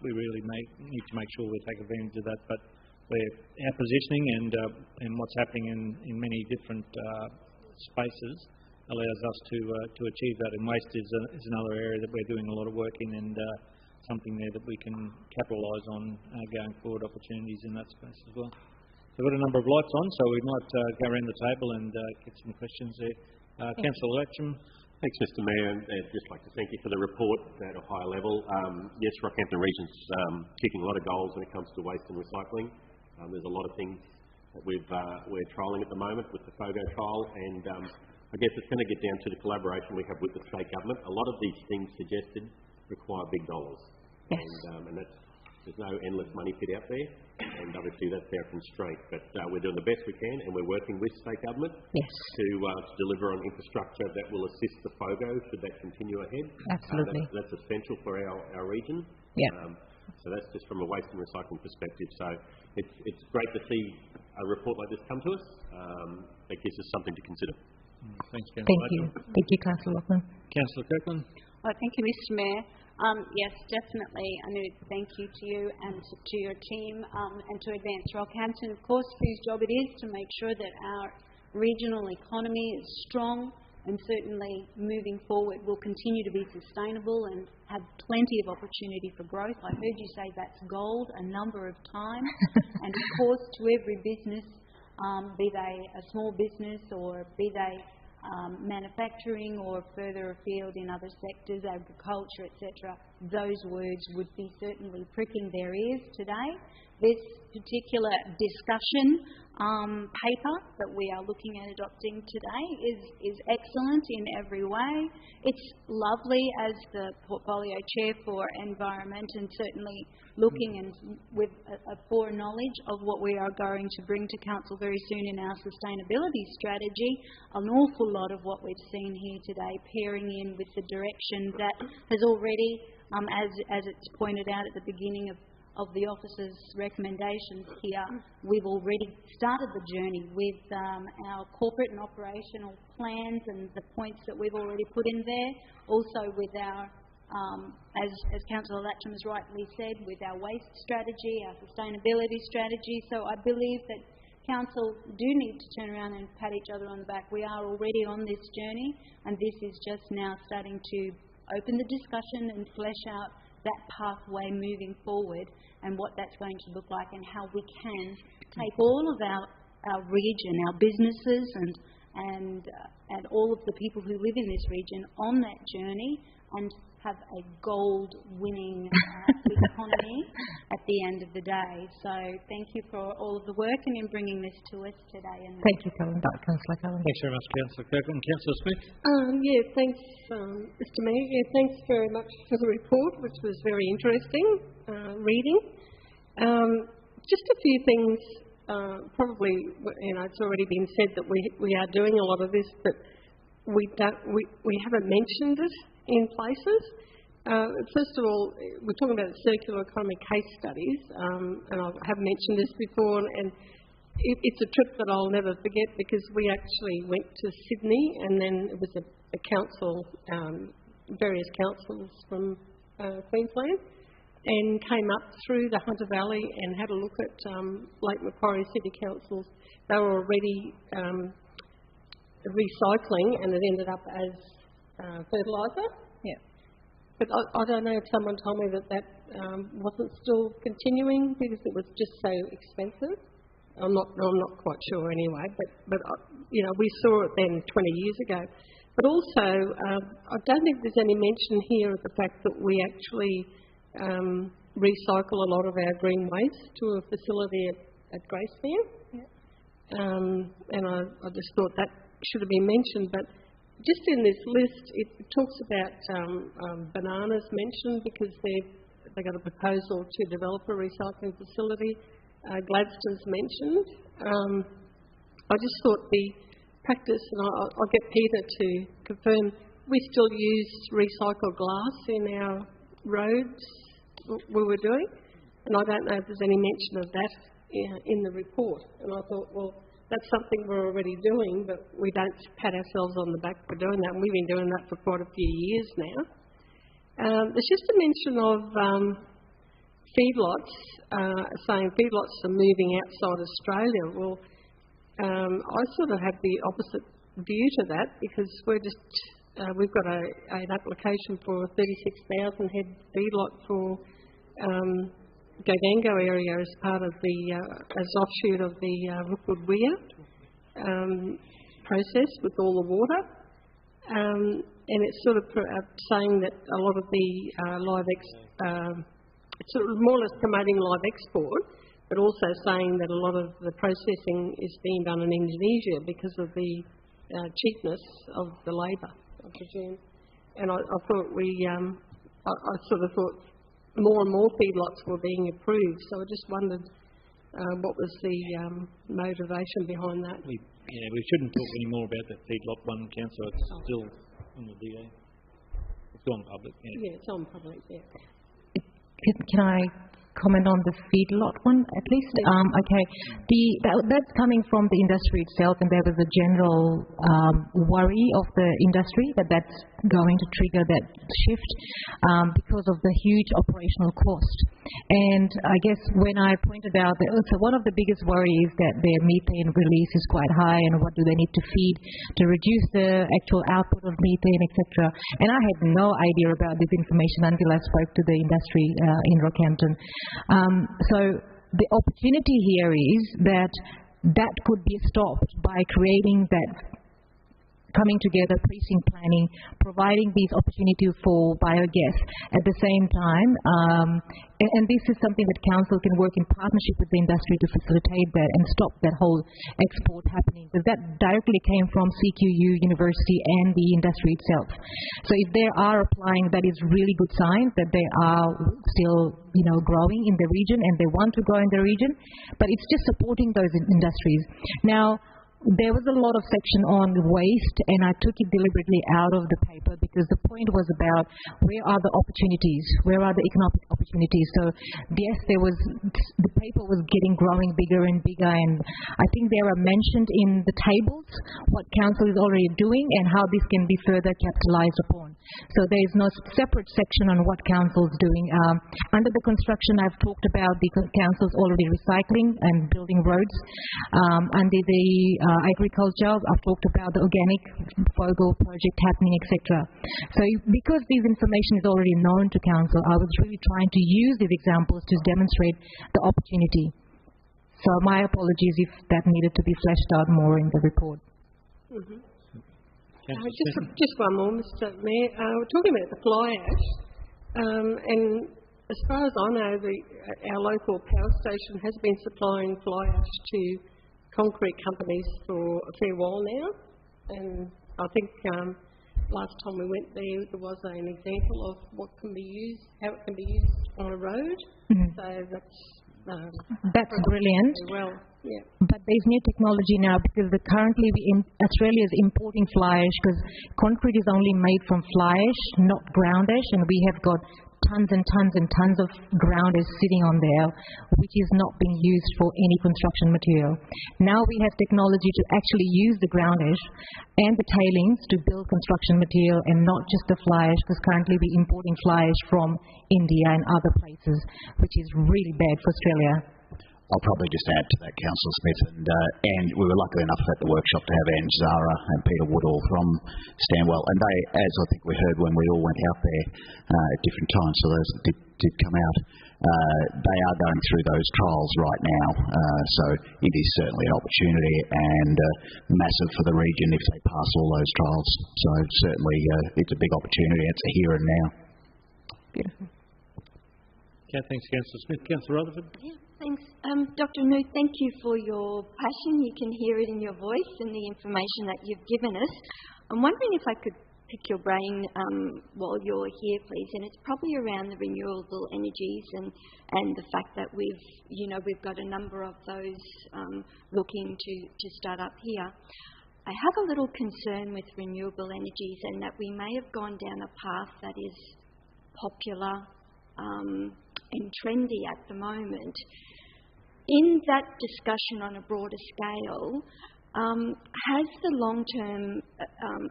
we really need to make sure we take advantage of that. But our positioning and what's happening in many different spaces allows us to achieve that. And waste is another area that we're doing a lot of work in, and something there that we can capitalise on going forward, opportunities in that space as well. So we've got a number of lights on, so we might go around the table and get some questions there. Councillor Latcham. Thanks, Mr Mayor, and I'd just like to thank you for the report at a high level. Yes, Rockhampton Region's kicking a lot of goals when it comes to waste and recycling. There's a lot of things that we're trialling at the moment with the FOGO trial, and I guess it's going to get down to the collaboration we have with the state government. A lot of these things suggested require big dollars. Yes. And there's no endless money pit out there, and obviously that's our constraint. But we're doing the best we can, and we're working with state government to deliver on infrastructure that will assist the FOGO should that continue ahead. Absolutely. That's essential for our region. Yeah. So that's just from a waste and recycling perspective. So it's great to see a report like this come to us. It gives us something to consider. Thanks, Councillor. Thank you. Thank you, Councillor Lachlan. Councillor Kirkland. Thank you, Mr Mayor. Yes, definitely. I need to thank you to you and to your team and to Advance Rockhampton, of course, whose job it is to make sure that our regional economy is strong and certainly moving forward will continue to be sustainable and have plenty of opportunity for growth. I heard you say that's gold a number of times. And of course, to every business, be they a small business or be they manufacturing or further afield in other sectors, agriculture, etc., those words would be certainly pricking their ears today. This particular discussion paper that we are looking at adopting today is excellent in every way. It's lovely as the portfolio chair for environment, and certainly looking and with a foreknowledge of what we are going to bring to council very soon in our sustainability strategy. An awful lot of what we've seen here today pairing in with the direction that has already, as it's pointed out at the beginning of the office's recommendations here, we've already started the journey with our corporate and operational plans and the points that we've already put in there. Also with our, as Councillor Latcham has rightly said, with our waste strategy, our sustainability strategy. So I believe that Council do need to turn around and pat each other on the back. We are already on this journey, and this is just now starting to open the discussion and flesh out that pathway moving forward and what that's going to look like, and how we can take all of our region, our businesses and all of the people who live in this region on that journey and have a gold-winning economy at the end of the day. So thank you for all of the work and in bringing this to us today. And thank you, Councillor Cullen. Thanks very much, Councillor Kirkland. Councillor Smith? Thanks, Mr Mayor. Thanks very much for the report, which was very interesting reading. Just a few things, probably, it's already been said that we are doing a lot of this, but we haven't mentioned it in places. First of all, we're talking about circular economy case studies, and I have mentioned this before, and it's a trip that I'll never forget, because we actually went to Sydney, and then it was a council, various councils from Queensland, and came up through the Hunter Valley and had a look at Lake Macquarie City Councils. They were already recycling, and it ended up as fertiliser. Yeah. But I don't know if someone told me that wasn't still continuing because it was just so expensive. I'm not quite sure anyway. But we saw it then 20 years ago. But also, I don't think there's any mention here of the fact that we actually recycle a lot of our green waste to a facility at Gracemere. Yeah. And I just thought that should have been mentioned, but just in this list, it talks about bananas mentioned because they got a proposal to develop a recycling facility. Gladstone's mentioned. I just thought the practice, and I'll get Peter to confirm, we still use recycled glass in our roads we were doing, and I don't know if there's any mention of that in the report. And I thought, well, that's something we're already doing, but we don't pat ourselves on the back for doing that, and we've been doing that for quite a few years now. There's just a mention of feedlots, saying feedlots are moving outside Australia. Well, I sort of have the opposite view to that, because we've got an application for a 36,000 head feedlot for Gogango area as part of as offshoot of the Rookwood Weir process with all the water. And it's sort of saying that a lot of the it's sort of more or less promoting live export, but also saying that a lot of the processing is being done in Indonesia because of the cheapness of the labour, I presume. And I thought I sort of thought more and more feedlots were being approved, so I just wondered what was the motivation behind that. We shouldn't talk any more about that feedlot one, Councillor. It's still on the DA. It's gone public. Yeah, it's on public, yeah. Can I comment on the feedlot one at least? Okay. That's coming from the industry itself, and there was a general worry of the industry that that's going to trigger that shift because of the huge operational cost. And I guess when I pointed out that so one of the biggest worries is that their methane release is quite high, and what do they need to feed to reduce the actual output of methane, etc. And I had no idea about this information until I spoke to the industry in Rockhampton. So the opportunity here is that could be stopped by creating that coming together, precinct planning, providing these opportunities for biogas. At the same time, and this is something that council can work in partnership with the industry to facilitate that and stop that whole export happening, because that directly came from CQU, university and the industry itself. So if they are applying, that is really good sign that they are still growing in the region and they want to grow in the region, but it's just supporting those industries. Now, there was a lot of section on waste, and I took it deliberately out of the paper because the point was about where are the opportunities, where are the economic opportunities. So yes, the paper was growing bigger and bigger, and I think they were mentioned in the tables what council is already doing and how this can be further capitalised upon. So there is no separate section on what council is doing. Under the construction, I've talked about the council's already recycling and building roads. Under the agriculture, I've talked about the organic Fogel project happening, etc. So because this information is already known to council, I was really trying to use these examples to demonstrate the opportunity. So my apologies if that needed to be fleshed out more in the report. Mm-hmm. Just one more, Mr. Mayor. We're talking about the fly ash, and as far as I know, our local power station has been supplying fly ash to concrete companies for a fair while now, and I think last time we went there was an example of what can be used, how it can be used on a road. Mm-hmm. So that's brilliant. Well, yeah. But there's new technology now because currently Australia is importing fly ash because concrete is only made from fly ash, not ground ash, and we have got tons and tons and tons of ground ash sitting on there, which is not being used for any construction material. Now we have technology to actually use the ground ash and the tailings to build construction material and not just the fly ash, because currently we're importing fly ash from India and other places, which is really bad for Australia. I'll probably just add to that, Councillor Smith, and we were lucky enough at the workshop to have Ange Zara and Peter Woodall from Stanwell, and they, as I think we heard when we all went out there at different times, so those that did come out, they are going through those trials right now, so it is certainly an opportunity and massive for the region if they pass all those trials. So certainly it's a big opportunity. It's a here and now. Beautiful. Okay, thanks, Councillor Smith. Councillor Rutherford? Yeah, thanks. Dr. Newt, thank you for your passion. You can hear it in your voice and the information that you've given us. I'm wondering if I could pick your brain while you're here, please, and it's probably around the renewable energies and the fact that we've got a number of those looking to start up here. I have a little concern with renewable energies and that we may have gone down a path that is popular and trendy at the moment. In that discussion on a broader scale, has the long-term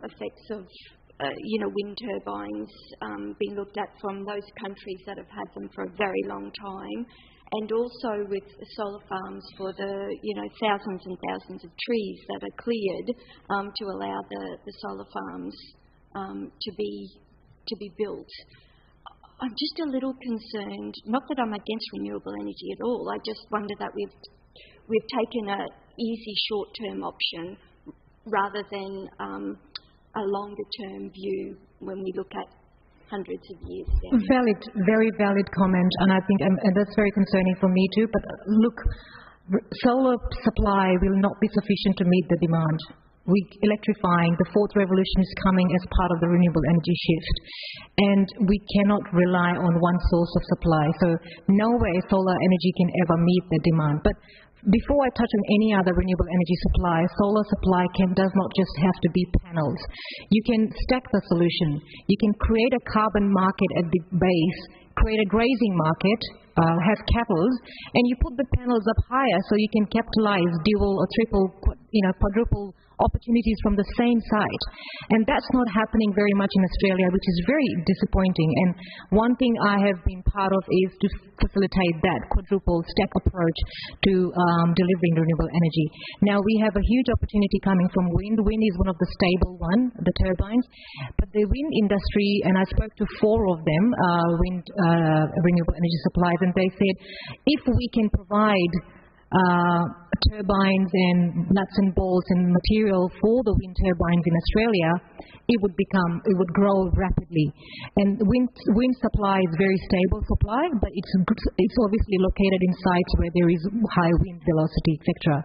effects of wind turbines been looked at from those countries that have had them for a very long time, and also with solar farms for the thousands and thousands of trees that are cleared to allow the solar farms to be built? I'm just a little concerned, not that I'm against renewable energy at all, I just wonder that we've taken an easy short-term option rather than a longer-term view when we look at hundreds of years down. Valid, very valid comment, and I think and that's very concerning for me too, but look, solar supply will not be sufficient to meet the demand. We're electrifying. The fourth revolution is coming as part of the renewable energy shift. And we cannot rely on one source of supply. So no way solar energy can ever meet the demand. But before I touch on any other renewable energy supply, solar supply does not just have to be panels. You can stack the solution. You can create a carbon market at the base, create a grazing market, have cattle, and you put the panels up higher so you can capitalize dual or triple, quadruple opportunities from the same site. And that's not happening very much in Australia, which is very disappointing. And one thing I have been part of is to facilitate that quadruple stack approach to delivering renewable energy. Now we have a huge opportunity coming from wind. Wind is one of the stable one, the turbines. But the wind industry, and I spoke to 4 of them, renewable energy suppliers, and they said if we can provide turbines and nuts and bolts and material for the wind turbines in Australia, it would grow rapidly. And wind supply is very stable supply, but it's obviously located in sites where there is high wind velocity, etc.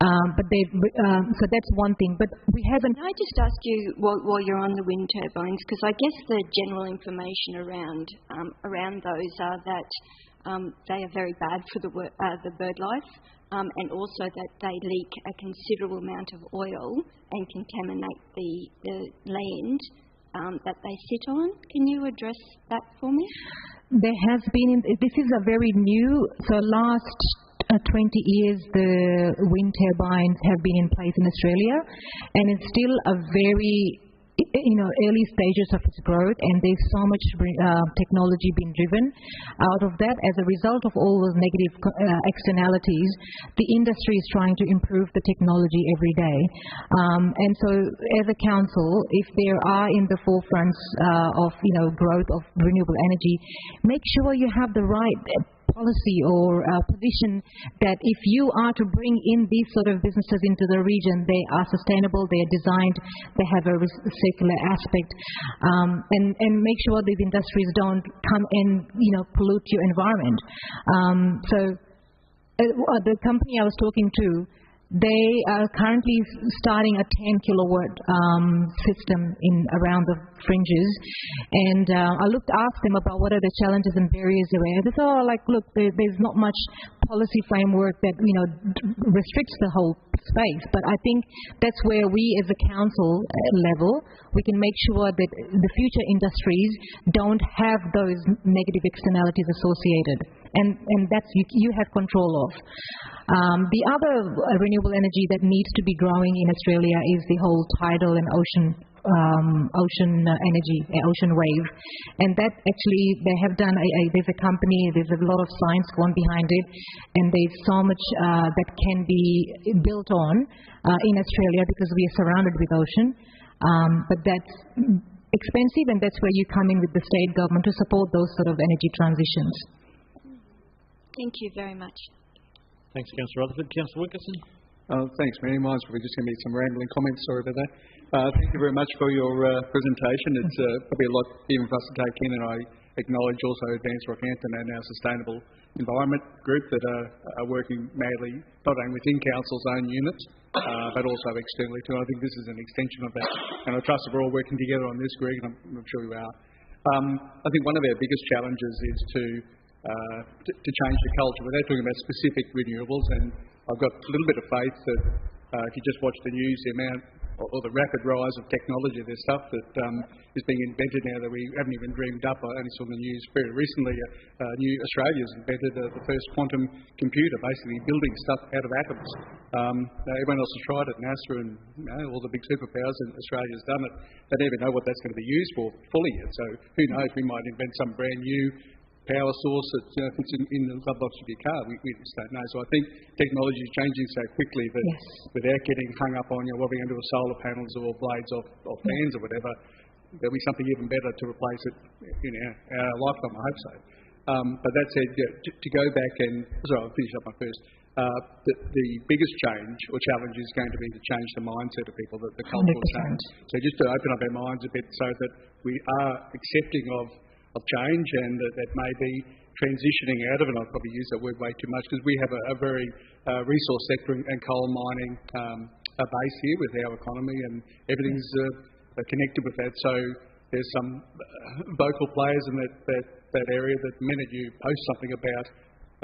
So that's one thing. But we haven't. Can I just ask you while you're on the wind turbines, because I guess the general information around those are that they are very bad for the bird life, and also that they leak a considerable amount of oil and contaminate the land that they sit on. Can you address that for me? There has been, this is a very new, so last 20 years the wind turbines have been in place in Australia, and it's still a very early stages of its growth, and there's so much technology being driven out of that. As a result of all those negative externalities, the industry is trying to improve the technology every day. And so as a council, if there are in the forefronts of growth of renewable energy, make sure you have the right policy or position that if you are to bring in these sort of businesses into the region, they are sustainable, they are designed, they have a circular aspect, and make sure these industries don't come and pollute your environment. So the company I was talking to, they are currently starting a 10 kilowatt system around the fringes, and I asked them about what are the challenges and barriers there. They said, look, there's not much policy framework that restricts the whole space, but I think that's where we as a council level, we can make sure that the future industries don't have those negative externalities associated, and that's you have control of. The other renewable energy that needs to be growing in Australia is the whole tidal and ocean energy, ocean wave, and that actually they have done. There's a company. There's a lot of science gone behind it, and there's so much that can be built on in Australia because we are surrounded with ocean. But that's expensive, and that's where you come in with the state government to support those sort of energy transitions. Thank you very much. Thanks, Councillor Rutherford. Councillor Wilkinson. Thanks, Mary. Mine's probably just going to be some rambling comments. Sorry about that. Thank you very much for your presentation. It's probably a lot even for us to take in, and I acknowledge also Advance Rockhampton and our Sustainable Environment Group that are working madly, not only within Council's own units, but also externally too. I think this is an extension of that, and I trust that we're all working together on this, Greg, and I'm sure we are. I think one of our biggest challenges is to change the culture. Without talking about specific renewables, and I've got a little bit of faith that if you just watch the news, the amount or the rapid rise of technology, there's stuff that is being invented now that we haven't even dreamed up. I only saw in the news very recently, Australia's invented the first quantum computer, basically building stuff out of atoms. Everyone else has tried it, NASA and all the big superpowers, and Australia's done it. They don't even know what that's going to be used for fully yet. So who knows, we might invent some brand new power source that fits in the glove box of your car. We just don't know. So I think technology is changing so quickly that without getting hung up on what we're going to do with solar panels or blades of fans or whatever, there'll be something even better to replace it in our lifetime, I hope so. But that said, to go back and, sorry, I'll finish up my first. The biggest change or challenge is going to be to change the mindset of people, the cultural 100%. Change. So just to open up our minds a bit so that we are accepting of change, and that may be transitioning out of it. I'll probably use that word way too much because we have a very resource sector and coal mining a base here with our economy, and everything's connected with that. So there's some vocal players in that area that the minute you post something about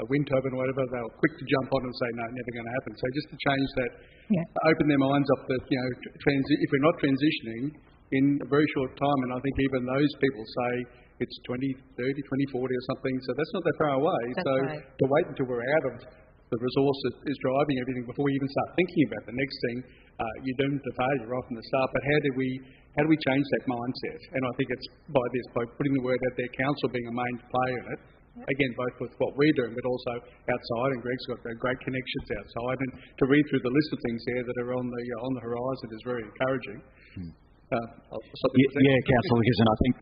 a wind turbine or whatever, they're quick to jump on and say, no, never going to happen. So just to change that, open their minds up that, if we're not transitioning in a very short time, and I think even those people say it's 2030, 2040 or something, so that's not that far away. That's so right. To wait until we're out of the resource that is driving everything before we even start thinking about the next thing, you're doomed to failure right from the start. But how do we change that mindset? And I think it's by putting the word out there, council being a main player in it, again, both with what we're doing, but also outside, and Greg's got great connections outside, and to read through the list of things there that are on the horizon is very encouraging. Yeah, Councillor Wickerson, I think,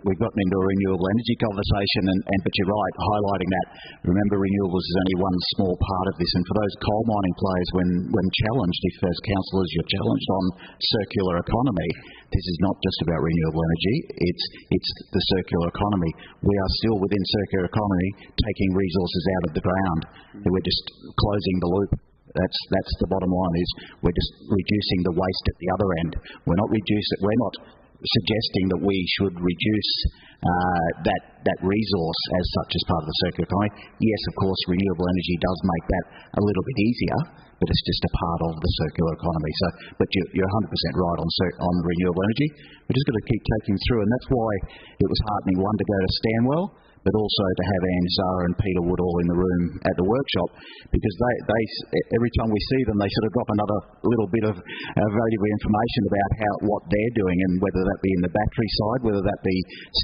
we've gotten into a renewable energy conversation, but you're right, highlighting that. Remember, renewables is only one small part of this, and for those coal mining players, when challenged, if as councillors you're challenged on circular economy, this is not just about renewable energy, it's the circular economy. We are still within circular economy taking resources out of the ground. We're just closing the loop. That's the bottom line, is we're just reducing the waste at the other end. We're not suggesting that we should reduce that resource as such as part of the circular economy. Yes, of course, renewable energy does make that a little bit easier, but it's just a part of the circular economy. So, but you're 100% right on renewable energy. We're just got to keep taking through, and that's why it was heartening, one, to go to Stanwell, but also to have Anne Zara and Peter Wood all in the room at the workshop, because they every time we see them, they sort of drop another little bit of valuable information about what they're doing, and whether that be in the battery side, whether that be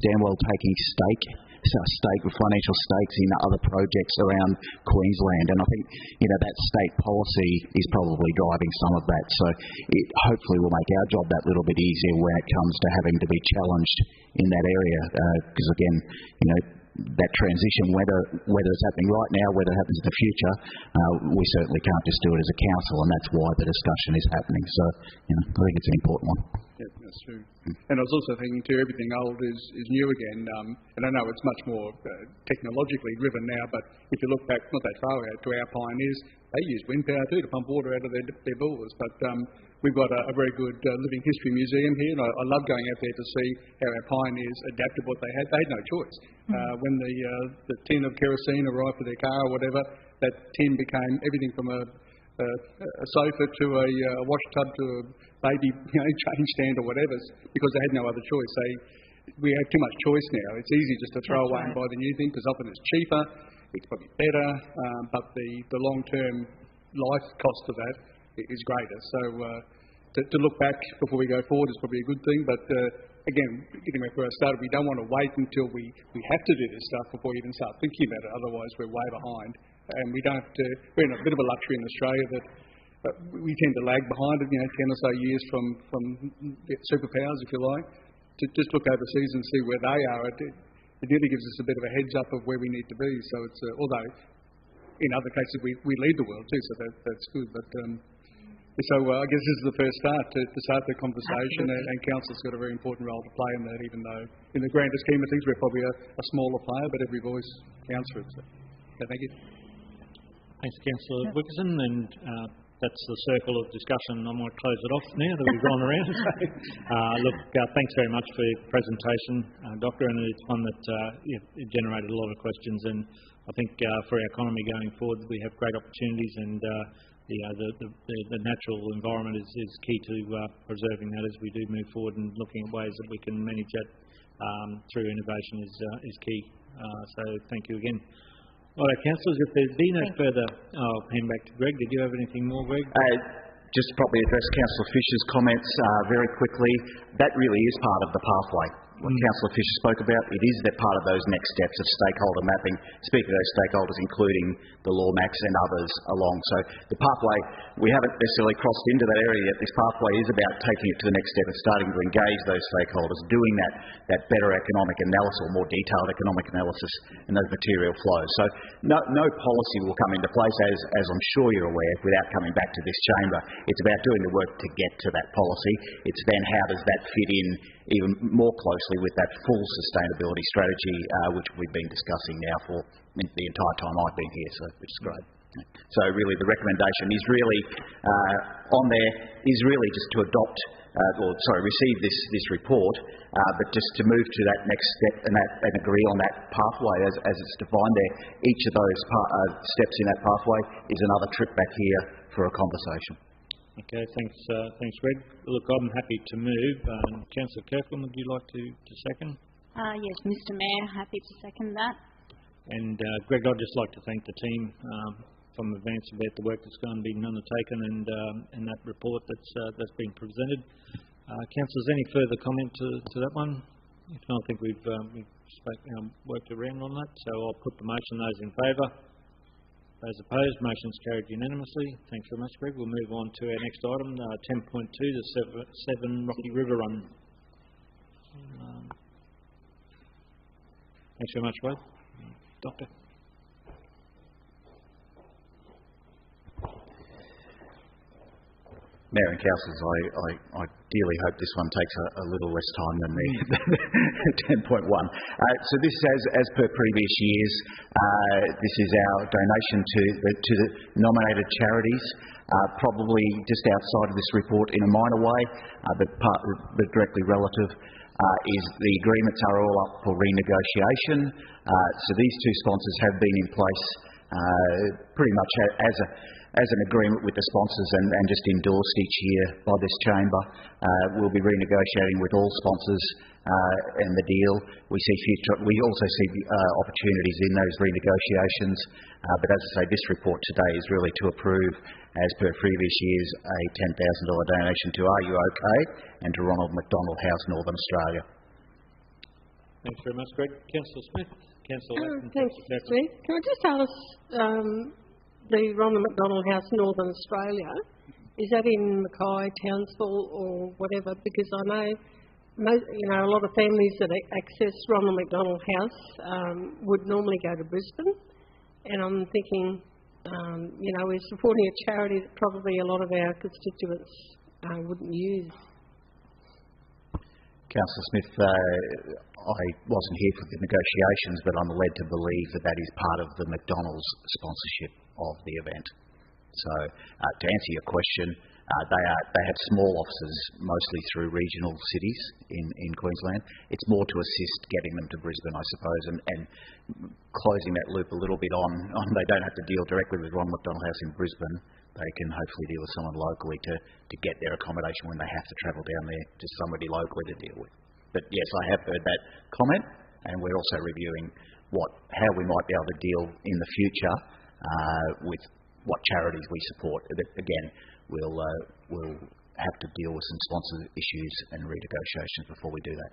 Stanwell taking financial stakes in other projects around Queensland. And I think that state policy is probably driving some of that. So it hopefully will make our job that little bit easier when it comes to having to be challenged in that area, because again, that transition, whether it's happening right now, whether it happens in the future, we certainly can't just do it as a council, and that's why the discussion is happening. So, I think it's an important one. Yeah, that's true. And I was also thinking too, everything old is new again. And I know it's much more technologically driven now, but if you look back not that far out to our pioneers, they used wind power too to pump water out of their bores. But we've got a very good living history museum here, and I love going out there to see how our pioneers adapted what they had. They had no choice. When the tin of kerosene arrived for their car or whatever, that tin became everything from a sofa to a wash tub to a baby change stand or whatever, because they had no other choice. We have too much choice now. It's easy just to throw away and buy the new thing, because often it's cheaper, it's probably better, but the long-term life cost of that is greater. So to look back before we go forward is probably a good thing, but again, getting back where I started, we don't want to wait until we have to do this stuff before we even start thinking about it, otherwise we're way behind. And we don't have to, we're in a bit of a luxury in Australia that we tend to lag behind it, 10 or so years from superpowers, if you like. To just look overseas and see where they are, it really gives us a bit of a heads up of where we need to be. So it's, although in other cases we lead the world too, so that's good. But so I guess this is the first start to start the conversation, and council's got a very important role to play in that, even though in the grander scheme of things we're probably a smaller player, but every voice counts for it. So thank you. Thanks, Councillor Wickerson, and that's the circle of discussion. I might close it off now that we've gone around. Thanks very much for your presentation, Doctor, and it's one that it generated a lot of questions, and I think for our economy going forward we have great opportunities, and the natural environment is key to preserving that as we do move forward, and looking at ways that we can manage that through innovation is key. So thank you again. All right, councillors, if there's been no further, I'll hand back to Greg. Did you have anything more, Greg? Just probably address Councillor Fisher's comments very quickly. That really is part of the pathway. What Councillor Fisher spoke about, it is that part of those next steps of stakeholder mapping, speaking of those stakeholders, including the Lawmax and others along. So the pathway, we haven't necessarily crossed into that area yet. This pathway is about taking it to the next step and starting to engage those stakeholders, doing that better economic analysis, or more detailed economic analysis, and those material flows. So no policy will come into place, as I'm sure you're aware, without coming back to this chamber. It's about doing the work to get to that policy. It's then how does that fit in even more closely with that full sustainability strategy, which we've been discussing now for the entire time I've been here, which is great. So really the recommendation is really on there is really just to adopt, receive this report, but just to move to that next step and agree on that pathway as it's defined there. Each of those steps in that pathway is another trip back here for a conversation. Okay, thanks, Greg. Look, I'm happy to move. Councillor Kirkland, would you like to second? Yes, Mr Mayor, happy to second that. And Greg, I'd just like to thank the team from Advance about the work that's going to be undertaken and that report that's been presented. Councillors, any further comment to that one? If not, I think we've worked around on that, so I'll put the motion. Those in favour? Those opposed, motion's carried unanimously. Thanks very much, Greg. We'll move on to our next item, 10.2, the 7 Rocky River Run. Thanks very much, both. Doctor. Mayor and Councillors, I dearly hope this one takes a little less time than the 10.1. So this, as per previous years, this is our donation to the nominated charities. Probably just outside of this report in a minor way, but directly relative, is the agreements are all up for renegotiation. So these two sponsors have been in place pretty much as an agreement with the sponsors and just endorsed each year by this chamber. We'll be renegotiating with all sponsors and the deal. We also see opportunities in those renegotiations. But as I say, this report today is really to approve, as per previous years, a $10,000 donation to Are You OK? And to Ronald McDonald House, Northern Australia. Thanks very much, Greg. Councillor Smith. Thanks, Smith. Can I just ask, the Ronald McDonald House, Northern Australia, is that in Mackay, Townsville or whatever? Because I know, a lot of families that access Ronald McDonald House would normally go to Brisbane, and I'm thinking, we're supporting a charity that probably a lot of our constituents wouldn't use. Councillor Smith, I wasn't here for the negotiations, but I'm led to believe that is part of the McDonald's sponsorship of the event. So, to answer your question, they have small offices, mostly through regional cities in Queensland. It's more to assist getting them to Brisbane, I suppose, and closing that loop a little bit on they don't have to deal directly with Ronald McDonald House in Brisbane. They can hopefully deal with someone locally to get their accommodation when they have to travel down there, just somebody locally to deal with. But yes, I have heard that comment, and we're also reviewing how we might be able to deal in the future with what charities we support. Again, we'll have to deal with some sponsor issues and renegotiations before we do that.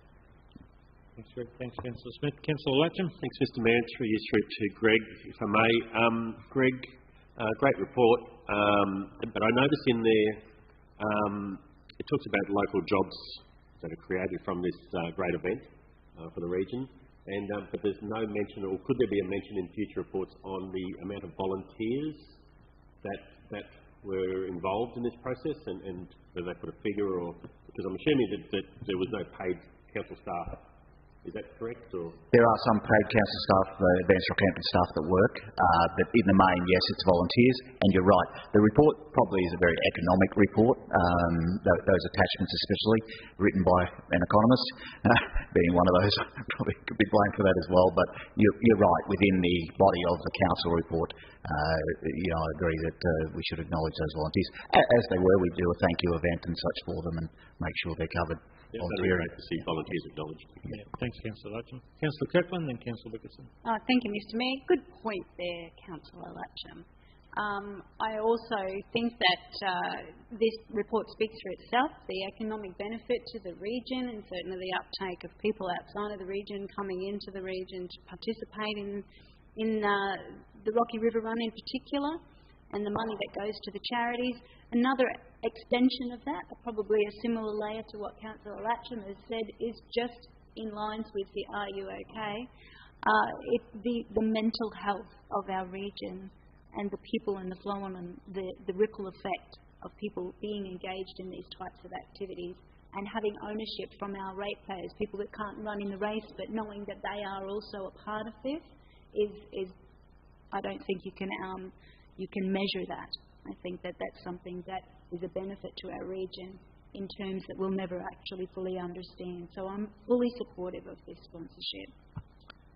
Thanks, Greg. Thanks, Councillor Smith. Councillor Latcham. Thanks, Mr Mayor. Through you through to Greg, if I may. Greg, great report, but I noticed in there it talks about local jobs that are created from this great event for the region, but there's no mention, or could there be a mention in future reports on the amount of volunteers that were involved in this process, and whether they put a figure, or because I'm assuming that there was no paid council staff. Is that correct? Or? There are some paid council staff, advanced Rockhampton staff that work, but in the main, yes, it's volunteers. And you're right, the report probably is a very economic report, those attachments especially, written by an economist, being one of those, probably could be blamed for that as well. But you're right, within the body of the council report, I agree that we should acknowledge those volunteers. As they were, we do a thank you event and such for them and make sure they're covered. Yeah, that'd be great to see volunteers acknowledged. Yeah, thanks, Councillor Latcham. Councillor Kirkland, then Councillor Wickerson. Thank you, Mr Mayor. Good point there, Councillor Latcham. I also think that this report speaks for itself, the economic benefit to the region and certainly the uptake of people outside of the region coming into the region to participate in the Rocky River Run in particular, and the money that goes to the charities. Another extension of that, probably a similar layer to what Councillor Latcham has said, is just in lines with the Are You OK? The mental health of our region and the people and the flow on and the ripple effect of people being engaged in these types of activities and having ownership from our ratepayers, people that can't run in the race, but knowing that they are also a part of this is I don't think you can measure that. I think that that's something that is a benefit to our region in terms that we'll never actually fully understand. So I'm fully supportive of this sponsorship.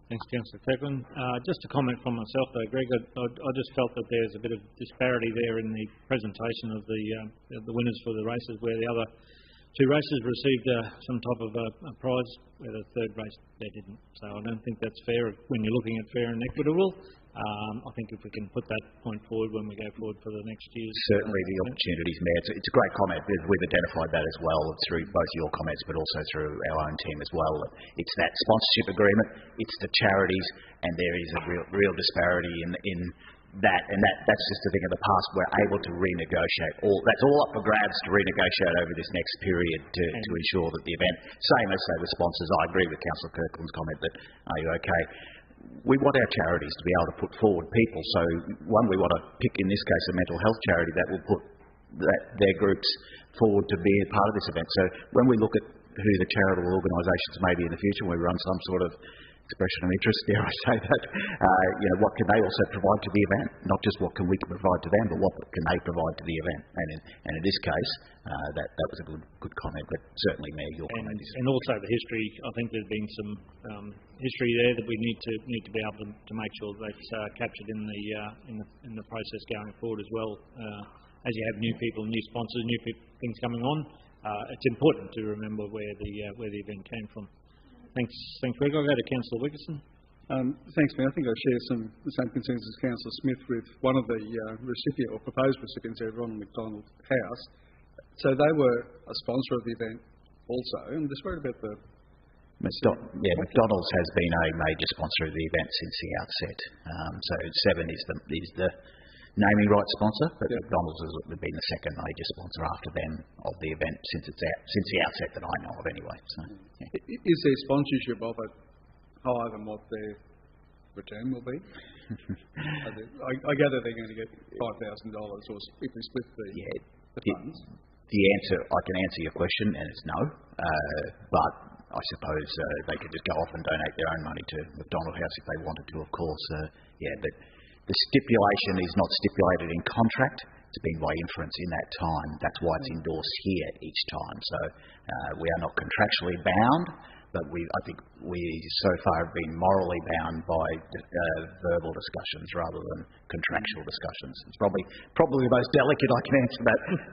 Thanks, Councillor Kirkland. Just a comment from myself though, Greg, I just felt that there's a bit of disparity there in the presentation of the winners for the races, where the other two races received some type of a prize, where the third race they didn't. So I don't think that's fair when you're looking at fair and equitable. I think if we can put that point forward when we go forward for the next year's... Certainly the opportunities, Mayor. It's a great comment. We've identified that as well through both your comments but also through our own team as well. It's that sponsorship agreement, it's the charities, and there is a real disparity in that's just a thing of the past. We're able to renegotiate. That's all up for grabs to renegotiate over this next period to ensure that the event, same as say the sponsors. I agree with Councillor Kirkland's comment that are you okay? We want our charities to be able to put forward people. So one, we want to pick in this case a mental health charity that will put their groups forward to be a part of this event. So when we look at who the charitable organisations may be in the future, we run some sort of expression of interest, dare I say that, what can they also provide to the event? Not just what can we provide to them, but what can they provide to the event? And in this case, that was a good comment, but certainly, Mayor, your comment is... And also the history, I think there's been some history there that we need to be able to make sure that's captured in the process going forward as well. As you have new people, new sponsors, new things coming on, it's important to remember where the event came from. Thanks, Greg. I'll go to Councillor Wickerson. Thanks, Mayor. I think I share the same concerns as Councillor Smith with one of the proposed recipients there, Ronald McDonald House. So they were a sponsor of the event also. I'm just worried about the... McDonald's has been a major sponsor of the event since the outset. So Seven is the naming rights sponsor, but McDonald's has been the second major sponsor after them of the event since the outset that I know of anyway. So, yeah. Is their sponsorship of it higher than what their return will be? I gather they're going to get $5,000 or if we split the funds. The answer, I can answer your question, and it's no. But I suppose they could just go off and donate their own money to McDonald House if they wanted to, of course. But the stipulation is not stipulated in contract. It's been by inference in that time. That's why it's endorsed here each time. So we are not contractually bound, but I think we so far have been morally bound by verbal discussions rather than contractual discussions. It's probably the most delicate I can answer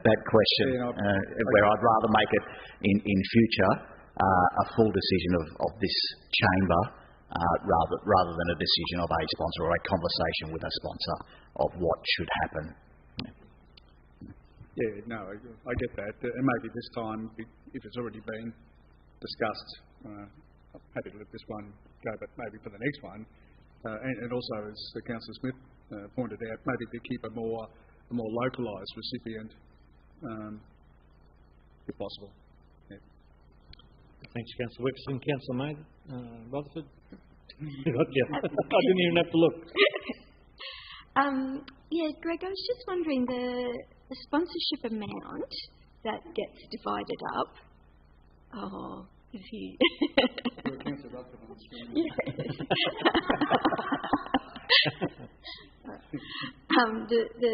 that question. Where I'd rather make it in future a full decision of this chamber. Rather than a decision of a sponsor or a conversation with a sponsor of what should happen. I get that. And maybe this time, if it's already been discussed, I'm happy to let this one go, but maybe for the next one. And also, as Councillor Smith pointed out, maybe to keep a more localised recipient, if possible. Thanks, Councillor Wickerson. Councillor Maid, Rutherford. I didn't even have to look. Greg, I was just wondering the sponsorship amount that gets divided up. If you... Councillor Rutherford on the screen. The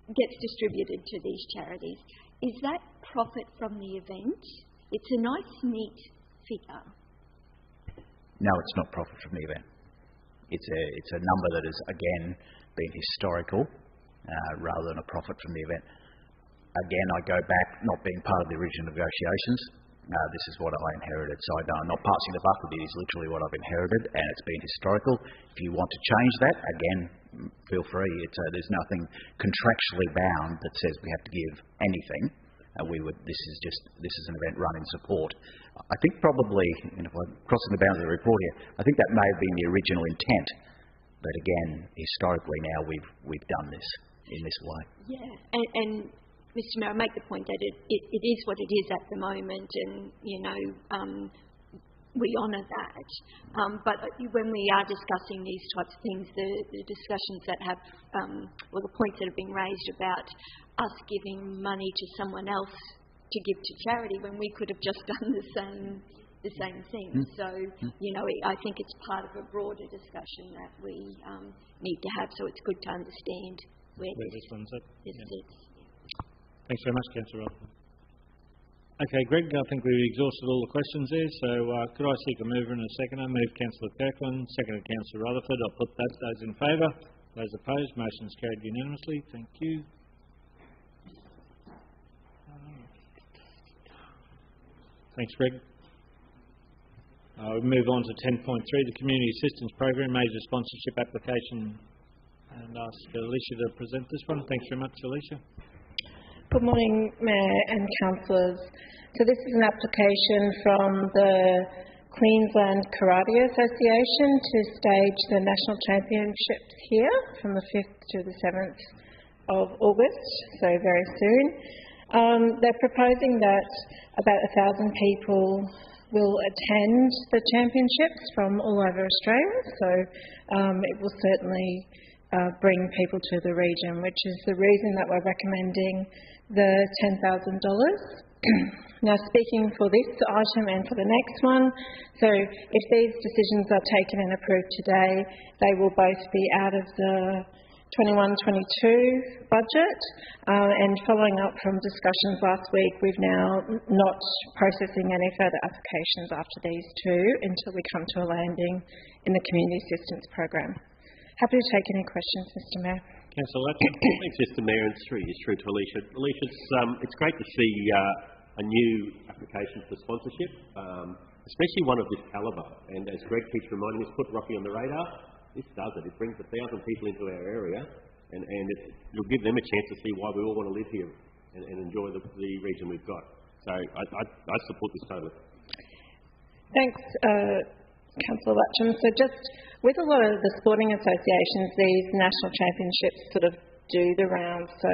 gets distributed to these charities. Is that profit from the event? It's a nice, neat figure. No, it's not profit from the event. It's a number that has, again, been historical rather than a profit from the event. Again, I go back, not being part of the original negotiations, this is what I inherited. So I'm not passing the buck, it is literally what I've inherited, and it's been historical. If you want to change that, again, feel free. There's nothing contractually bound that says we have to give anything. This is an event run in support. I think probably, if I'm crossing the bounds of the report here, I think that may have been the original intent. But again, historically now we've done this in this way. Yeah, and Mr. Mayor, I make the point that it is what it is at the moment, and we honour that. But when we are discussing these types of things, the discussions that have, or the points that have been raised about us giving money to someone else to give to charity when we could have just done the same thing. So, I think it's part of a broader discussion that we need to have, so it's good to understand where this one's at. Sits. Thanks very much, Councillor Rutherford. Okay, Greg, I think we've exhausted all the questions there, so could I seek a mover and a seconder? Move Councillor Kirkland, seconded Councillor Rutherford. I'll put those in favour. Those opposed, motion's carried unanimously. Thank you. Thanks, Greg. We move on to 10.3, the Community Assistance Program Major Sponsorship Application, and ask Alicia to present this one. Thanks very much, Alicia. Good morning, Mayor and Councillors. So this is an application from the Queensland Karate Association to stage the national championships here from the 5th to the 7th of August, so very soon. They're proposing that about 1,000 people will attend the championships from all over Australia, so it will certainly bring people to the region, which is the reason that we're recommending the $10,000. Now, speaking for this item and for the next one, so if these decisions are taken and approved today, they will both be out of the 21-22 budget, and following up from discussions last week, we've now not processing any further applications after these two until we come to a landing in the Community Assistance Program. Happy to take any questions, Mr Mayor. Councillor Latcham. Thanks, Mr Mayor, and through to Alicia. Alicia, it's great to see a new application for sponsorship, especially one of this calibre. And as Greg keeps reminding us, put Rocky on the radar. This does it. It brings 1,000 people into our area, and it'll give them a chance to see why we all want to live here and enjoy the region we've got. So I support this totally. Thanks, Councillor Latcham. So just with a lot of the sporting associations, these national championships sort of do the rounds. So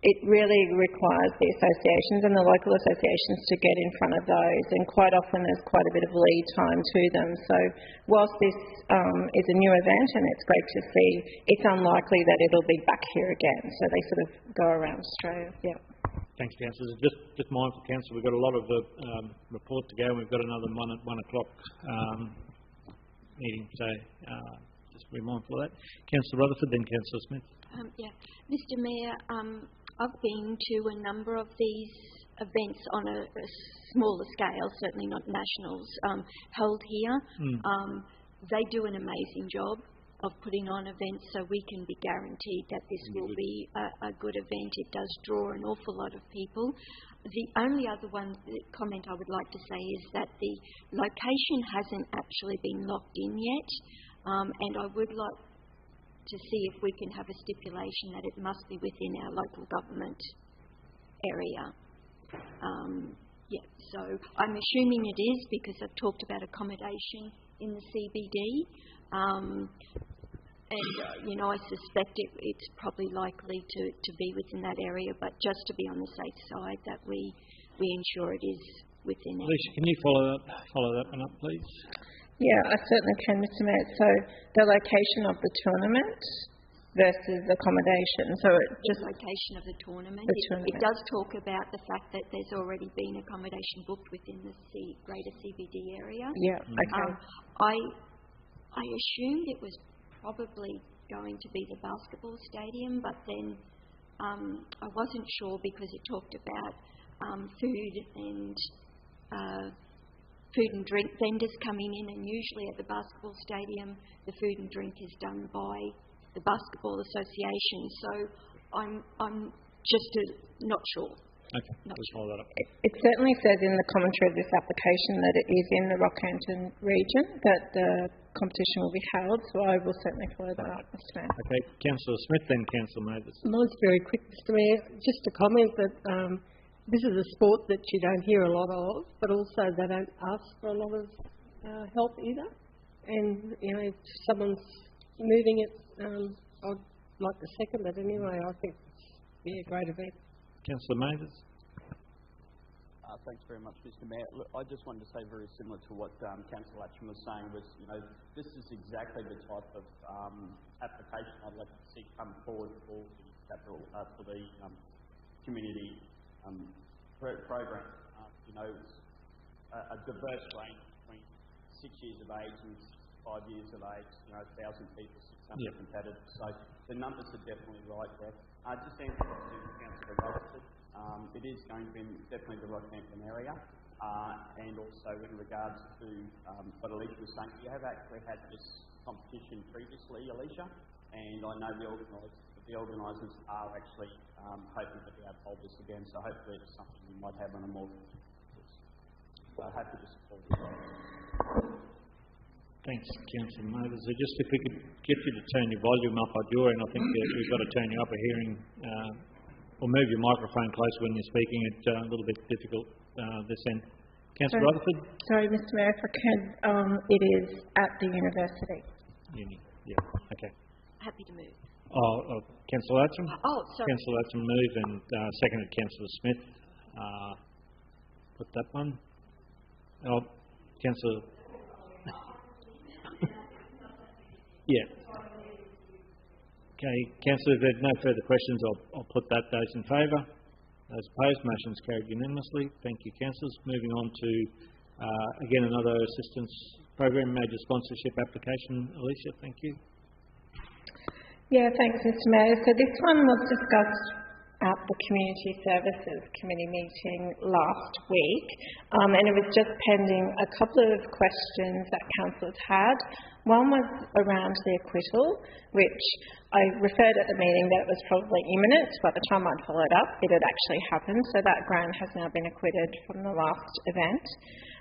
it really requires the associations and the local associations to get in front of those, and quite often there's quite a bit of lead time to them. So whilst this is a new event and it's great to see, it's unlikely that it'll be back here again. So they sort of go around Australia. Yeah. Thanks, Councillor. Just mindful, Councillor, we've got a lot of the report to go, and we've got another one at 1 o'clock meeting, so just be mindful of that. Councillor Rutherford, then Councillor Smith. Mr Mayor, I've been to a number of these events on a smaller scale, certainly not nationals, held here. They do an amazing job of putting on events, so we can be guaranteed that this will be a good event. It does draw an awful lot of people. The only other comment I would like to say is that the location hasn't actually been locked in yet, and I would like to see if we can have a stipulation that it must be within our local government area. So I'm assuming it is, because I've talked about accommodation in the CBD. I suspect it's probably likely to be within that area, but just to be on the safe side, that we ensure it is within our... Alicia, can you follow that one up, please? Yeah, I certainly can, Mr Mayor. So the location of the tournament versus accommodation. So just the location of the tournament. It does talk about the fact that there's already been accommodation booked within the greater CBD area. Yeah, okay. I assumed it was probably going to be the basketball stadium, but then I wasn't sure because it talked about food and drink vendors coming in, and usually at the basketball stadium the food and drink is done by the Basketball Association. So I'm just not sure. Okay, we'll follow that up. It certainly says in the commentary of this application that it is in the Rockhampton region that the competition will be held, so I will certainly follow that up, Mr Mayor. Okay, Councillor Smith, then Councillor Mathers. Mine's very quick, Mr Mayor. Just a comment that this is a sport that you don't hear a lot of, but also they don't ask for a lot of help either. And, if someone's moving it, I'd like to second it anyway. I think it's a great event. Councillor Mathers. Thanks very much, Mr Mayor. Look, I just wanted to say very similar to what Councillor Latcham was saying was, this is exactly the type of application I'd like to see come forward for the capital, for the community program. It's a diverse range between 6 years of age and 5 years of age, 1,000 people, 600 competitors. So the numbers are definitely right there. Just answering to Councillor Rutherford, it is going to be definitely the Rockhampton area, and also in regards to what Alicia was saying, you have actually had this competition previously, Alicia, and I know the organisers are actually hoping to be able to hold this again, so hopefully it's something we might have on a more... So happy to support it. Thanks, Councillor Mathers. So just if we could get you to turn your volume up at your end, I think we've got to turn you up a hearing, or move your microphone closer when you're speaking. It's a little bit difficult this end. Councillor Rutherford? Sorry, Mr Mayor, if I can, it is at the university. Uni. Yeah. Okay. Happy to move. Councillor Latcham? Oh, sorry. Councillor Latcham moved and seconded Councillor Smith. Put that one. Councillor... yeah. Okay, Councillor, if there are no further questions, I'll put that. Those in favour? Those opposed? Motion is carried unanimously. Thank you, councillors. Moving on to, again, another assistance program, major sponsorship application. Alicia, thank you. Yeah, thanks, Mr Mayor. So this one was discussed at the Community Services Committee meeting last week, and it was just pending a couple of questions that councillors had. One was around the acquittal, which I referred at the meeting that it was probably imminent. By the time I'd followed up, it had actually happened, so that Graham has now been acquitted from the last event.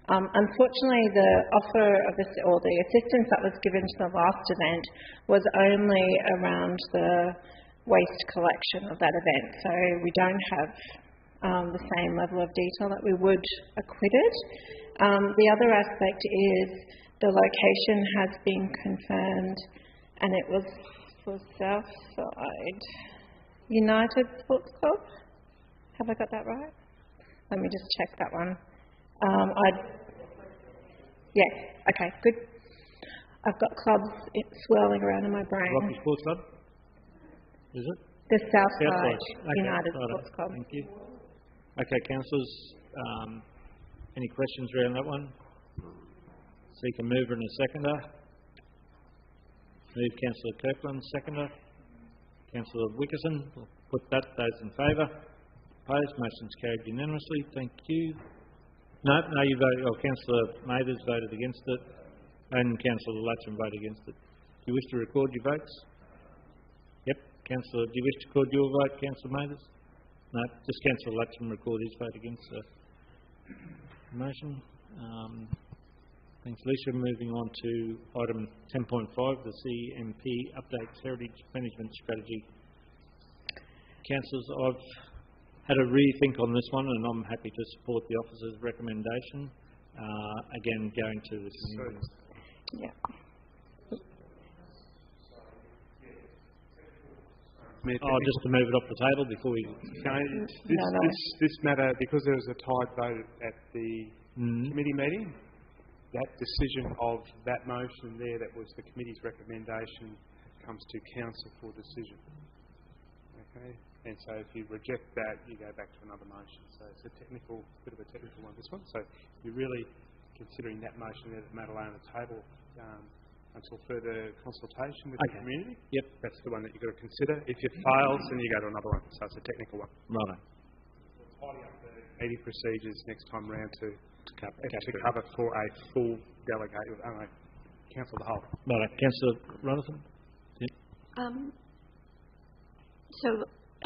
Unfortunately, the offer of this, or the assistance that was given to the last event was only around the waste collection of that event, so we don't have the same level of detail that we would acquitted. The other aspect is the location has been confirmed, and it was for Southside United Sports Club. Have I got that right? Let me just check that one. Yeah, okay, good. I've got clubs swirling around in my brain. Rocky Sports Club? Is it? The Southside Okay, United righto. Sports Club. Thank you. Okay, councillors, any questions around that one? Seek a mover and a seconder. Move Councillor Kirkland, seconder. Councillor Wickerson, we'll put that. Those in favour? Opposed? Motion's carried unanimously. Thank you. No, you voted. Councillor Mathers voted against it, and Councillor Latcham voted against it. Do you wish to record your votes? Yep. Councillor, do you wish to record your vote, Councillor Mathers? No, just Councillor Latcham record his vote against the motion. Thanks, Alicia. Moving on to item 10.5, the CMP updates Heritage Management Strategy. Councillors, I've had a rethink on this one, and I'm happy to support the officer's recommendation. Again, going to the community. Yeah. Just to move it off the table before we... This matter, because there was a tied vote at the committee meeting, that decision of that motion there, that was the committee's recommendation, comes to council for decision. Okay? And so if you reject that, you go back to another motion. So it's a bit of a technical one, this one. So you're really considering that motion there that Matt lay on the table until further consultation with the community. Yep. That's the one that you've got to consider. If it fails, then you go to another one. So it's a technical one. Right. Tidy up the meeting procedures next time round to cover for a full delegate, council of the whole. Right. Councillor Rutherford? Yep. So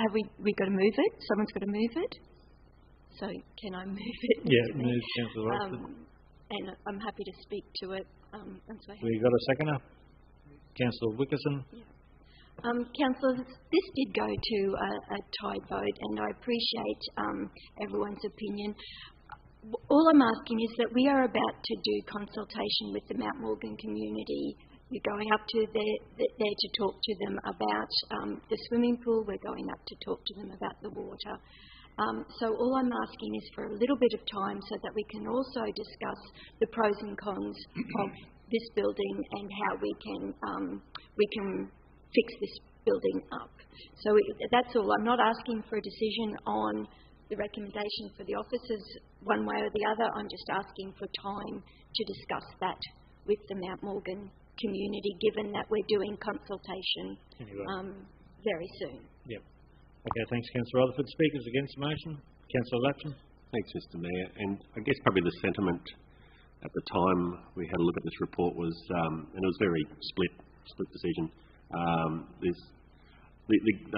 have we got to move it? Someone's got to move it? So can I move it? Yeah, move Councillor Rutherford. And I'm happy to speak to it. We've got a seconder. Councillor Wickerson. Yeah. Councillors, this did go to a tied vote, and I appreciate everyone's opinion. All I'm asking is that we are about to do consultation with the Mount Morgan community. We're going up to there to talk to them about the swimming pool. We're going up to talk to them about the water. So all I'm asking is for a little bit of time so that we can also discuss the pros and cons of this building and how we can fix this building up. So that's all. I'm not asking for a decision on the recommendation for the officers one way or the other. I'm just asking for time to discuss that with the Mount Morgan community, given that we're doing consultation very soon. Yep. Okay, thanks, Councillor Rutherford. Speakers against the motion? Councillor Latcham. Thanks, Mr Mayor. And I guess probably the sentiment at the time we had a look at this report was, and it was very split decision. I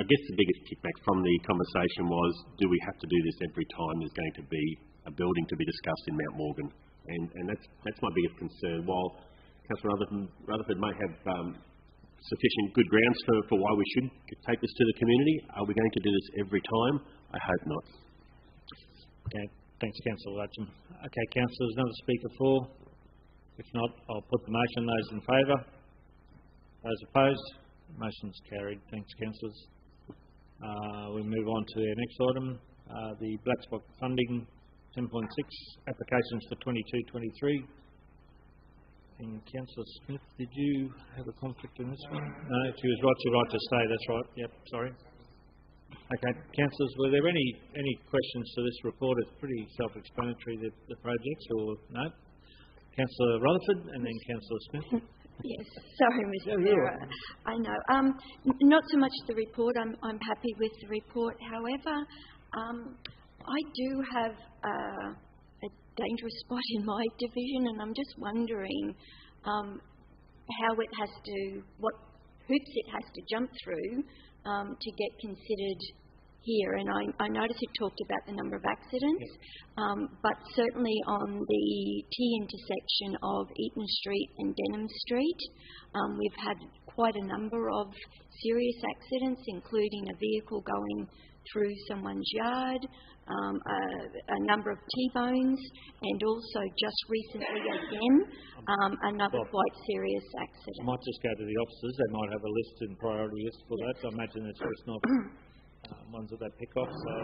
guess the biggest kickback from the conversation was, do we have to do this every time there's going to be a building to be discussed in Mount Morgan? And that's my biggest concern. While Councillor Rutherford may have sufficient good grounds for why we should take this to the community, are we going to do this every time? I hope not. Okay. Thanks, Councillor Latcham. Okay, councillors, another speaker for? If not, I'll put the motion. Those in favour? Those opposed? Motion's carried. Thanks, councillors. We move on to our next item, the Black Spot funding 10.6 applications for 22-23. And Councillor Smith, did you have a conflict in this one? No, she was right. You're right to stay. That's right. Yep. Sorry. Okay, councillors, were there any questions to this report? It's pretty self-explanatory, the projects, or no? Councillor Rutherford and then Councillor Smith. Yes, sorry, Mr. Mayor. I know. Not so much the report. I'm happy with the report. However, I do have a dangerous spot in my division, and I'm just wondering what hoops it has to jump through to get considered here. And I noticed it talked about the number of accidents, but certainly on the T-intersection of Eaton Street and Denham Street, we've had quite a number of serious accidents, including a vehicle going through someone's yard, a number of T-bones, and also just recently again, another quite serious accident. I might just go to the officers. They might have a list and priority list for that. I imagine it's just not ones that they pick off. So,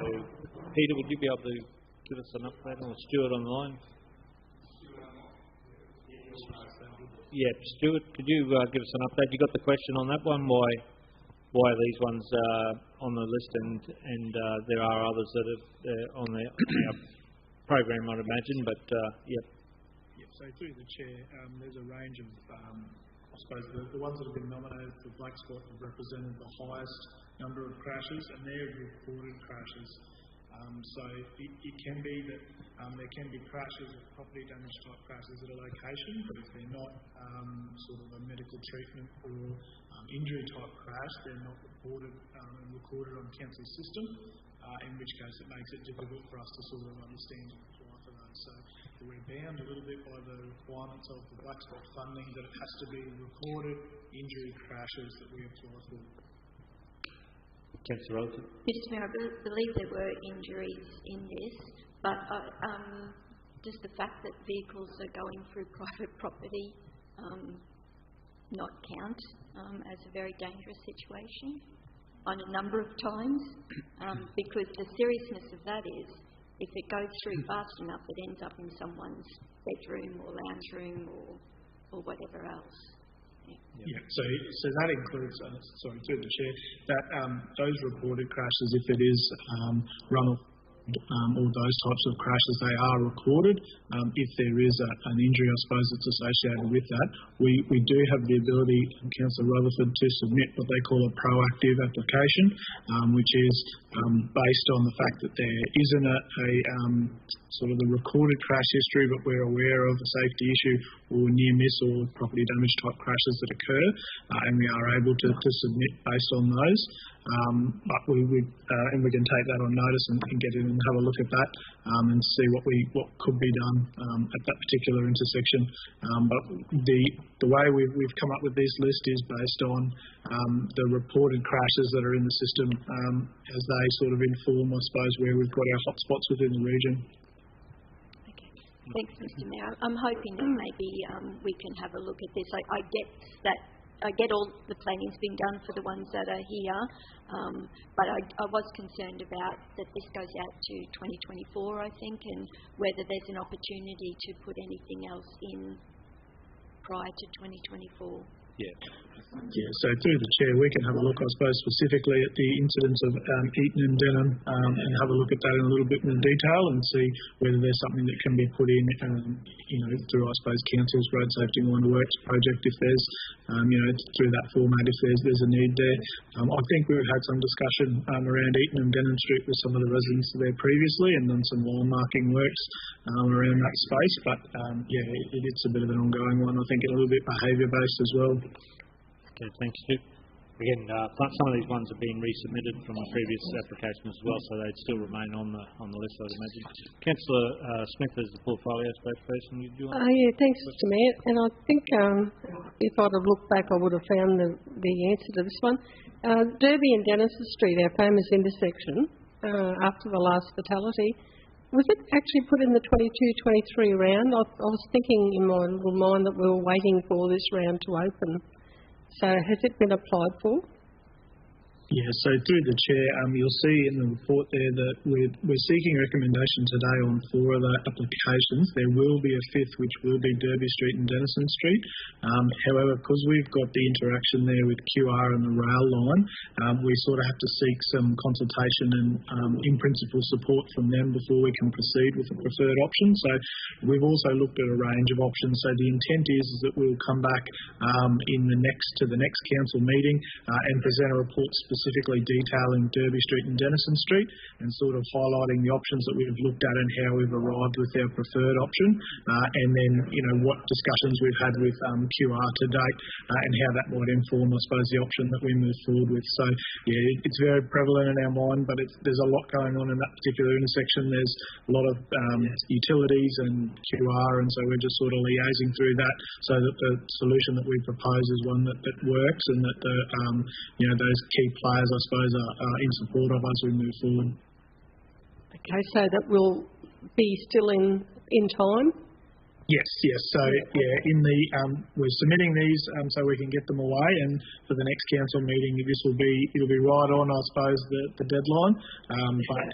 Peter, would you be able to give us an update, or Stuart on the line? Yeah, Stuart, could you give us an update? You got the question on that one? Why are these ones on the list, and there are others that are on the program, I'd imagine, but yep. Yep, so through the Chair, there's a range of, I suppose, the ones that have been nominated for Black Spot have represented the highest number of crashes, and they're reported crashes. So it can be that there can be crashes, property damage type crashes at a location, but if they're not sort of a medical treatment or injury type crash, they're not reported and recorded on council system, in which case it makes it difficult for us to sort of understand and apply for those. So we're bound a little bit by the requirements of the Black Spot funding that it has to be recorded injury crashes that we apply for. Councillor Rutherford. Mr. Mayor, I believe there were injuries in this, but does the fact that vehicles are going through private property not count as a very dangerous situation on a number of times? Because the seriousness of that is, if it goes through fast enough, it ends up in someone's bedroom or lounge room or whatever else. Yeah, so that includes, sorry, through the Chair, that those reported crashes, if it is runoff or those types of crashes, they are recorded. If there is an injury, I suppose, that's associated with that, we do have the ability, Councillor Rutherford, to submit what they call a proactive application, which is based on the fact that there isn't a sort of the recorded crash history, but we're aware of a safety issue or near miss or property damage type crashes that occur, and we are able to submit based on those. But we can take that on notice and get in and have a look at that and see what could be done at that particular intersection. But the way we've come up with this list is based on the reported crashes that are in the system as they sort of inform, I suppose, where we've got our hotspots within the region. Thanks, Mr. Mayor. I'm hoping that maybe we can have a look at this. I get all the planning's been done for the ones that are here, but I was concerned about that this goes out to 2024, I think, and whether there's an opportunity to put anything else in prior to 2024. Yeah. Yeah, so through the Chair, we can have a look, I suppose, specifically at the incidents of Eaton and Denham and have a look at that in a little bit more detail and see whether there's something that can be put in, through, I suppose, Council's Road Safety and Line of Works project if there's, through that format if there's a need there. I think we've had some discussion around Eaton and Denham Street with some of the residents there previously and done some line marking works around that space, but it's a bit of an ongoing one. I think a little bit behaviour based as well. Okay, thanks, Stu. Again, some of these ones have been resubmitted from a previous application as well, so they'd still remain on the list, I'd imagine. Councillor Smith is the portfolio spokesperson. Thanks, Mr. Mayor. And I think if I'd have looked back, I would have found the answer to this one. Derby and Denison Street, our famous intersection, after the last fatality, Was it actually put in the 22-23 round? I was thinking in my little mind that we were waiting for this round to open. So has it been applied for? Yeah, so through the Chair, you'll see in the report there that we're seeking recommendation today on 4 of the applications. There will be a 5th, which will be Derby Street and Denison Street. However, because we've got the interaction there with QR and the rail line, we sort of have to seek some consultation and in-principle support from them before we can proceed with the preferred option. So we've also looked at a range of options. So the intent is that we'll come back to the next council meeting and present a report specifically detailing Derby Street and Denison Street and sort of highlighting the options that we've looked at and how we've arrived with our preferred option, and then, what discussions we've had with QR to date and how that might inform, I suppose, the option that we move forward with. So, yeah, it's very prevalent in our mind, but there's a lot going on in that particular intersection. There's a lot of utilities and QR, and so we're just sort of liaising through that so that the solution that we propose is one that works and that those key players, I suppose, are in support of as we move forward. Okay, so that will be still in time? Yes. So, we're submitting these so we can get them away, and for the next council meeting, it'll be right on, I suppose, the deadline. But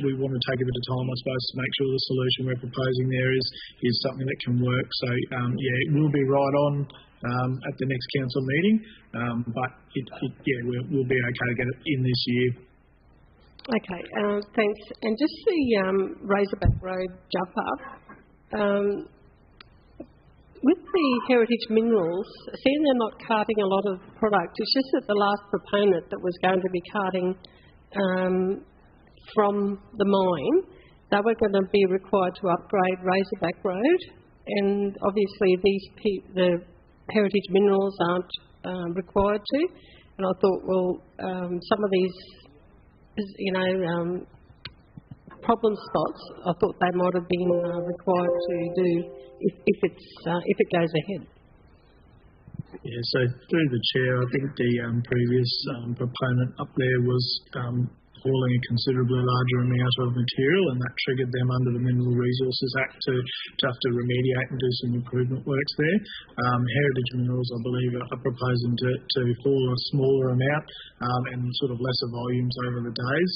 we want to take a bit of time, I suppose, to make sure the solution we're proposing there is something that can work. So, it will be right on at the next council meeting, but we'll be okay to get it in this year. Okay, thanks. And just the Razorback Road jump up. With the Heritage Minerals, seeing they're not carting a lot of product, it's just that the last proponent that was going to be carting from the mine, they were going to be required to upgrade Razorback Road, and obviously the Heritage Minerals aren't required to. And I thought, well, some of these, problem spots, I thought they might have been required to do if it goes ahead. Yeah, so through the Chair, I think the previous proponent up there was hauling a considerably larger amount of material, and that triggered them under the Mineral Resources Act to have to remediate and do some improvement works there. Heritage Minerals, I believe, are proposing to haul a smaller amount and sort of lesser volumes over the days,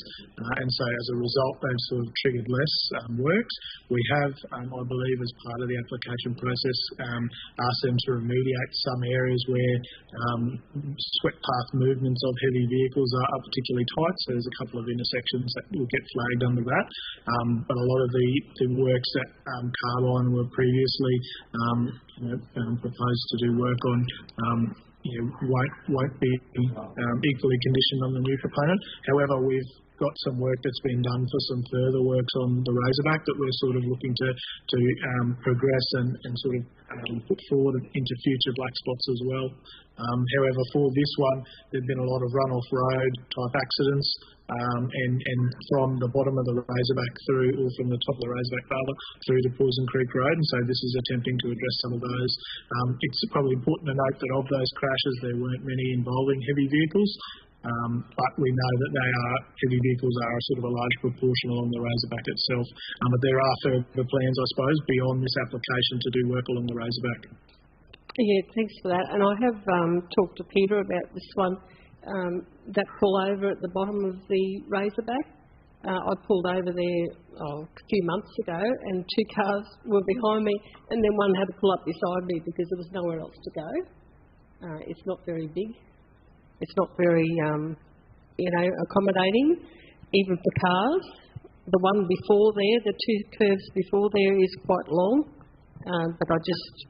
and so as a result they've sort of triggered less works. We have, I believe, as part of the application process, asked them to remediate some areas where swept path movements of heavy vehicles are particularly tight, so there's a couple of intersections that will get flagged under that, but a lot of the works that Carbine were previously proposed to do work on won't be equally conditioned on the new proponent. However, we've got some work that's been done for some further works on the Razorback that we're sort of looking to progress and sort of put forward into future black spots as well. However, for this one, there've been a lot of run-off road type accidents, and from the bottom of the Razorback through, or from the top of the Razorback rather, through to Poison Creek Road, and so this is attempting to address some of those. It's probably important to note that of those crashes, there weren't many involving heavy vehicles, but we know that heavy vehicles are sort of a large proportion along the Razorback itself. But there are further plans, I suppose, beyond this application to do work along the Razorback. Yeah, thanks for that. And I have talked to Peter about this one, that pull over at the bottom of the Razorback. I pulled over there a few months ago, and 2 cars were behind me, and then one had to pull up beside me because there was nowhere else to go. It's not very big. It's not very, accommodating, even for cars. The one before there, the 2 curves before there, is quite long. But I just,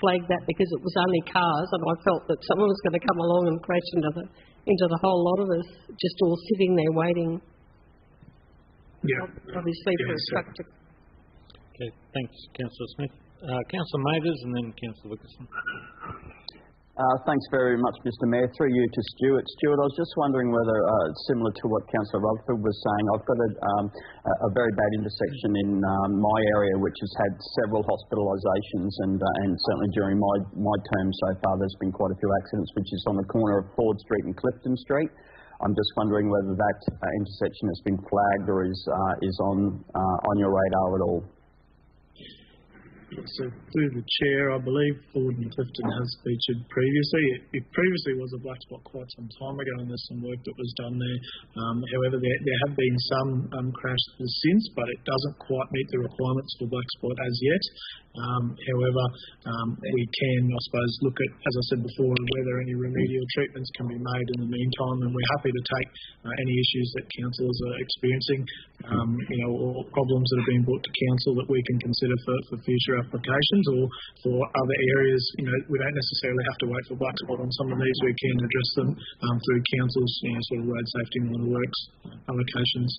flagged that because it was only cars, and I felt that someone was going to come along and crash into the whole lot of us, just all sitting there waiting. Yeah. Obviously for a truck to. Okay, thanks, Councillor Smith. Councillor Mathers and then Councillor Wilkinson. Thanks very much, Mr Mayor. Through you to Stuart. Stuart, I was just wondering whether, similar to what Councillor Rutherford was saying, I've got a very bad intersection in my area which has had several hospitalisations, and certainly during my term so far there's been quite a few accidents, which is on the corner of Ford Street and Clifton Street. I'm just wondering whether that intersection has been flagged or is on your radar at all. So through the chair, I believe Ford and Clifton has featured previously. It previously was a black spot quite some time ago, and there's some work that was done there. However, there have been some crashes since, but it doesn't quite meet the requirements for black spot as yet. However, we can, I suppose, look at, as I said before, whether any remedial treatments can be made in the meantime, and we're happy to take any issues that councillors are experiencing, or problems that have been brought to council that we can consider for future applications, or for other areas. We don't necessarily have to wait for black spot on some of these. We can address them through council's sort of road safety model works allocations.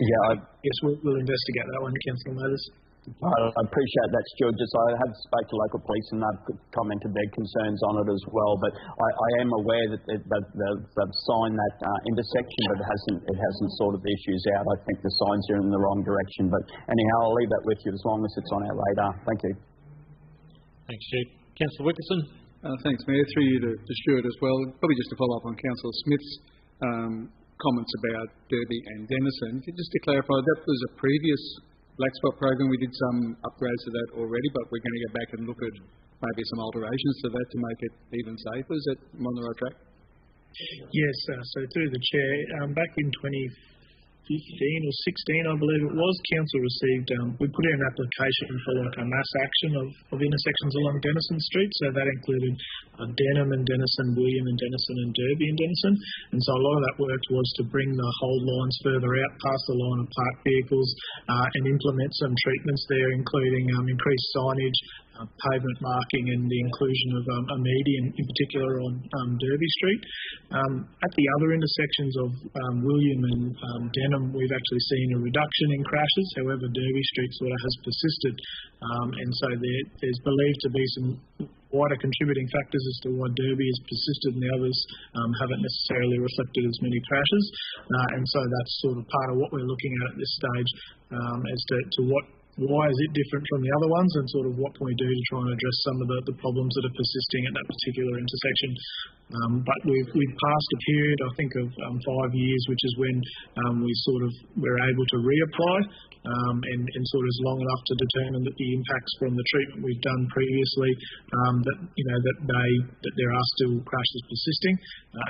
Yeah, yes, we'll investigate that one, Councillor Mathers. I appreciate that, Stuart. I have spoke to local police and they've commented their concerns on it as well. But I am aware that they've signed that intersection, but it hasn't sorted the issues out. I think the signs are in the wrong direction. But anyhow, I'll leave that with you as long as it's on our radar. Thank you. Thanks, Chief. Councillor Wickerson. Thanks, Mayor. Through you to Stuart as well. Probably just to follow up on Councillor Smith's comments about Derby and Denison. Just to clarify, that was a previous black spot program. We did some upgrades to that already, but we're going to go back and look at maybe some alterations to that to make it even safer. Is that on the right track? Yes, so through the chair, back in 2015 or 16, I believe it was, council received, we put in an application for like a mass action of intersections along Denison Street. So that included Denham and Denison, William and Denison, and Derby and Denison. And so a lot of that work was to bring the whole lines further out past the line of parked vehicles and implement some treatments there, including increased signage, pavement marking, and the inclusion of a median, in particular on Derby Street. At the other intersections of William and Denham, we've actually seen a reduction in crashes. However, Derby Street sort of has persisted, and so there's believed to be some wider contributing factors as to why Derby has persisted and the others haven't necessarily reflected as many crashes. And so that's sort of part of what we're looking at this stage, as to why is it different from the other ones, and sort of what can we do to try and address some of the problems that are persisting at that particular intersection. But we've passed a period, I think, of 5 years, which is when we're able to reapply, and sort of is long enough to determine that the impacts from the treatment we've done previously, that there are still crashes persisting,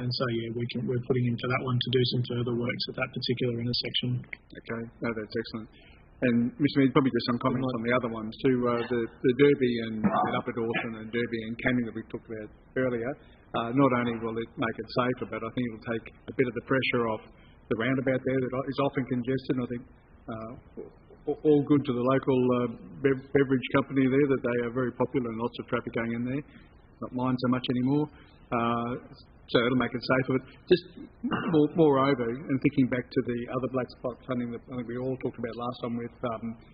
and so we're putting into that one to do some further works at that particular intersection. Okay, no, that's excellent. And Mr. Mead, probably just some comments on the other ones too. The Derby and Upper Dawson and Derby and Canning that we talked about earlier. Not only will it make it safer, but I think it'll take a bit of the pressure off the roundabout there that is often congested. I think all good to the local beverage company there, that they are very popular and lots of traffic going in there. Not mine so much anymore. So it'll make it safer. But just moreover, and thinking back to the other black spot funding that I think we all talked about last time with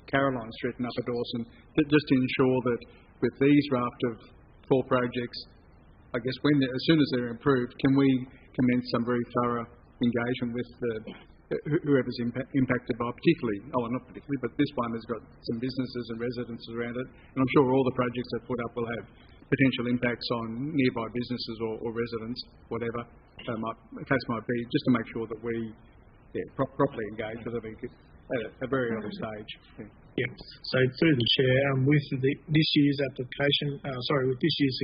Caroline Street and Upper Dawson, just to ensure that with these raft of 4 projects, I guess as soon as they're improved, can we commence some very thorough engagement with whoever's impacted by, not particularly, but this one has got some businesses and residences around it, and I'm sure all the projects that put up will have potential impacts on nearby businesses or residents, whatever the case might be, just to make sure that we properly engage with them at a very early stage. Yeah. So through the chair, with this year's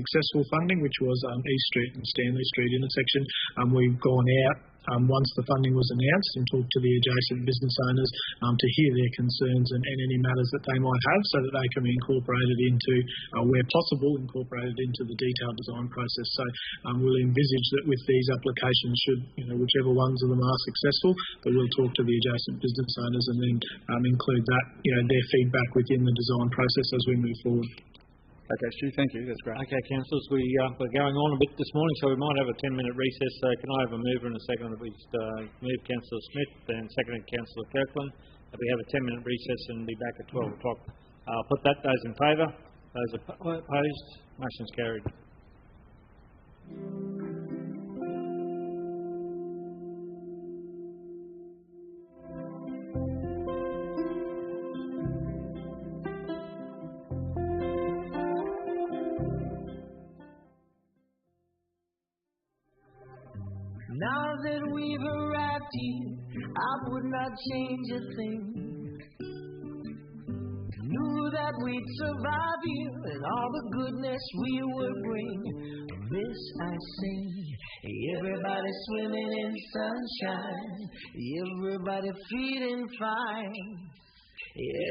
successful funding, which was East Street and Stanley Street intersection, we've gone out once the funding was announced and talked to the adjacent business owners to hear their concerns and any matters that they might have, so that they can be incorporated into, where possible, into the detailed design process. So we'll envisage that with these applications, whichever ones of them are successful, that we'll talk to the adjacent business owners and then include that, their feedback within the design process as we move forward. Okay, Stu, thank you. That's great. Okay, councillors, we're going on a bit this morning, so we might have a 10-minute recess. So can I have a mover and a second that we move Councillor Smith and seconded Councillor Kirkland, that we have a 10-minute recess and be back at 12 o'clock. I'll put that. Those in favour? Those opposed? Motion's carried. Now that we've arrived here, I would not change a thing. Knew that we'd survive here and all the goodness we would bring. This I sing. Everybody swimming in sunshine, everybody feeling fine.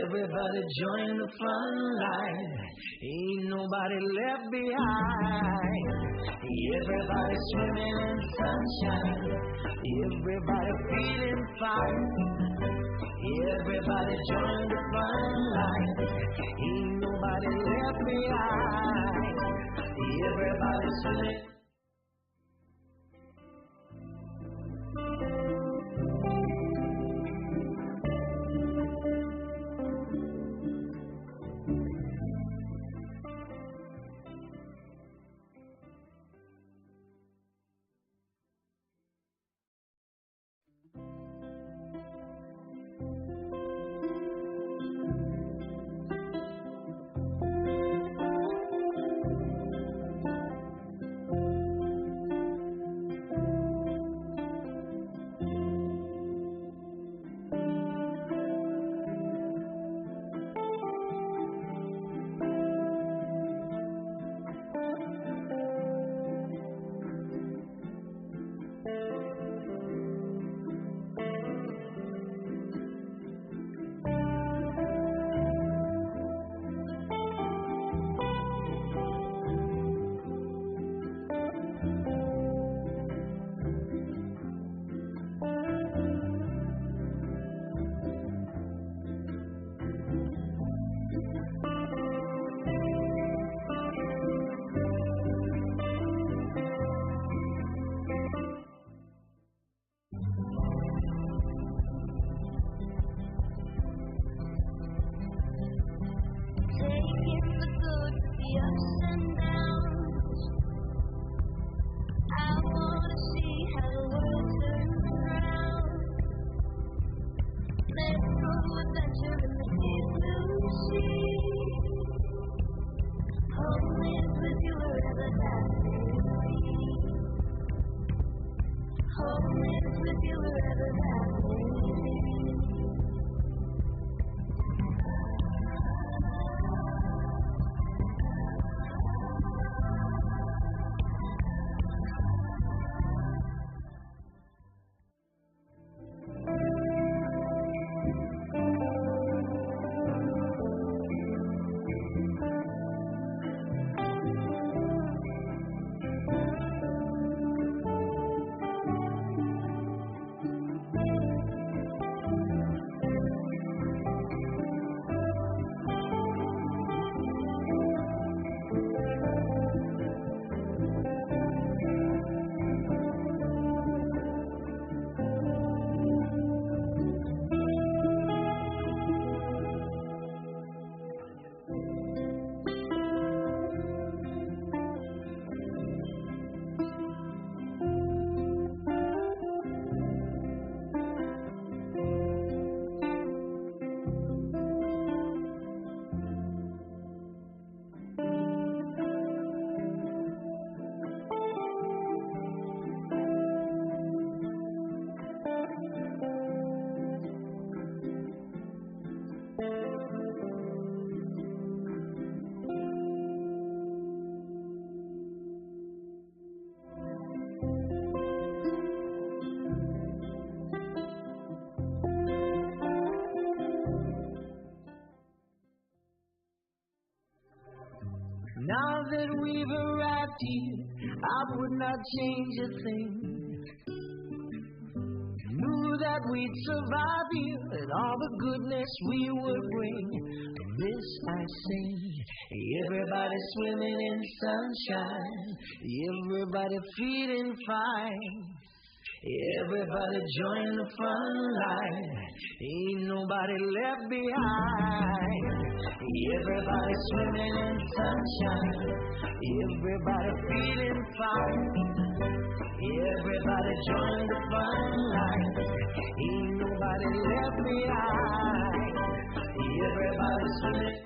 Everybody join the front line, ain't nobody left behind. Everybody swimming in sunshine, everybody feeling fine. Everybody join the front line, ain't nobody left behind. Everybody swimming. Now that we've arrived here, I would not change a thing. Knew that we'd survive here and all the goodness we would bring. This I sing. Everybody swimming in sunshine, everybody feeling fine. Everybody join the front line, ain't nobody left behind. Everybody swimming in sunshine, everybody feeling fine. Everybody join the front line, ain't nobody left behind. Everybody swimming.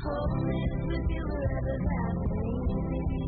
Home is with you wherever that may be.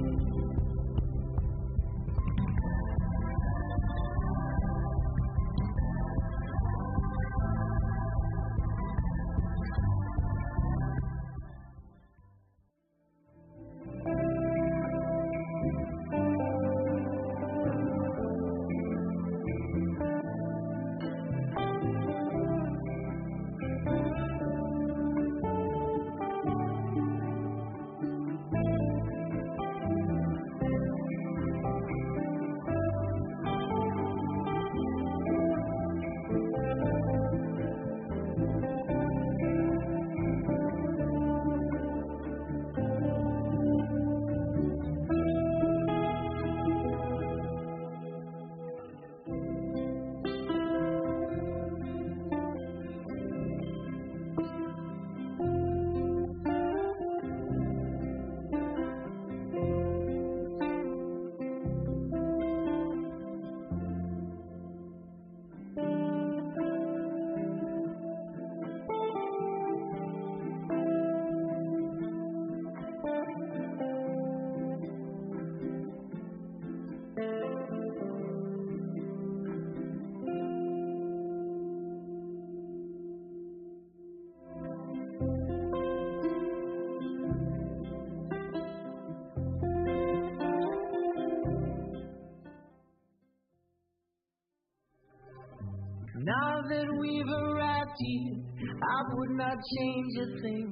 Now that we've arrived here, I would not change a thing.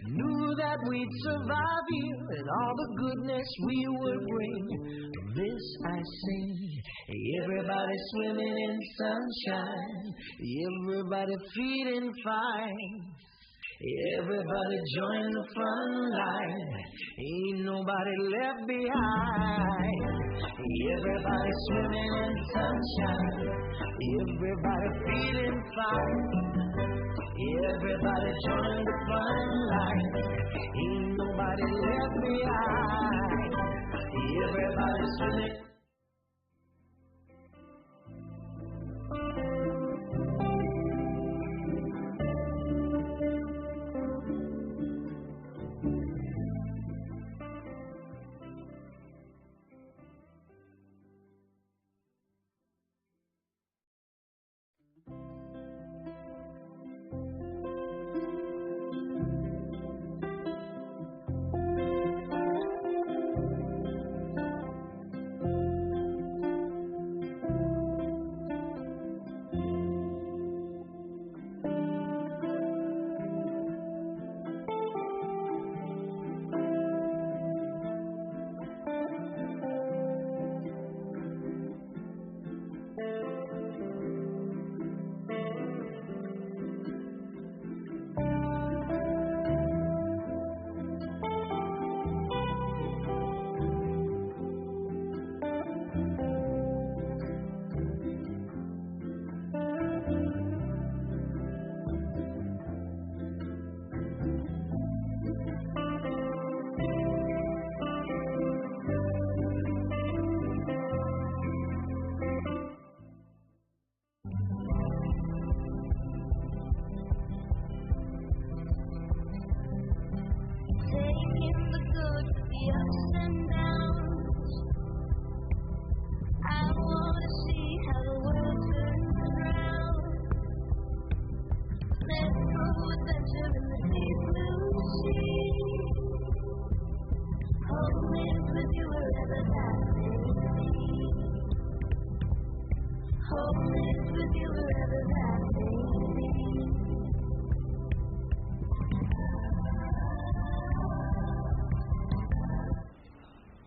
Knew that we'd survive here and all the goodness we would bring. This I sing, everybody swimming in sunshine, everybody feeling fine. Everybody join the front line, ain't nobody left behind. Everybody swimming in sunshine, everybody feeling fine. Everybody join the front line, ain't nobody left behind. Everybody swimming.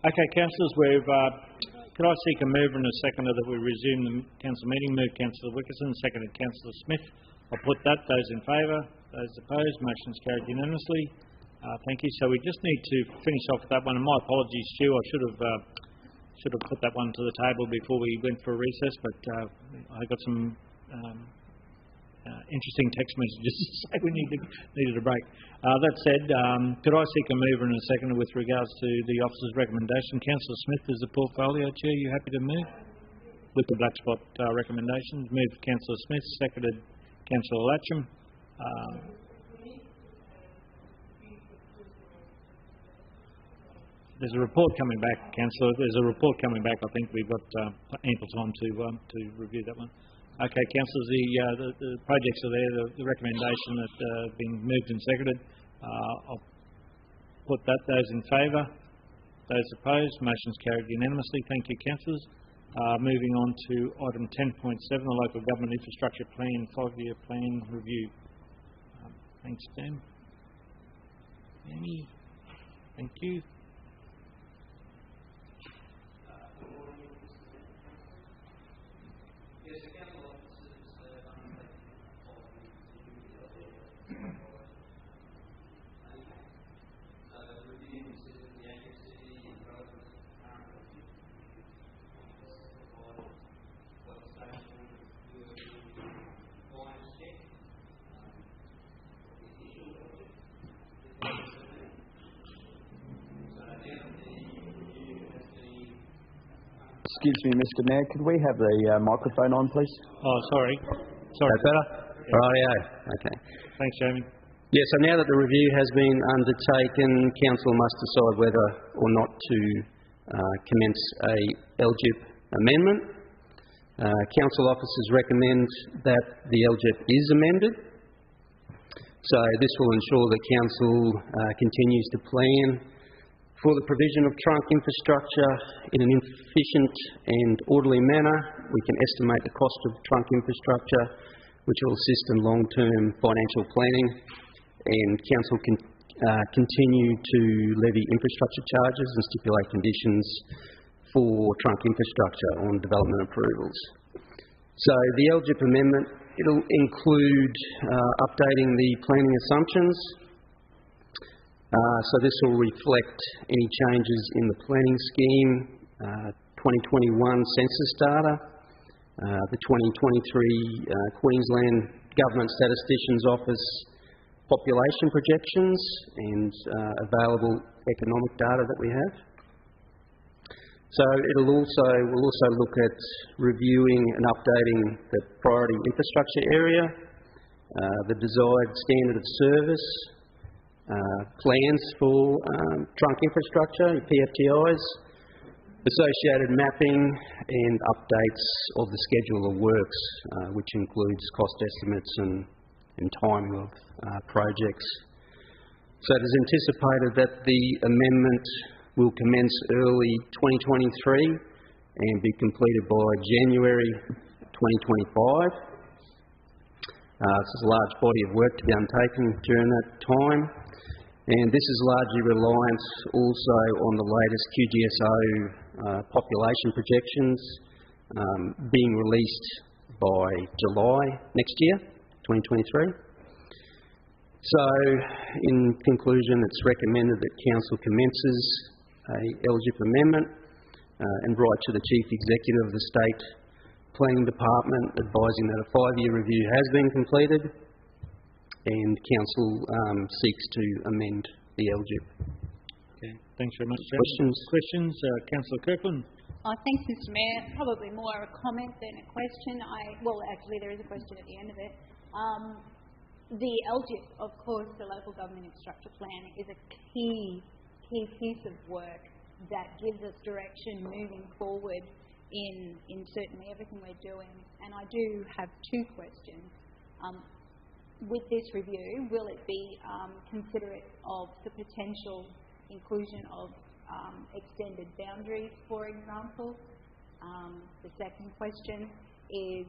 Okay, councillors, could I seek a mover and a seconder that we resume the council meeting? Move Councillor Wickerson, seconded Councillor Smith. I'll put that. Those in favour? Those opposed? Motion's carried unanimously. Thank you. So we just need to finish off that one. And my apologies, Stu. I should have put that one to the table before we went for a recess, but I got some interesting text messages to say we needed a break. That said, could I seek a mover and a seconder with regards to the officer's recommendation? Councillor Smith is the portfolio chair. You happy to move with the black spot recommendations? Move Councillor Smith, seconded Councillor Latcham. There's a report coming back, Councillor. There's a report coming back. I think we've got ample time to review that one. Okay, councillors, the projects are there. The recommendation that been moved and seconded. I'll put those in favour. Those opposed. Motion's carried unanimously. Thank you, councillors. Moving on to item 10.7, the Local Government Infrastructure Plan 5-year plan review. Thanks, Dan. Annie, thank you. Excuse me, Mr Mayor, could we have the microphone on, please? Oh, sorry. That better? Yeah. Rightio. Okay. Thanks, Jamie. Yeah, so now that the review has been undertaken, Council must decide whether or not to commence a LGIP amendment. Council officers recommend that the LGIP is amended. So this will ensure that Council continues to plan for the provision of trunk infrastructure in an efficient and orderly manner. We can estimate the cost of trunk infrastructure, which will assist in long-term financial planning, and Council can continue to levy infrastructure charges and stipulate conditions for trunk infrastructure on development approvals. So the LGIP amendment, it'll include updating the planning assumptions. So this will reflect any changes in the planning scheme, 2021 census data, the 2023 Queensland Government Statisticians Office population projections, and available economic data that we have. So we'll also look at reviewing and updating the priority infrastructure area, the desired standard of service, plans for trunk infrastructure, PFTIs, associated mapping, and updates of the schedule of works, which includes cost estimates and timing of projects. So it is anticipated that the amendment will commence early 2023 and be completed by January 2025. This is a large body of work to be undertaken during that time. And this is largely reliant also on the latest QGSO population projections being released by July next year, 2023. So, in conclusion, it's recommended that Council commences a LGIP amendment and write to the Chief Executive of the State Planning Department advising that a 5-year review has been completed, and Council seeks to amend the LGIP. Okay, thanks very much. Questions? Councillor Kirkland. Thanks, Mr Mayor. Probably more a comment than a question. Well, actually, there is a question at the end of it. The LGIP, of course, the Local Government Infrastructure Plan, is a key piece of work that gives us direction moving forward in certainly everything we're doing. And I do have two questions. With this review, will it be considerate of the potential inclusion of extended boundaries, for example? The second question is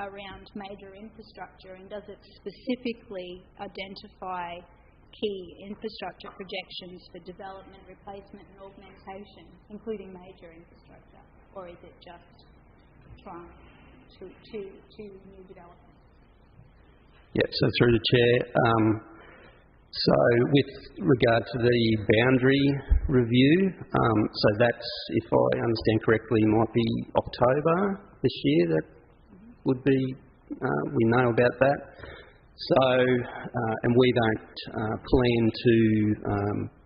around major infrastructure, and does it specifically identify key infrastructure projections for development, replacement and augmentation, including major infrastructure, or is it just trunk to new development? Yeah, so through the Chair, so with regard to the boundary review, so that's, if I understand correctly, might be October this year that would be, we know about that. So, and we don't plan to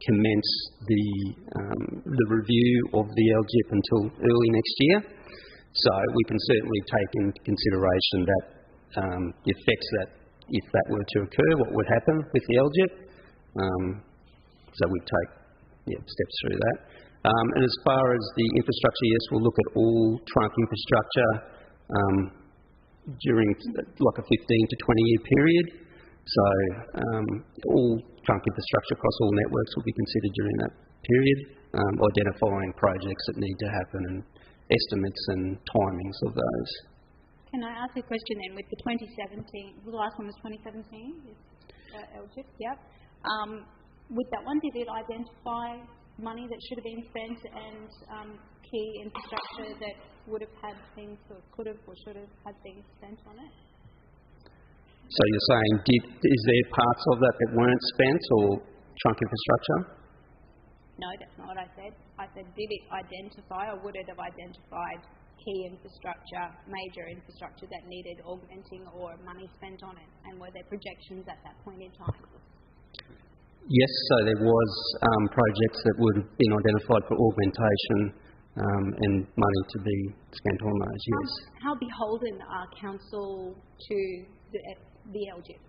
commence the review of the LGIP until early next year. So we can certainly take into consideration that the effects that, if that were to occur, what would happen with the LGIP. So we take steps through that. And as far as the infrastructure, yes, we'll look at all trunk infrastructure during like a 15 to 20-year period. So all trunk infrastructure across all networks will be considered during that period, identifying projects that need to happen and estimates and timings of those. Can I ask a question then? With the 2017, the last one was 2017, LGIP, yep. With that one, did it identify money that should have been spent and key infrastructure that would have had things or could have or should have had things spent on it? So you're saying, is there parts of that weren't spent or trunk infrastructure? No, that's not what I said. I said, did it identify or would it have identified key infrastructure, major infrastructure that needed augmenting or money spent on it? And were there projections at that point in time? Yes, so there was projects that would have been identified for augmentation and money to be spent on those, yes. How beholden are council to the LGIP?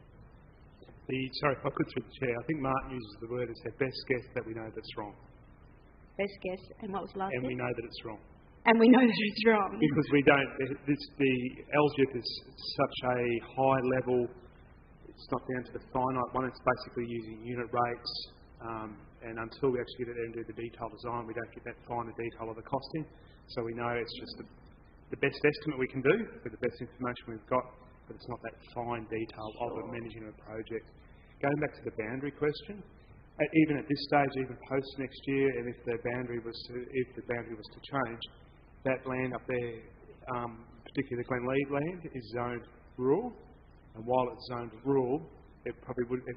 Sorry, if I could through the chair, I think Martin uses the word as their best guess that we know that's wrong. Best guess, and what was the last And bit? we know that it's wrong. And we know that it's wrong. Because we don't, the LGIP is such a high level, it's not down to the finite one, it's basically using unit rates, and until we actually get it and do the detailed design, we don't get that finer detail of the costing. So we know it's just the best estimate we can do with the best information we've got, but it's not that fine detail of managing a project. Going back to the boundary question, even at this stage, even post next year, and if the boundary was to change, that land up there, particularly the Glenlead land, is zoned rural, and while it's zoned rural, it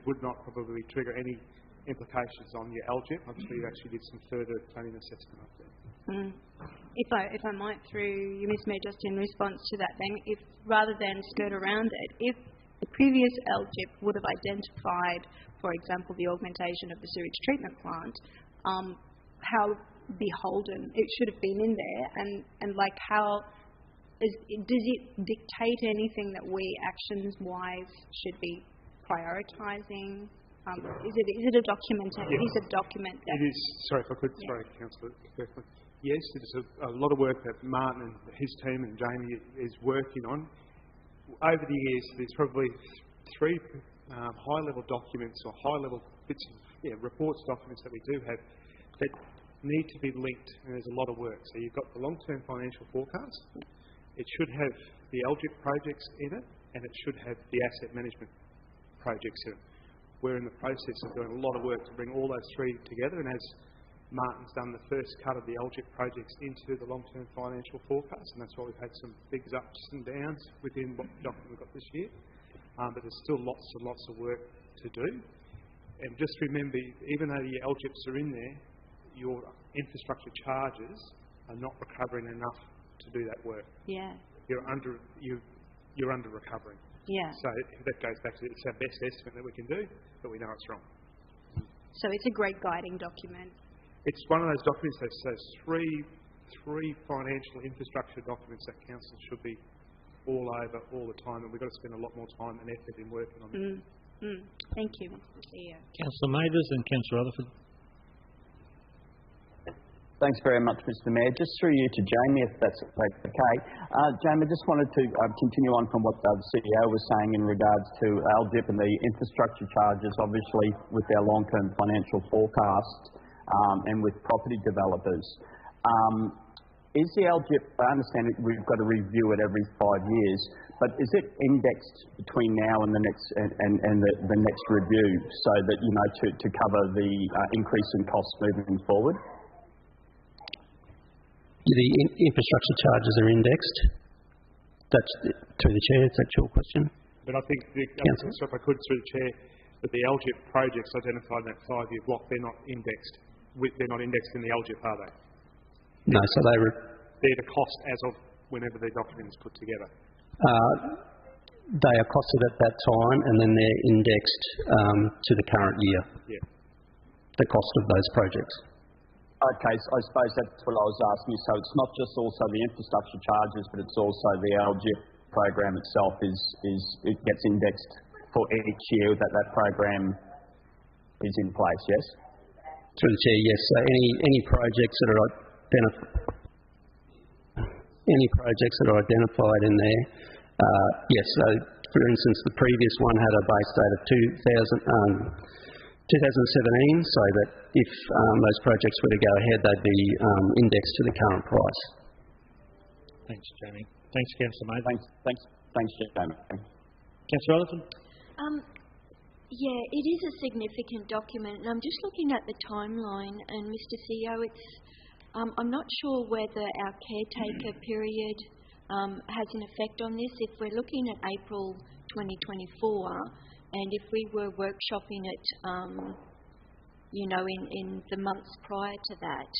would not probably trigger any implications on your LGIP until you actually did some further planning assessment up there. If I might, through you, Ms. Mayor, just in response to that then, if rather than skirt around it, if the previous LGIP would have identified, for example, the augmentation of the sewage treatment plant, how beholden it should have been in there, and like how does it dictate anything that we actions-wise should be prioritising? Is it a document? Yes. It is a document. That It is. Sorry if I could. Yeah. Sorry, Councillor Kirkland. Yes, it is a lot of work that Martin and his team and Jamie is working on. Over the years, there's probably three high-level documents or high-level bits of reports, documents that we do have that need to be linked, and there's a lot of work. So you've got the long-term financial forecast. It should have the LGIP projects in it, and it should have the asset management projects in it. We're in the process of doing a lot of work to bring all those three together, and as Martin's done the first cut of the LGIP projects into the long-term financial forecast, and that's why we've had some big ups and downs within what document we've got this year. But there's still lots and lots of work to do. And just remember, even though your LGIPs are in there, your infrastructure charges are not recovering enough to do that work. Yeah. You're under recovering. Yeah. So that goes back to it's our best estimate that we can do, but we know it's wrong. So it's a great guiding document. It's one of those documents that says three financial infrastructure documents that council should be all over all the time, and we've got to spend a lot more time and effort in working on them. Thank you, Mr. CEO. Councillor Mathers and Councillor Rutherford. Thanks very much, Mr. Mayor. Just through you to Jamie, if that's okay. Jamie, I just wanted to continue on from what the CEO was saying in regards to LGIP and the infrastructure charges, obviously with their long-term financial forecast and with property developers. Is the LGIP, I understand we've got to review it every 5 years, but is it indexed between now and the next review so that, to cover the increase in costs moving forward? The infrastructure charges are indexed. That's through the chair. Is that your question? But I think, so if I could through the chair, that the LGIP projects identified in that 5-year block, they're not indexed. They're not indexed in the LGIP, are they? No, so they're the cost as of whenever the document is put together. They are costed at that time, and then they're indexed to the current year. Yeah. The cost of those projects. Okay, so I suppose that's what I was asking you. So it's not just also the infrastructure charges, but it's also the LGIP program itself it gets indexed for each year that program is in place, yes? Through the Chair, yes. So any projects that are identified in there, yes. So, for instance, the previous one had a base date of 2017, so that if those projects were to go ahead, they'd be indexed to the current price. Thanks, Jamie. Thanks, Councillor Mather. Thanks, Jamie. Councillor Rutherford? Yeah, it is a significant document, and I'm just looking at the timeline, and Mr. CEO, I'm not sure whether our caretaker period has an effect on this. If we're looking at April 2024, and if we were workshopping it, in the months prior to that,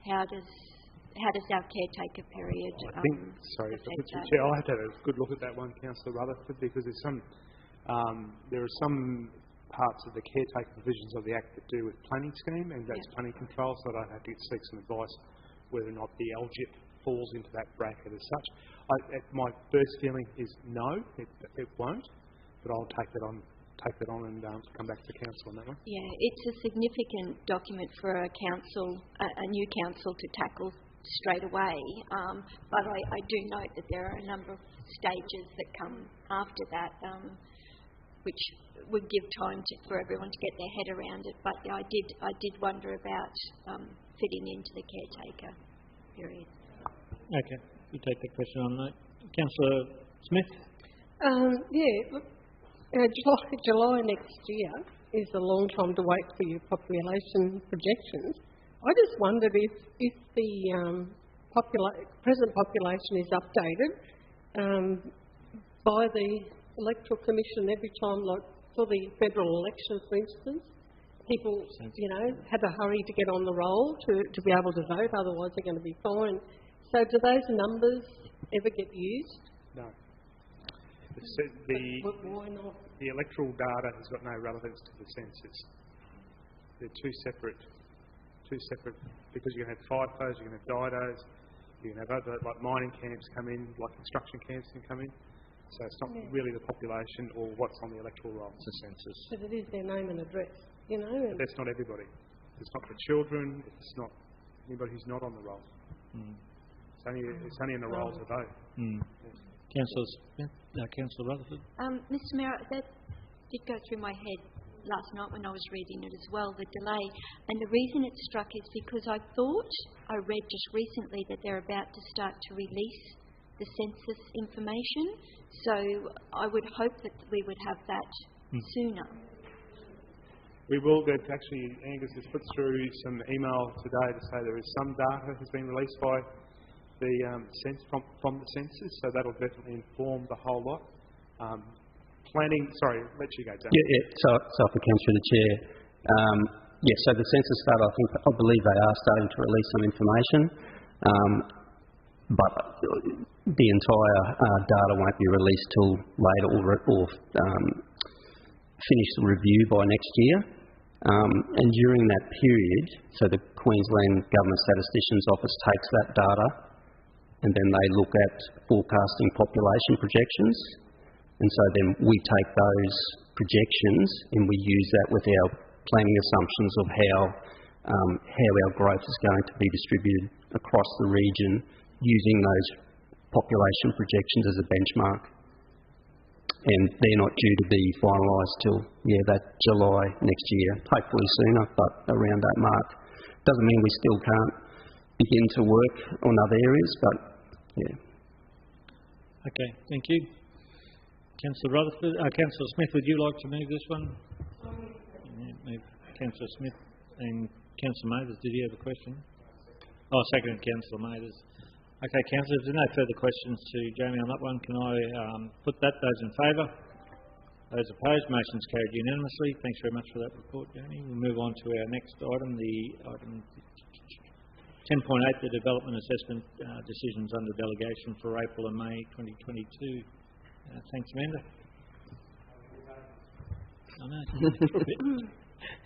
how does our caretaker period Sorry, affect that? Chair, I had to have a good look at that one, Councillor Rutherford, because there are some parts of the caretaker provisions of the Act that do with planning scheme, and that's planning control, so I'd have to seek some advice whether or not the LGIP falls into that bracket as such. My first feeling is no, it won't, but I'll take that on and come back to council on that one. Yeah, it's a significant document for a new council to tackle straight away, but I do note that there are a number of stages that come after that, which would give time for everyone to get their head around it. But I did wonder about fitting into the caretaker period. Okay, you take that question on note. Councillor Smith? July next year is a long time to wait for your population projections. I just wondered if the present population is updated by the Electoral Commission every time, like for the federal election, for instance. People, have a hurry to get on the roll to be able to vote, otherwise they're going to be fined. So do those numbers ever get used? No. Why not? The electoral data has got no relevance to the census. They're two separate, because you're going to have FIFOs, you're going to have DIDOs, you're going to have other, like mining camps come in, like construction camps can come in. So it's not really the population or what's on the electoral roll. It's the census. But it is their name and address, But that's not everybody. It's not for children. It's not anybody who's not on the roll. It's only in the roll to vote. Councillor Rutherford? Mr. Mayor, that did go through my head last night when I was reading it as well, the delay. And the reason it struck is because I thought I read just recently that they're about to start to release the census information. So I would hope that we would have that sooner. We will. Actually, Angus has put through some email today to say there is some data has been released by the from the census, so that'll definitely inform the whole lot. Planning. Sorry, let you go, Dan. So if I can through the Chair. So the census data, I believe they are starting to release some information, but the entire data won't be released till later or finish the review by next year. And during that period, so the Queensland Government Statistician's Office takes that data and then they look at forecasting population projections. And so then we take those projections and we use that with our planning assumptions of how our growth is going to be distributed across the region using those population projections as a benchmark. And they're not due to be finalised till, that July next year, hopefully sooner, but around that mark. Doesn't mean we still can't begin to work on other areas, but Okay, thank you. Councillor Rutherford, Councillor Smith, would you like to move this one? Councillor Smith and Councillor Mathers, did you have a question? Second, Councillor Mathers. Okay, Councillor, if there are no further questions to Jamie on that one, can I put that? Those in favour? Those opposed? Motion's carried unanimously. Thanks very much for that report, Jamie. We'll move on to our next item, the item 10.8, the development assessment decisions under delegation for April and May 2022. Thanks, Amanda.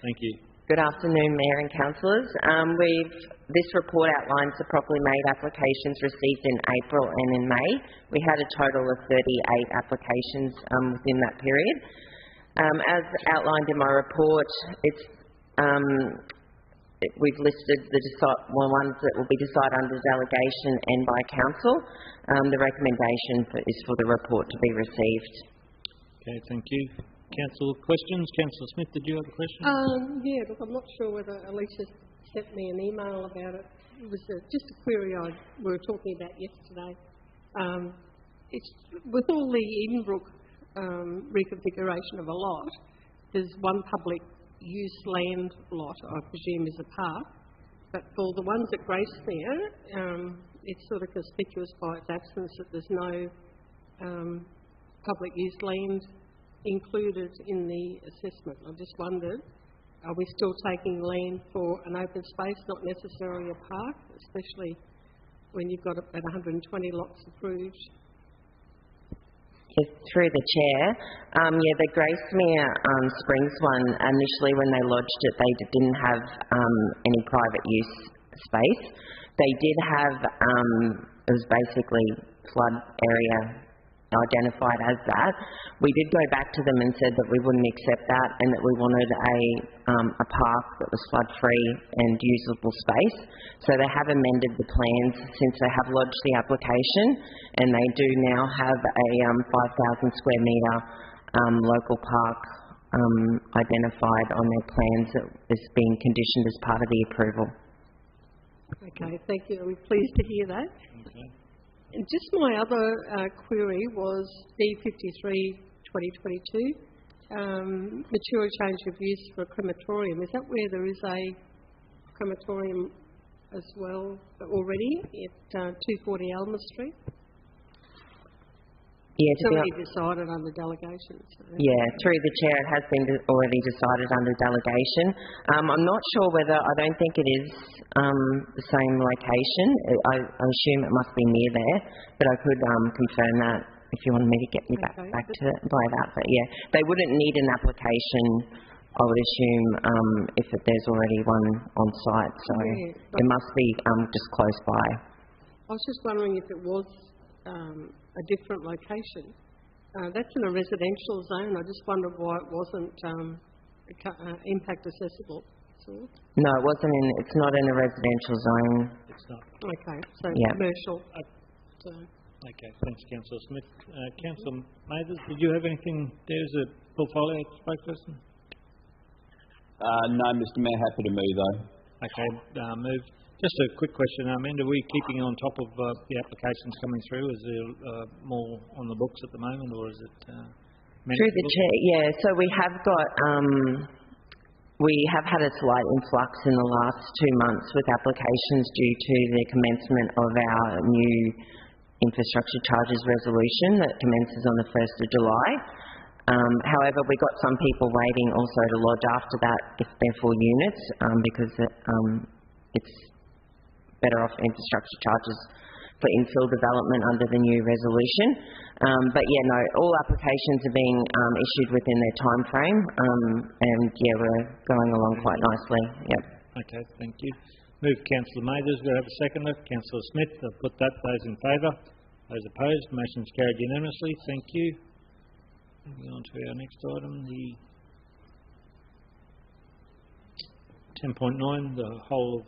Thank you. Good afternoon, Mayor and Councillors. This report outlines the properly made applications received in April and in May. We had a total of 38 applications within that period. As outlined in my report, it's we've listed the ones that will be decided under delegation and by council. The recommendation is for the report to be received. Okay, thank you. Council questions? Councillor Smith, did you have a question? Yeah, look, I'm not sure whether Alicia sent me an email about it. It was just a query we were talking about yesterday. It's, with all the Edenbrook reconfiguration of a lot, there's one public use land lot, I presume, is a park, but for the ones at Gracemere, it's sort of conspicuous by its absence that there's no public use land included in the assessment. I just wondered, are we still taking land for an open space, not necessarily a park, especially when you've got about 120 lots approved? Yes, through the chair. The Gracemere Springs one, initially when they lodged it, they didn't have any private use space. They did have, it was basically flood area identified as that. We did go back to them and said that we wouldn't accept that and that we wanted a park that was flood-free and usable space. So they have amended the plans since they have lodged the application, and they do now have a 5,000 square metre local park identified on their plans that is being conditioned as part of the approval. Okay, thank you. We're pleased to hear that. Okay. And just my other query was D53/2022, mature change of use for a crematorium. Is that where there is a crematorium as well already at 240 Elmer Street? Yeah, it's already decided under delegation. So. Yeah, through the chair, it has been already decided under delegation. I'm not sure whether, I don't think it is the same location. I assume it must be near there, but I could confirm that if you wanted me to get you back to it by that. But yeah, they wouldn't need an application, I would assume, if there's already one on site. So it must be just close by. I was just wondering if it was a different location. That's in a residential zone. I just wondered why it wasn't impact accessible. No, it wasn't in. It's not in a residential zone. It's not. Okay, so commercial. Okay, thanks, Councillor Smith. Councillor Mathers, did you have anything there as a portfolio spokesperson? No, Mr Mayor, happy to move though. Okay, move. Just a quick question, Amanda, are we keeping on top of the applications coming through? Is there more on the books at the moment, or is it through the chair? Yeah, so we have got, we have had a slight influx in the last 2 months with applications due to the commencement of our new infrastructure charges resolution that commences on the 1st of July. However, we've got some people waiting also to lodge after that if they're full units, because it's better off infrastructure charges for infill development under the new resolution. But yeah, no, all applications are being issued within their time frame, and yeah, we're going along quite nicely. Yep. Okay, thank you. Move Councillor Mathers. Do I have a seconder? Councillor Smith. I've put that. Those in favour? Those opposed? Motion's carried unanimously. Thank you. Moving on to our next item, the 10.9, the whole of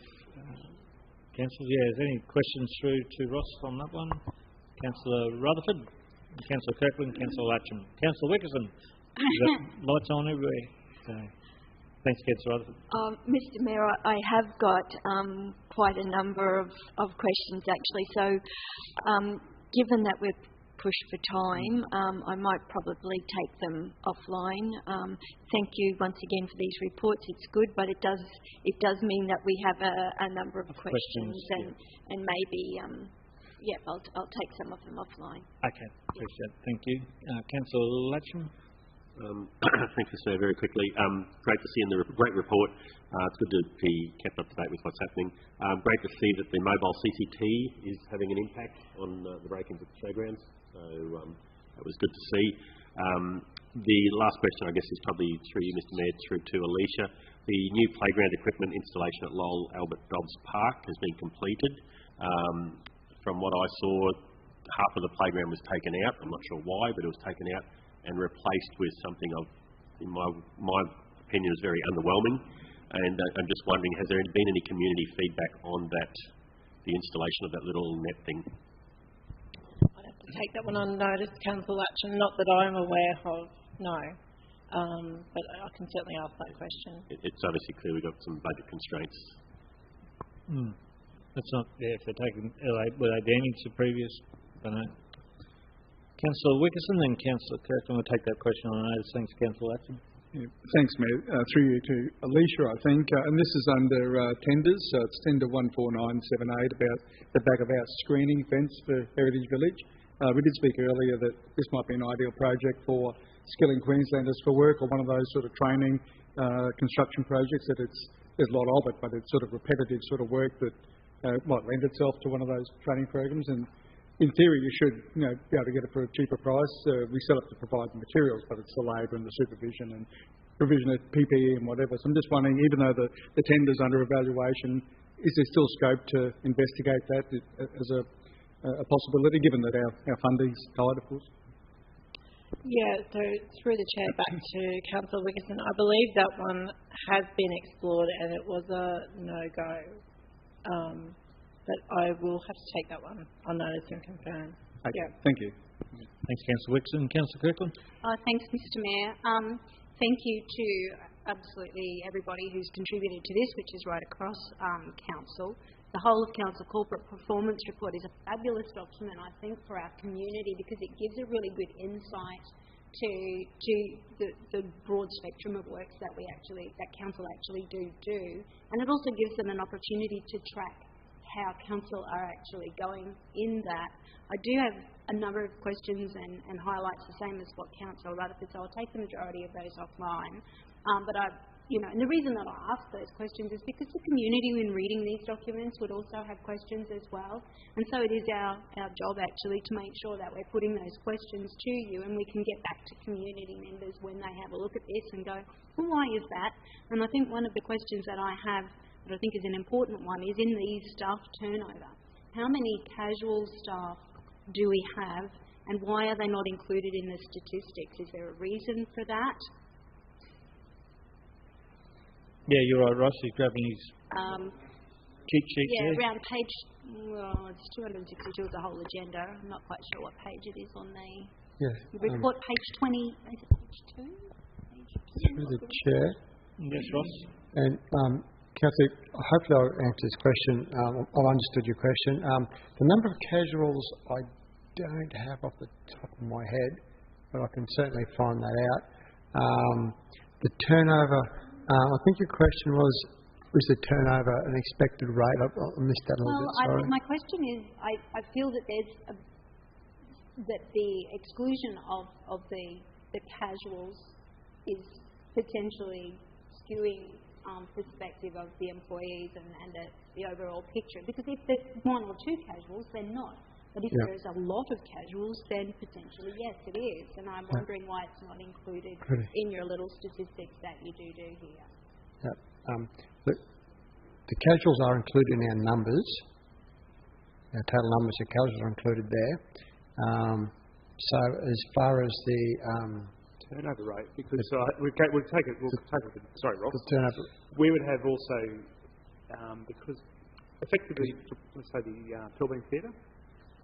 council. Yeah, is there any questions through to Ross on that one? Councillor Rutherford, Councillor Kirkland, Councillor Latcham. Councillor Wickerson, lights on everywhere. Okay. Thanks, Councillor Rutherford. Mr Mayor, I have got quite a number of questions actually. So, given that we're pushed for time, I might probably take them offline. Thank you once again for these reports. It's good, but it does mean that we have a number of questions and maybe I'll take some of them offline. Okay, appreciate it. Thank you, Councillor Latcham. Thank you, sir. Very quickly, great to see in the great report. It's good to be kept up to date with what's happening. Great to see that the mobile CCT is having an impact on the break-ins at the showgrounds. So that was good to see. The last question, I guess, is probably through you, Mr Mayor, through to Alicia. The new playground equipment installation at Lowell Albert Dobbs Park has been completed. From what I saw, half of the playground was taken out. I'm not sure why, but it was taken out and replaced with something of, in my opinion, is very underwhelming. And I'm just wondering, has there been any community feedback on that, the installation of that little net thing? I'd have to take that one on notice, Councillor Latcham. Not that I'm aware of, no. But I can certainly ask that question. It's obviously clear we've got some budget constraints. That's not, if they're taking, were they damaged the previous? I don't know. Councillor Wickerson, then Councillor Kirk. I'm going to take that question on notice. Thanks, Councillor Latcham. Yeah, thanks, Mayor. Through you to Alicia, I think. And this is under tenders. It's tender 14978 about the back-of-house screening fence for Heritage Village. We did speak earlier that this might be an ideal project for skilling Queenslanders for work, or one of those sort of training construction projects that there's a lot of it, but it's sort of repetitive sort of work that might lend itself to one of those training programs. And in theory, you should be able to get it for a cheaper price. We still have to provide the materials, but it's the labour and the supervision and provision of PPE and whatever. So I'm just wondering, even though the tender's under evaluation, is there still scope to investigate that as a possibility, given that our funding's tight, of course? Yeah, so through the chair back to Councillor Wickerson, I believe that one has been explored and it was a no-go. But I will have to take that one on notice and confirm. Okay, yeah. Thank you. Thanks, Councillor Wickerson. Councillor Kirkland. Thanks, Mr Mayor. Thank you to absolutely everybody who's contributed to this, which is right across Council. The whole of Council Corporate Performance Report is a fabulous document, I think, for our community, because it gives a really good insight to the broad spectrum of works that Council actually do, and it also gives them an opportunity to track how Council are actually going in that. I do have a number of questions and highlights the same as what Council Rutherford, so I'll take the majority of those offline. And the reason that I ask those questions is because the community, when reading these documents, would also have questions as well. And so it is our job actually to make sure that we're putting those questions to you, and we can get back to community members when they have a look at this and go, well, why is that? And I think one of the questions that I have that I think is an important one is in the staff turnover. How many casual staff do we have, and why are they not included in the statistics? Is there a reason for that? Yeah, you're right, Ross. He's grabbing his cheat sheet there. Around page, it's 262 of the whole agenda. I'm not quite sure what page it is on the report. Page 20, is it page 2? Through the Chair. Yes, Ross. And Councillor, hopefully I'll answer this question. I've understood your question. The number of casuals I don't have off the top of my head, but I can certainly find that out. The turnover, I think your question was the turnover an expected rate? I missed that a little bit, sorry. My question is, I feel that that the exclusion of the casuals is potentially skewing perspective of the employees and the overall picture. Because if there's one or two casuals, then not. But if there's a lot of casuals, then potentially, yes, it is. And I'm wondering why it's not included in your little statistics that you do here. The casuals are included in our numbers. Our total numbers of casuals are included there. So as far as the turnover rate, because we'll take it. Sorry, Ross. The turnover. We would have also because effectively, let's say the Pilbeam Theatre,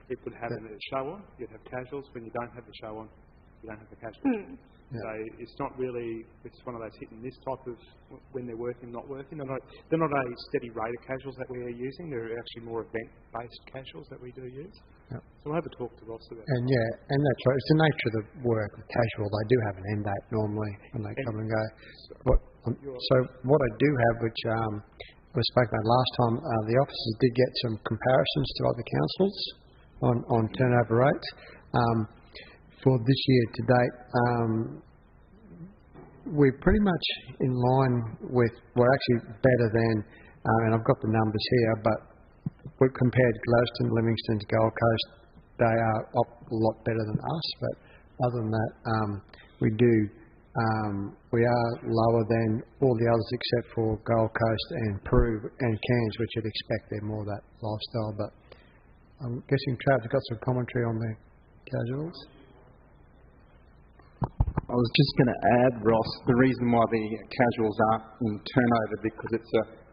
it would have a show on. You'd have casuals. When you don't have the show on, you don't have the casuals. So it's not really. It's one of those hit and miss type of when they're working, not working. They're not a steady rate of casuals that we are using. They're actually more event-based casuals that we do use. So we'll have a talk to Ross about that. And that's right. It's the nature of the work of casual. They do have an end date normally when they come and go. So what I do have, which we spoke about last time, the officers did get some comparisons to other councils on turnover rates. For this year to date, we're pretty much in line with, we're actually better than, and I've got the numbers here, but compared to Gladstone, Livingston, Gold Coast, they are up a lot better than us. But other than that, we are lower than all the others except for Gold Coast and Peru and Cairns, which you'd expect they're more that lifestyle. But I'm guessing Trav's got some commentary on the casuals. I was just going to add, Ross, the reason why the casuals aren't in turnover because it's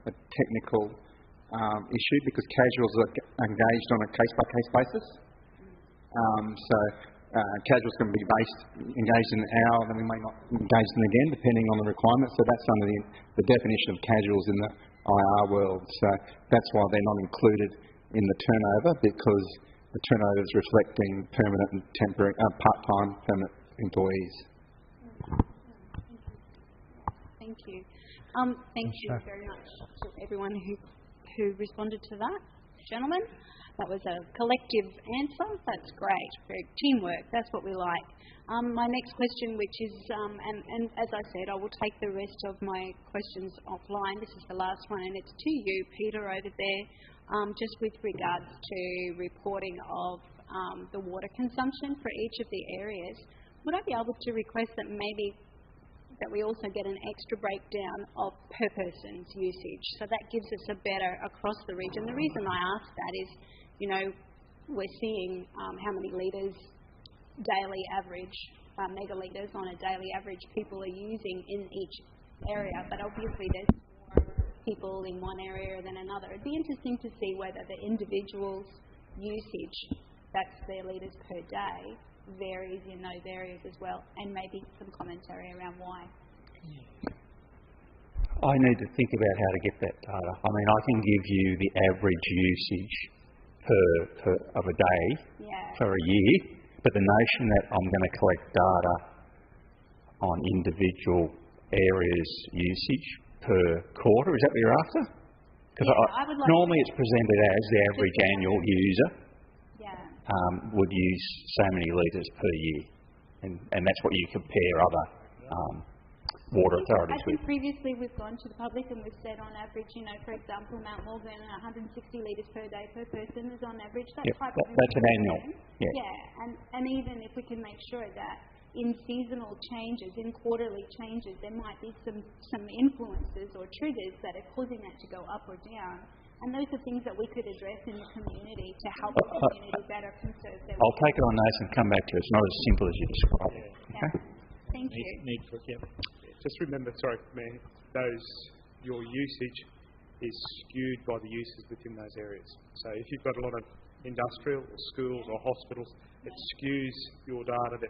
a technical issue because casuals are engaged on a case-by-case basis. Casuals can be engaged in an hour, then we may not engage them again depending on the requirements. So that's under the definition of casuals in the IR world. So that's why they're not included in the turnover because the turnover is reflecting permanent and temporary, part-time permanent employees. Thank you. Thank you very much to everyone who responded to that. Gentlemen, that was a collective answer. That's great. Very teamwork. That's what we like. My next question, which is, and as I said, I will take the rest of my questions offline. This is the last one, and it's to you, Peter, over there, just with regards to reporting of the water consumption for each of the areas. Would I be able to request that maybe that we also get an extra breakdown of per person's usage? So that gives us a better across the region. The reason I ask that is, you know, we're seeing how many litres daily average, megalitres on a daily average people are using in each area, but obviously there's more people in one area than another. It'd be interesting to see whether the individual's usage, that's their litres per day, varies in those areas as well, and maybe some commentary around why. I need to think about how to get that data. I mean, I can give you the average usage of a day for a year, but the notion that I'm going to collect data on individual areas' usage per quarter, is that what you're after? Because normally it's presented as the average annual user would use so many litres per year, and that's what you compare other water authorities with. I think previously we've gone to the public and we've said on average, you know, for example, Mount Morgan, 160 litres per day per person is on average. That's an annual. And even if we can make sure that in seasonal changes, in quarterly changes, there might be some influences or triggers that are causing that to go up or down. And those are things that we could address in the community to help the community better conserve their I'll take it on notice and come back to it. It's not as simple as you described it. Okay? Thank you. Just remember, your usage is skewed by the uses within those areas. So if you've got a lot of industrial or schools or hospitals, it skews your data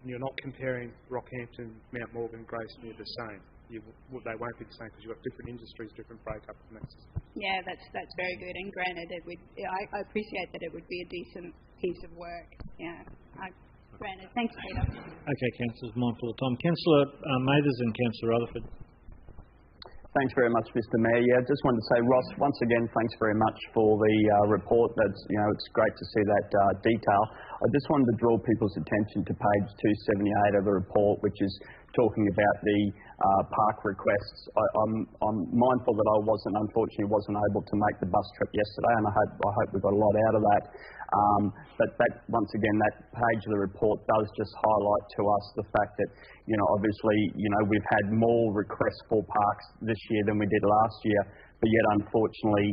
you're not comparing Rockhampton, Mount Morgan, Gracemere the same. They won't be the same because you've got different industries, different breakup and that system. Yeah, that's very good. And granted, I appreciate that it would be a decent piece of work. Granted. Thanks, Peter. Okay, councillors, mindful of time. Councillor Mathers and Councillor Rutherford. Thanks very much, Mr. Mayor. Yeah, just wanted to say, Ross, once again, thanks very much for the report. It's great to see that detail. I just wanted to draw people's attention to page 278 of the report, which is talking about the park requests. I'm mindful that I unfortunately wasn't able to make the bus trip yesterday, and I hope we got a lot out of that. But that, once again, that page of the report does just highlight to us the fact that, obviously, we've had more requests for parks this year than we did last year, but yet, unfortunately,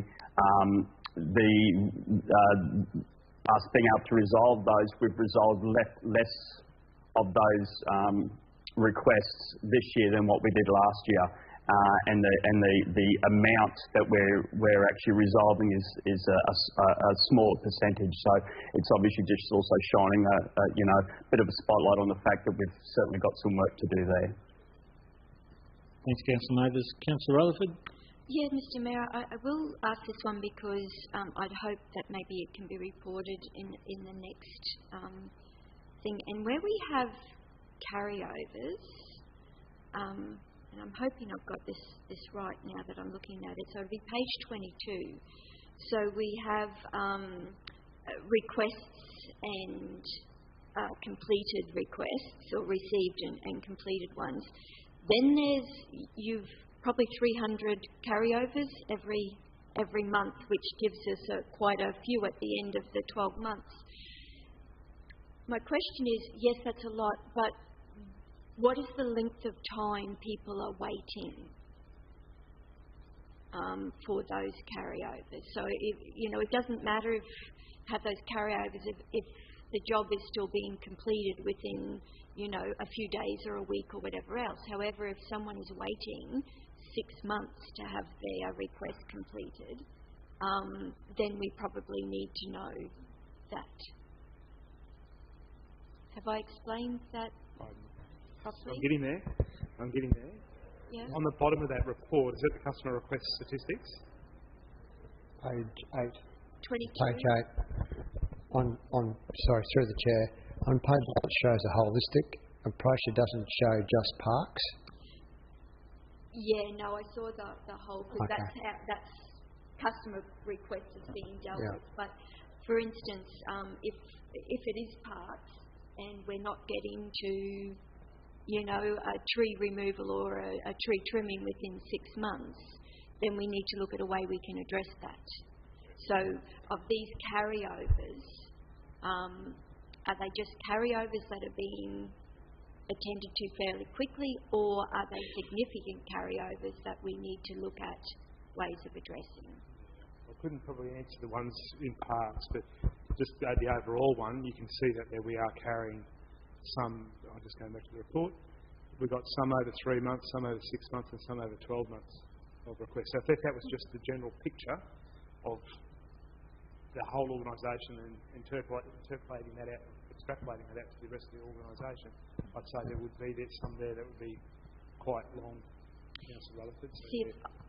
us being able to resolve those, we've resolved less of those requests this year than what we did last year. And the amount that we're actually resolving is a smaller percentage. So it's obviously just also shining a bit of a spotlight on the fact that we've certainly got some work to do there. Thanks, Councillor Mathers. Councillor Rutherford. Yeah, Mr. Mayor, I will ask this one because I'd hope that maybe it can be reported in the next thing. And where we have carryovers, and I'm hoping I've got this right now that I'm looking at it. So it'll be page 22. So we have requests and completed requests, or received and completed ones. Then you've probably 300 carryovers every month, which gives us quite a few at the end of the 12 months. My question is, yes, that's a lot, but what is the length of time people are waiting for those carryovers? So, it doesn't matter if those carryovers, if the job is still being completed within, a few days or a week or whatever else. However, if someone is waiting 6 months to have their request completed, then we probably need to know that. Have I explained that properly? I'm getting there. Yeah. On the bottom of that report, is it the customer request statistics? Page 8. 22. Page 8. Sorry, through the chair. On page 8 it shows a holistic approach. It doesn't show just parks. Yeah, no, I saw the whole, because Okay. that's customer requests is being dealt Yeah. with. But for instance, if it is parks and we're not getting to, a tree removal or a tree trimming within 6 months, then we need to look at a way we can address that. So of these carryovers, are they just carryovers that are being attended to fairly quickly, or are they significant carryovers that we need to look at ways of addressing? I couldn't probably answer the ones in parks, but just the overall one, you can see that there we are carrying some. I'll just go back to the report. We've got some over 3 months, some over 6 months, and some over 12 months of requests. So if that was just the general picture of the whole organisation and interpolating that out, extrapolating that out to the rest of the organisation, I'd say there would be some there that would be quite long, Councillor Rutherford. So See,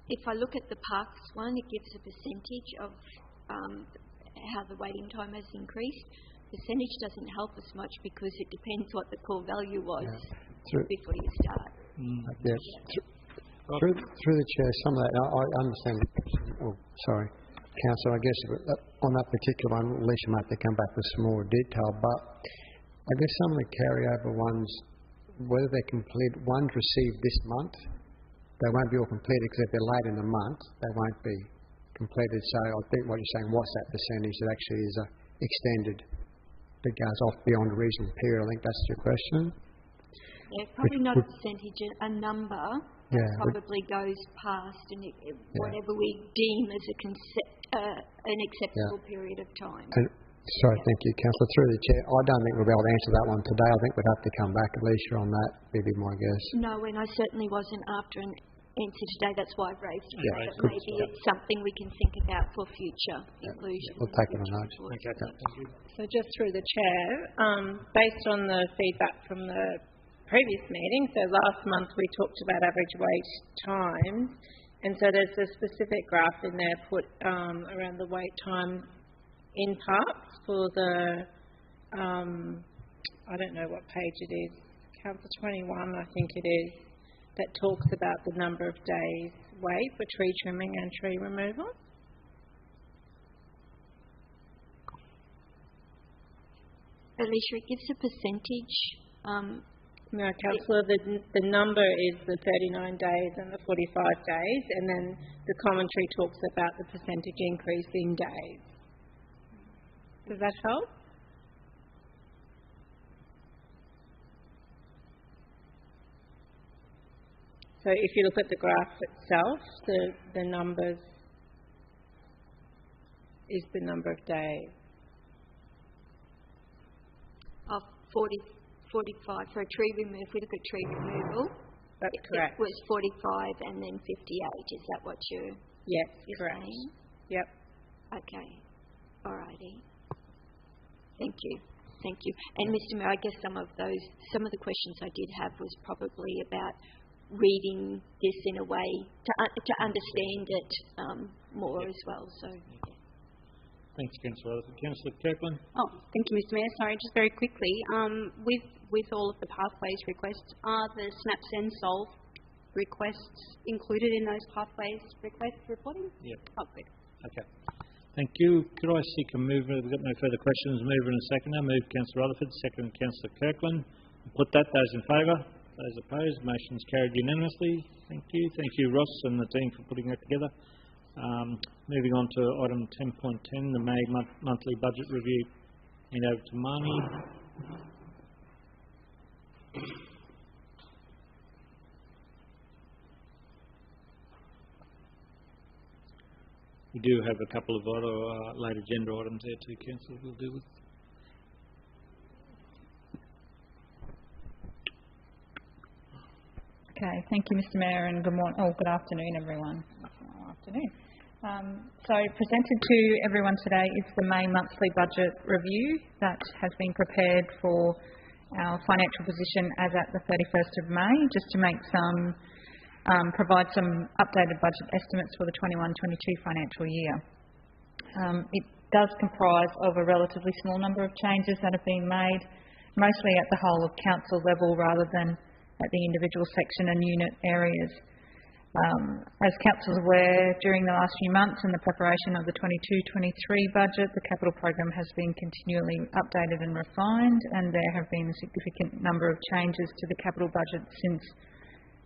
if I look at the parks one, it gives a percentage of how the waiting time has increased. Percentage doesn't help us much because it depends what the core value was before you start. Yeah. Through the chair, some of that, I understand. Oh, sorry, Councillor, I guess on that particular one, Alicia might have to come back with some more detail, but I guess some of the carryover ones, whether they're complete, ones received this month, they won't be all completed because if they're late in the month, they won't be completed. So I think what you're saying, what's that percentage that actually is extended, that goes off beyond a reasonable period? I think that's your question. Yeah, probably not a percentage, a number that probably goes past whatever we deem as an acceptable period of time. Sorry, thank you, Councillor. Through the chair, I don't think we'll be able to answer that one today. I think we'd have to come back, Alicia, on that. Would be my guess. No, and I certainly wasn't after an answer today. That's why I've raised it. Yeah, But maybe it's something we can think about for future inclusion. We'll take it on note. So just through the chair, based on the feedback from the previous meeting, so last month we talked about average wait times, and so there's a specific graph in there put around the wait time in parks for the, I don't know what page it is, Council 21 I think it is, that talks about the number of days wait for tree trimming and tree removal. Alicia, it gives a percentage. No, Councillor, the number is the 39 days and the 45 days, and then the commentary talks about the percentage increase in days. Does that help? So if you look at the graph itself, the numbers is the number of days. Of 45 for a tree removal. If we look at tree removal, that's correct. It was 45 and then 58. Is that what you're correct. saying? Yep. Okay. Alrighty. Thank you. Thank you. And Mr. Mayor, I guess some of the questions I did have was probably about reading this in a way to understand it more as well. So. Thanks, Councillor Rutherford. Councillor Kirkland? Oh, thank you, Mr. Mayor. Sorry, just very quickly, with all of the pathways requests, are the SNAP Send Solve requests included in those pathways requests reporting? Yep. Oh, good. Okay. Thank you. Could I seek a mover? We've got no further questions. Mover and a seconder. Move Councillor Rutherford, second Councillor Kirkland. Put that. Those in favour? Those opposed? Motion's carried unanimously. Thank you. Thank you, Ross and the team for putting that together. Moving on to item 10.10, the May monthly budget review. Hand over to Marnie. We do have a couple of other late agenda items there too, Councillor, we'll deal with. Okay, thank you, Mr. Mayor, and good morning. Oh, good afternoon, everyone. Afternoon. So presented to everyone today is the May monthly budget review that has been prepared for our financial position as at the 31st of May, just to make provide some updated budget estimates for the 21-22 financial year. It does comprise of a relatively small number of changes that have been made, mostly at the whole of council level rather than at the individual section and unit areas. As council is aware, during the last few months in the preparation of the 22-23 budget, the capital program has been continually updated and refined, and there have been a significant number of changes to the capital budget since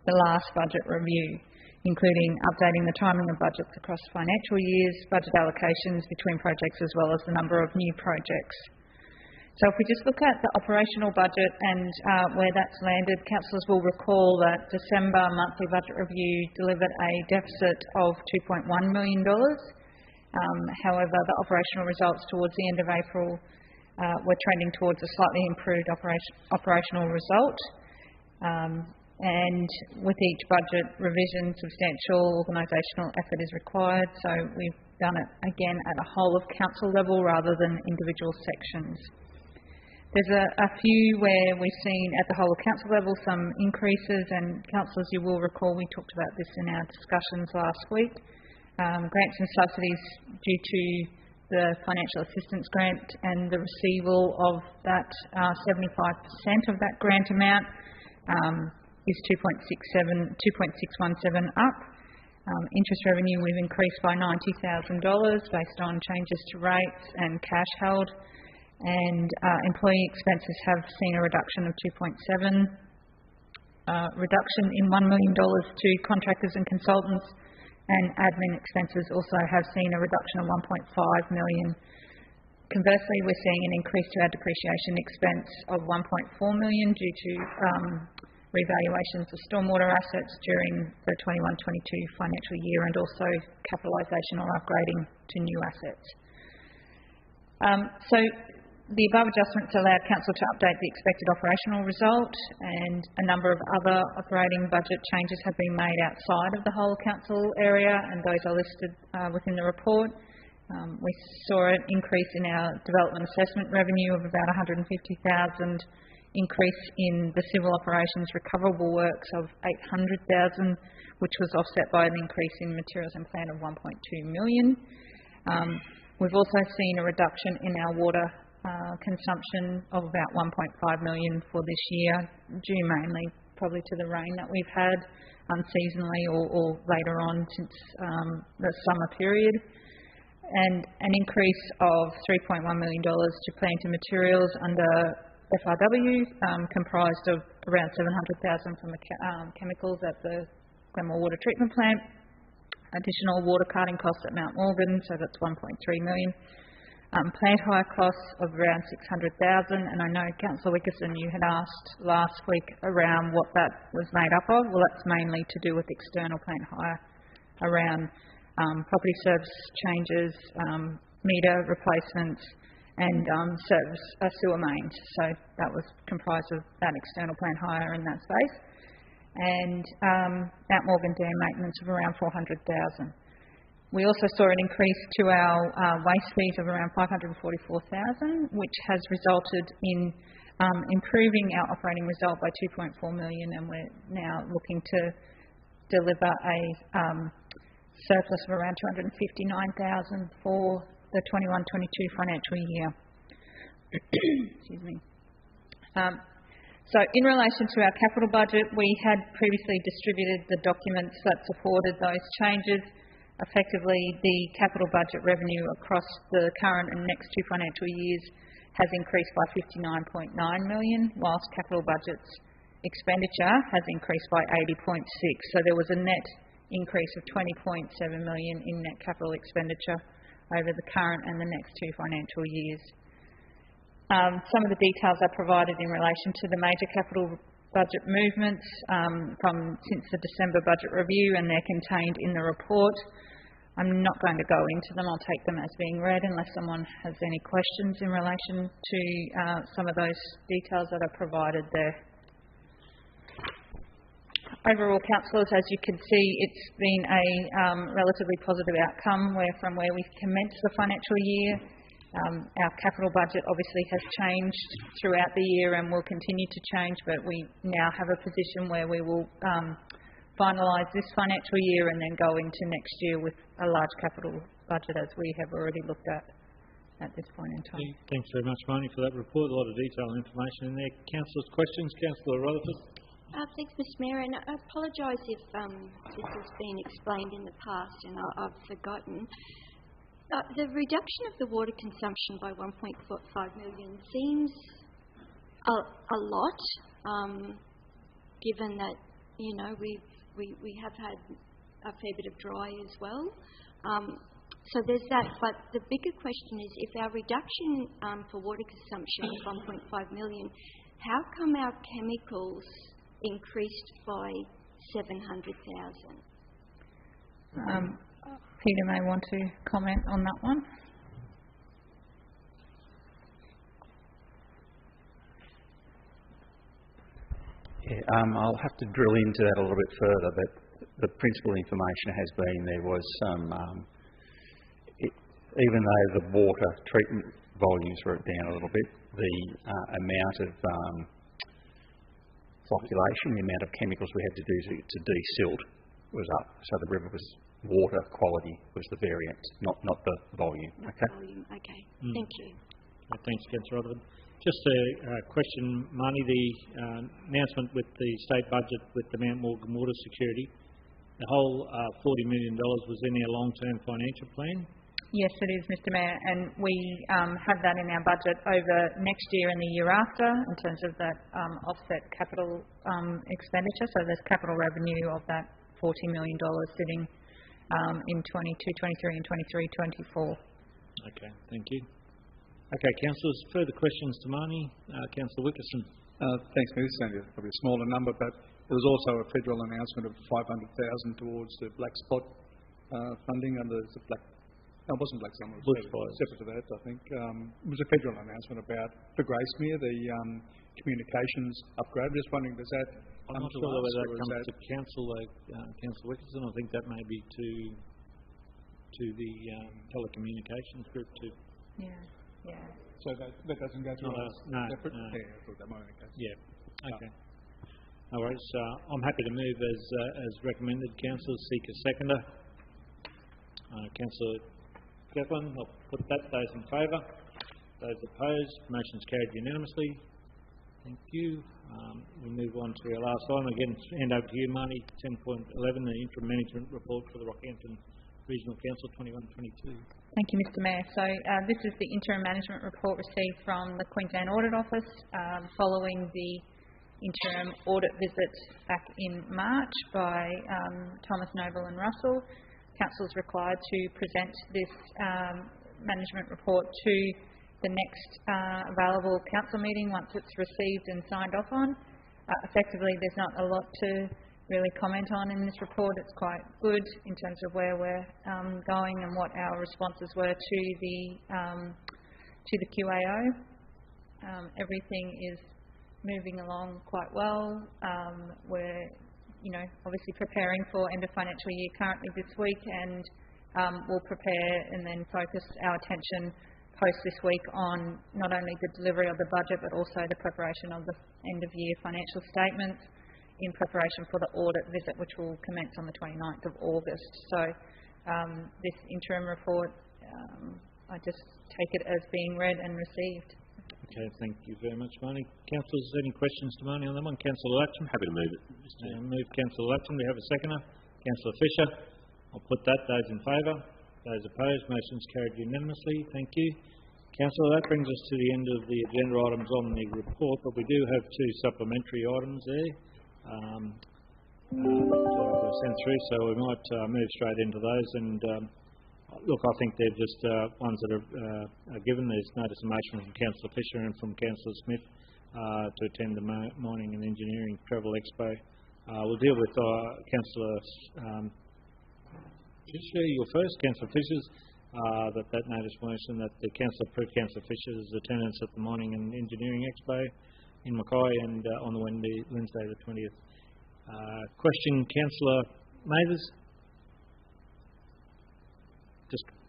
the last budget review, including updating the timing of budgets across financial years, budget allocations between projects, as well as the number of new projects. So if we just look at the operational budget and where that's landed, councillors will recall that December monthly budget review delivered a deficit of $2.1 million. However, the operational results towards the end of April were trending towards a slightly improved operational result. And with each budget revision, substantial organisational effort is required, so we've done it again at a whole of council level rather than individual sections. There's a few where we've seen at the whole of council level some increases, and councillors, you will recall we talked about this in our discussions last week. Grants and subsidies due to the financial assistance grant and the receival of that 75% of that grant amount is 2.617 up. Interest revenue we've increased by $90,000 based on changes to rates and cash held. And employee expenses have seen a reduction of 2.7, reduction in $1 million to contractors and consultants, and admin expenses also have seen a reduction of $1.5 million. Conversely, we're seeing an increase to our depreciation expense of $1.4 million due to revaluations of stormwater assets during the 21-22 financial year, and also capitalisation or upgrading to new assets. So the above adjustments allowed council to update the expected operational result, and a number of other operating budget changes have been made outside of the whole council area, and those are listed within the report. We saw an increase in our development assessment revenue of about $150,000, increase in the civil operations recoverable works of $800,000, which was offset by an increase in materials and plant of $1.2 million. We've also seen a reduction in our water consumption of about $1.5 million for this year, due mainly probably to the rain that we've had unseasonally or later on since the summer period, and an increase of $3.1 million to plant and materials under FRW, comprised of around $700,000 from the chemicals at the Glenmore Water Treatment Plant, additional water carting costs at Mount Morgan, so that's $1.3 million. Plant hire costs of around $600,000, and I know Councillor Wickerson, you had asked last week around what that was made up of. Well, that's mainly to do with external plant hire around property service changes, meter replacements, and service sewer mains. So that was comprised of that external plant hire in that space, and Mount Morgan dam maintenance of around $400,000. We also saw an increase to our waste fees of around $544,000, which has resulted in improving our operating result by $2.4 million, and we're now looking to deliver a surplus of around $259,000 for the 21-22 financial year. Excuse me. So in relation to our capital budget, we had previously distributed the documents that supported those changes. Effectively, the capital budget revenue across the current and next two financial years has increased by $59.9 million, whilst capital budget's expenditure has increased by $80.6. So there was a net increase of $20.7 million in net capital expenditure over the current and the next two financial years. Some of the details are provided in relation to the major capital budget movements since the December budget review, and they're contained in the report. I'm not going to go into them. I'll take them as being read unless someone has any questions in relation to some of those details that are provided there. Overall, councillors, as you can see, it's been a relatively positive outcome from where we commenced the financial year. Our capital budget obviously has changed throughout the year and will continue to change, but we now have a position where we will finalise this financial year and then go into next year with a large capital budget, as we have already looked at this point in time. Thanks very much, Marnie, for that report. A lot of detail and information in there. Councillors' questions? Councillor Rutherford. Thanks, Mr Mayor, and I apologise if this has been explained in the past and I've forgotten. The reduction of the water consumption by 1.5 million seems a lot, given that, you know, we have had a fair bit of dry as well. So there's that, but the bigger question is, if our reduction for water consumption is 1.5 million, how come our chemicals increased by 700,000? Peter may want to comment on that one. Yeah, I'll have to drill into that a little bit further, but the principal information has been there was some, even though the water treatment volumes were down a little bit, the amount of flocculation, the amount of chemicals we had to do to desilt was up. So the river water quality was the variance, not the volume. Okay. Volume. Okay. Thank you. Thanks, Councillor Rutherford. Just a question, Marnie, the announcement with the state budget with the Mount Morgan Water Security, the whole $40 million was in our long-term financial plan? Yes, it is, Mr Mayor, and we have that in our budget over next year and the year after in terms of that offset capital expenditure. So there's capital revenue of that $40 million sitting in 22, 23 and 23, 24. Okay, thank you. Okay, councillors, further questions to Marnie? Councillor Wickerson. Thanks, Mayor. This is only probably a smaller number, but there was also a federal announcement of $500,000 towards the black spot funding under the black. No, it wasn't Black Summer. It was separate to that, I think. It was a federal announcement about the Gracemere, the communications upgrade. I'm just wondering, does that... I'm not sure whether that comes to Councillor Wickerson. I think that may be to the telecommunications group too. Yeah. So that doesn't go through us? No. Yeah, I thought that might be the case. Yeah. Okay. No worries. I'm happy to move as recommended. Councillors, seek a seconder. Councillor Kaplan, I'll put that. Those in favour? Those opposed? Motion's carried unanimously. Thank you. We move on to our last item. Again, hand over to you, Marnie. 10.11, the interim management report for the Rockhampton Regional Council 21-22. Thank you, Mr Mayor. So this is the interim management report received from the Queensland Audit Office following the interim audit visit back in March by Thomas Noble and Russell. Council is required to present this management report to the next available council meeting once it's received and signed off on. Effectively, there's not a lot to really comment on in this report. It's quite good in terms of where we're going and what our responses were to the QAO. Everything is moving along quite well. We're obviously preparing for end of financial year currently this week, and we'll prepare and then focus our attention post this week on not only the delivery of the budget but also the preparation of the end of year financial statements in preparation for the audit visit, which will commence on the 29th of August. So this interim report, I just take it as being read and received. Okay, thank you very much, Marnie. Councillors, any questions to Marnie on that one? Councillor Latcham? Happy to move it. Move Councillor Latcham. We have a seconder. Councillor Fisher. I'll put that. Those in favour? Those opposed? Motion's carried unanimously. Thank you. Councillor, that brings us to the end of the agenda items on the report, but we do have two supplementary items there to send through, so we might move straight into those. And look, I think they're just ones that are given. There's notice of motion from Councillor Fisher and from Councillor Smith to attend the Mining and Engineering Travel Expo. We'll deal with Councillor Fisher, your first. Councillor Fisher's that notice of motion that the Council approved Councillor Fisher's attendance at the Mining and Engineering Expo in Mackay and on the Wednesday the 20th Question, Councillor Mathers?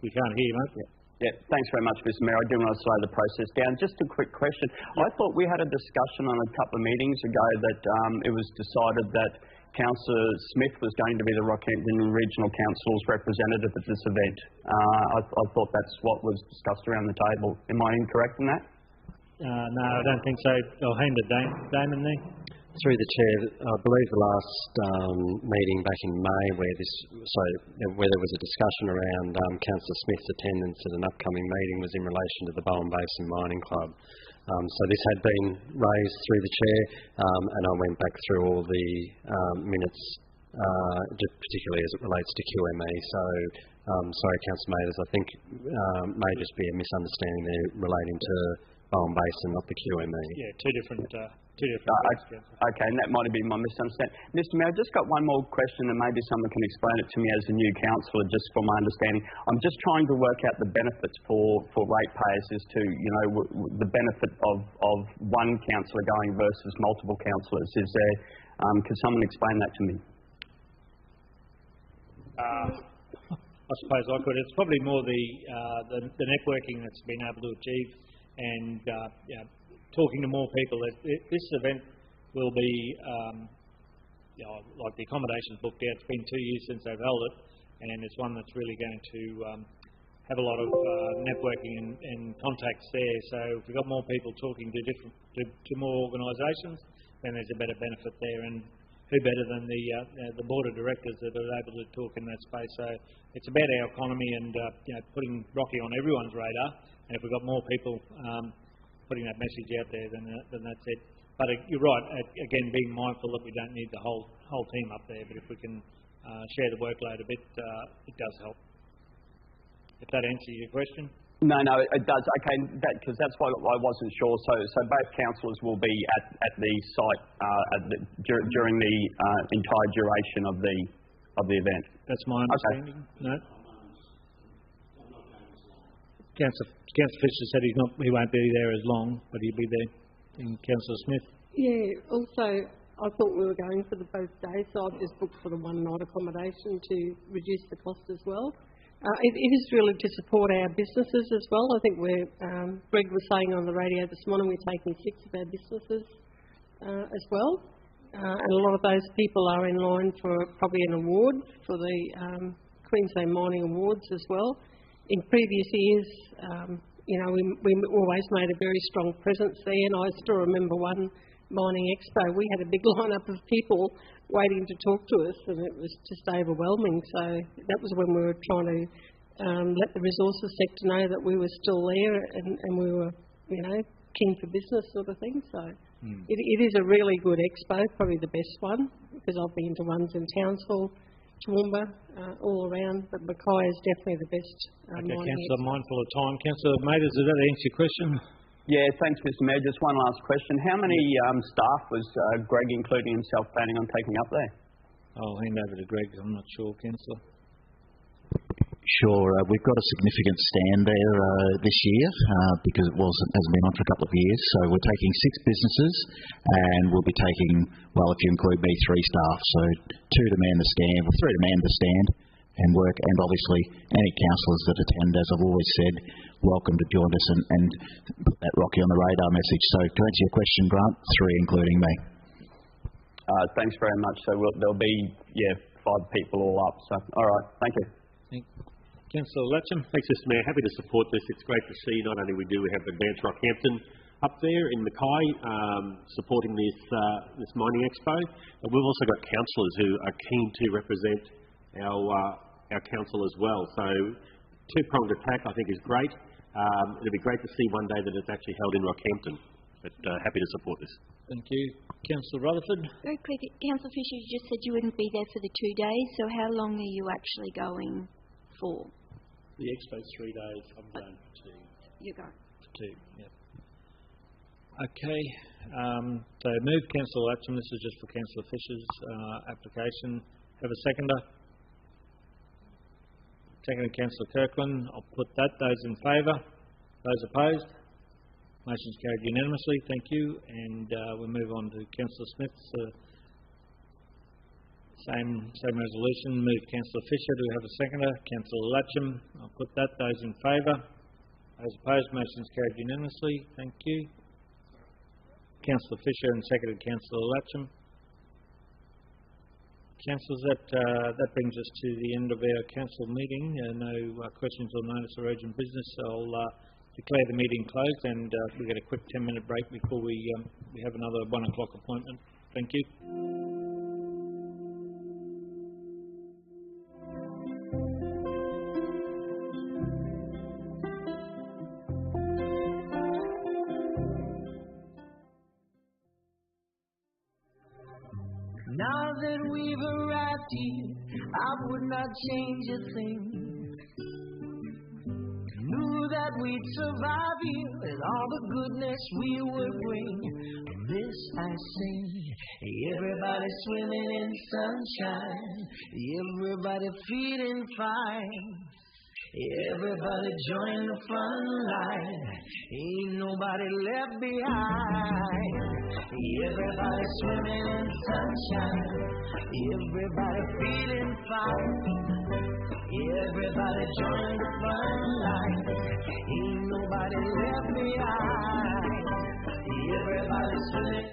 We can't hear you, mate. Yeah, thanks very much, Mr Mayor. I do want to slow the process down. Just a quick question. I thought we had a discussion on a couple of meetings ago that it was decided that Councillor Smith was going to be the Rockhampton Regional Council's representative at this event. I thought that's what was discussed around the table. Am I incorrect in that? No, I don't think so. I'll hand to Damon there. Through the Chair, I believe the last meeting back in May where there was a discussion around Councillor Smith's attendance at an upcoming meeting was in relation to the Bowen Basin Mining Club. So this had been raised through the Chair, and I went back through all the minutes, particularly as it relates to QME. So, sorry, Councillor Mathers, I think may just be a misunderstanding there relating to Bowen Basin, not the QME. Yeah, two different Okay, and that might have been my misunderstanding. Mr Mayor, I've just got one more question and maybe someone can explain it to me as a new councillor, just from my understanding. I'm just trying to work out the benefits for ratepayers as to, the benefit of one councillor going versus multiple councillors. Is there, can someone explain that to me? I suppose I could. It's probably more the networking that's been able to achieve and talking to more people. This event will be, like the accommodations booked out. It's been 2 years since they've held it, and it's one that's really going to have a lot of networking and contacts there. So if we've got more people talking to more organisations, then there's a better benefit there. And who better than the board of directors that are able to talk in that space? So it's about our economy and putting Rocky on everyone's radar. And if we've got more people putting that message out there, then that's it. But you're right, again, being mindful that we don't need the whole team up there, but if we can share the workload a bit, it does help. If that answers your question? No, it does. Okay, because that's why I wasn't sure. So both councillors will be at the site during the entire duration of the event. That's my understanding. Okay. No. Councillor Fisher said he won't be there as long, but he'll be there. And Councillor Smith? Yeah, also, I thought we were going for the both days, so I've just booked for the one night accommodation to reduce the cost as well. It is really to support our businesses as well. I think Greg was saying on the radio this morning, we're taking 6 of our businesses as well. And a lot of those people are in line for probably an award for the Queensland Mining Awards as well. In previous years, we always made a very strong presence there, and I still remember one mining expo. We had a big lineup of people waiting to talk to us, and it was just overwhelming. So that was when we were trying to let the resources sector know that we were still there and we were, keen for business sort of thing. So it is a really good expo, probably the best one, because I've been to ones in Townsville, Toowoomba, all around, but Mackay is definitely the best. Okay, Councillor, mindful of time. Councillor Mathers, does that answer your question? Yeah, thanks, Mr Mayor. Just one last question. How many staff was Greg, including himself, planning on taking up there? I'll hand over to Greg. I'm not sure, Councillor. Sure. We've got a significant stand there this year because it hasn't been on for a couple of years. So we're taking 6 businesses and we'll be taking, well, if you include me, 3 staff. So 2 to man the stand, or 3 to man the stand and work. And obviously any councillors that attend, as I've always said, welcome to join us and put that Rocky on the radar message. So to answer your question, Grant, 3 including me. Thanks very much. So there'll be, 5 people all up. So, all right. Thank you. Councillor Latcham. Thanks, Mr Mayor. Happy to support this. It's great to see not only we have Advance Rockhampton up there in Mackay supporting this mining expo, but we've also got councillors who are keen to represent our council as well. So two-pronged attack I think is great. It'll be great to see one day that it's actually held in Rockhampton, but happy to support this. Thank you. Councillor Rutherford. Very quick, Councillor Fisher, you just said you wouldn't be there for the 2 days, so how long are you actually going for? The expo's 3 days. I'm going for 2. You're going for 2. Yep. Okay. So move Councillor Latcham. This is just for Councillor Fisher's application. Have a seconder. Seconder, Councillor Kirkland. I'll put that. Those in favour. Those opposed. Motion's carried unanimously. Thank you. And we'll move on to Councillor Smith's Same resolution. Move Councillor Fisher. Do we have a seconder? Councillor Latcham. I'll put that. Those in favour? Those opposed? Motion is carried unanimously. Thank you. Councillor Fisher and seconded Councillor Latcham. Councillors, that brings us to the end of our council meeting. No questions or notice of urgent business. I'll declare the meeting closed, and we'll get a quick 10-minute break before we have another 1 o'clock appointment. Thank you. Now that we've arrived here, I would not change a thing. Knew that we'd survive here with all the goodness we would bring. This I sing, everybody swimming in sunshine, everybody feeling fine. Everybody join the front line, ain't nobody left behind. Everybody swimming in sunshine, everybody feeling fine. Everybody join the front line, ain't nobody left behind. Everybody swimming.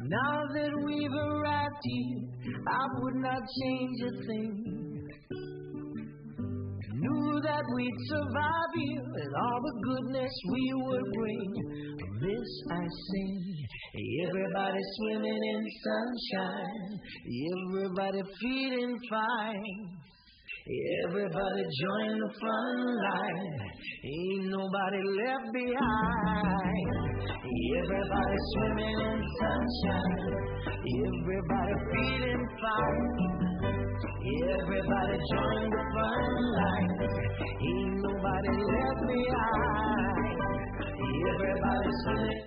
Now that we've arrived here, I would not change a thing. that we'd survive here and all the goodness we would bring. This I sing. Everybody swimming in sunshine. Everybody feeling fine. Everybody join the front line. Ain't nobody left behind. Everybody swimming in sunshine. Everybody feeling fine. Everybody join the front line. Ain't nobody left behind. Everybody swimming.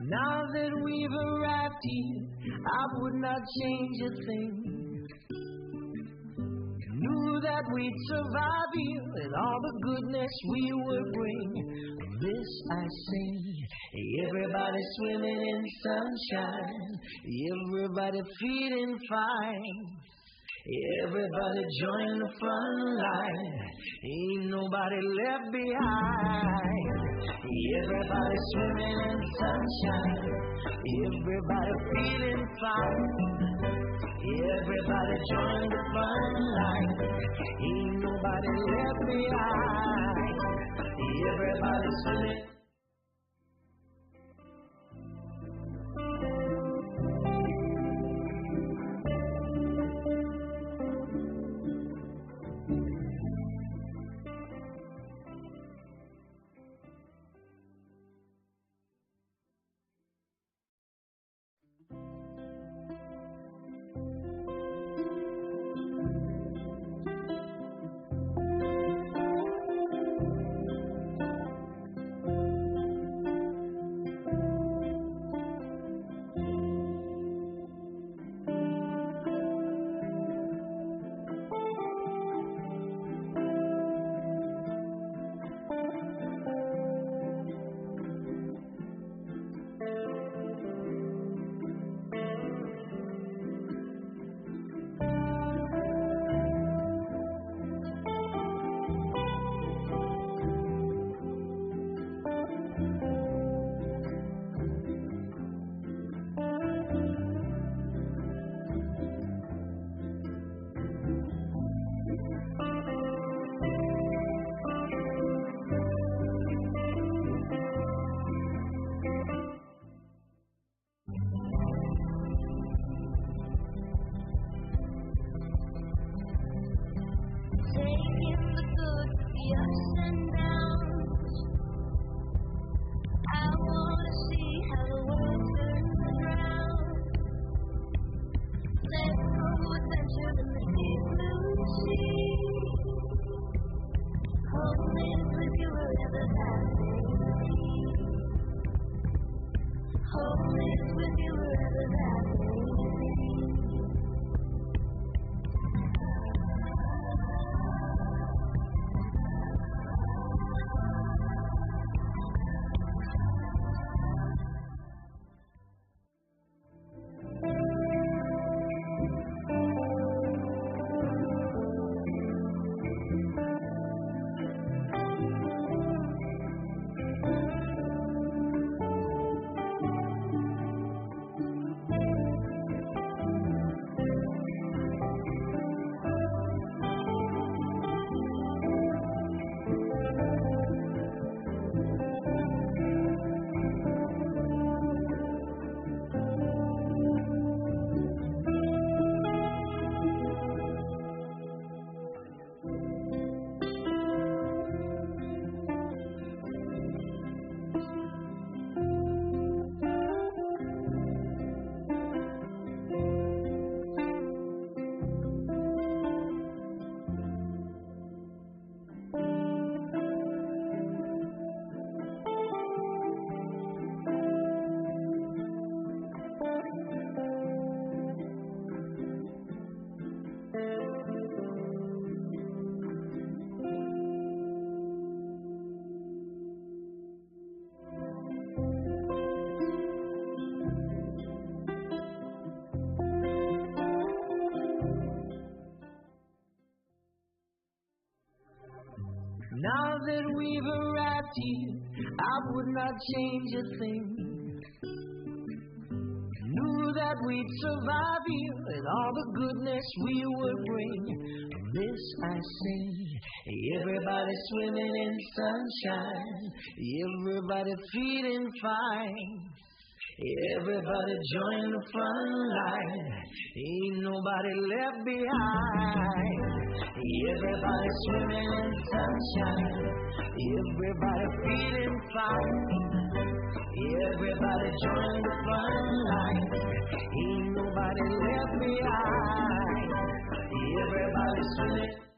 Now that we've arrived here, I would not change a thing. Knew that we'd survive here and all the goodness we would bring. This I sing. Everybody swimming in sunshine. Everybody feeling fine. Everybody join the front line. Ain't nobody left behind. Everybody swimming in sunshine. Everybody feeling fine. Everybody join the front line. Ain't nobody left behind. Everybody swimming. I would not change a thing. Knew that we'd survive here and all the goodness we would bring. This I say, everybody swimming in sunshine, everybody feeling fine. Everybody join the front line, ain't nobody left behind. Everybody swimming in sunshine, everybody feeling fine. Everybody join the front line, ain't nobody left behind. Everybody swimming.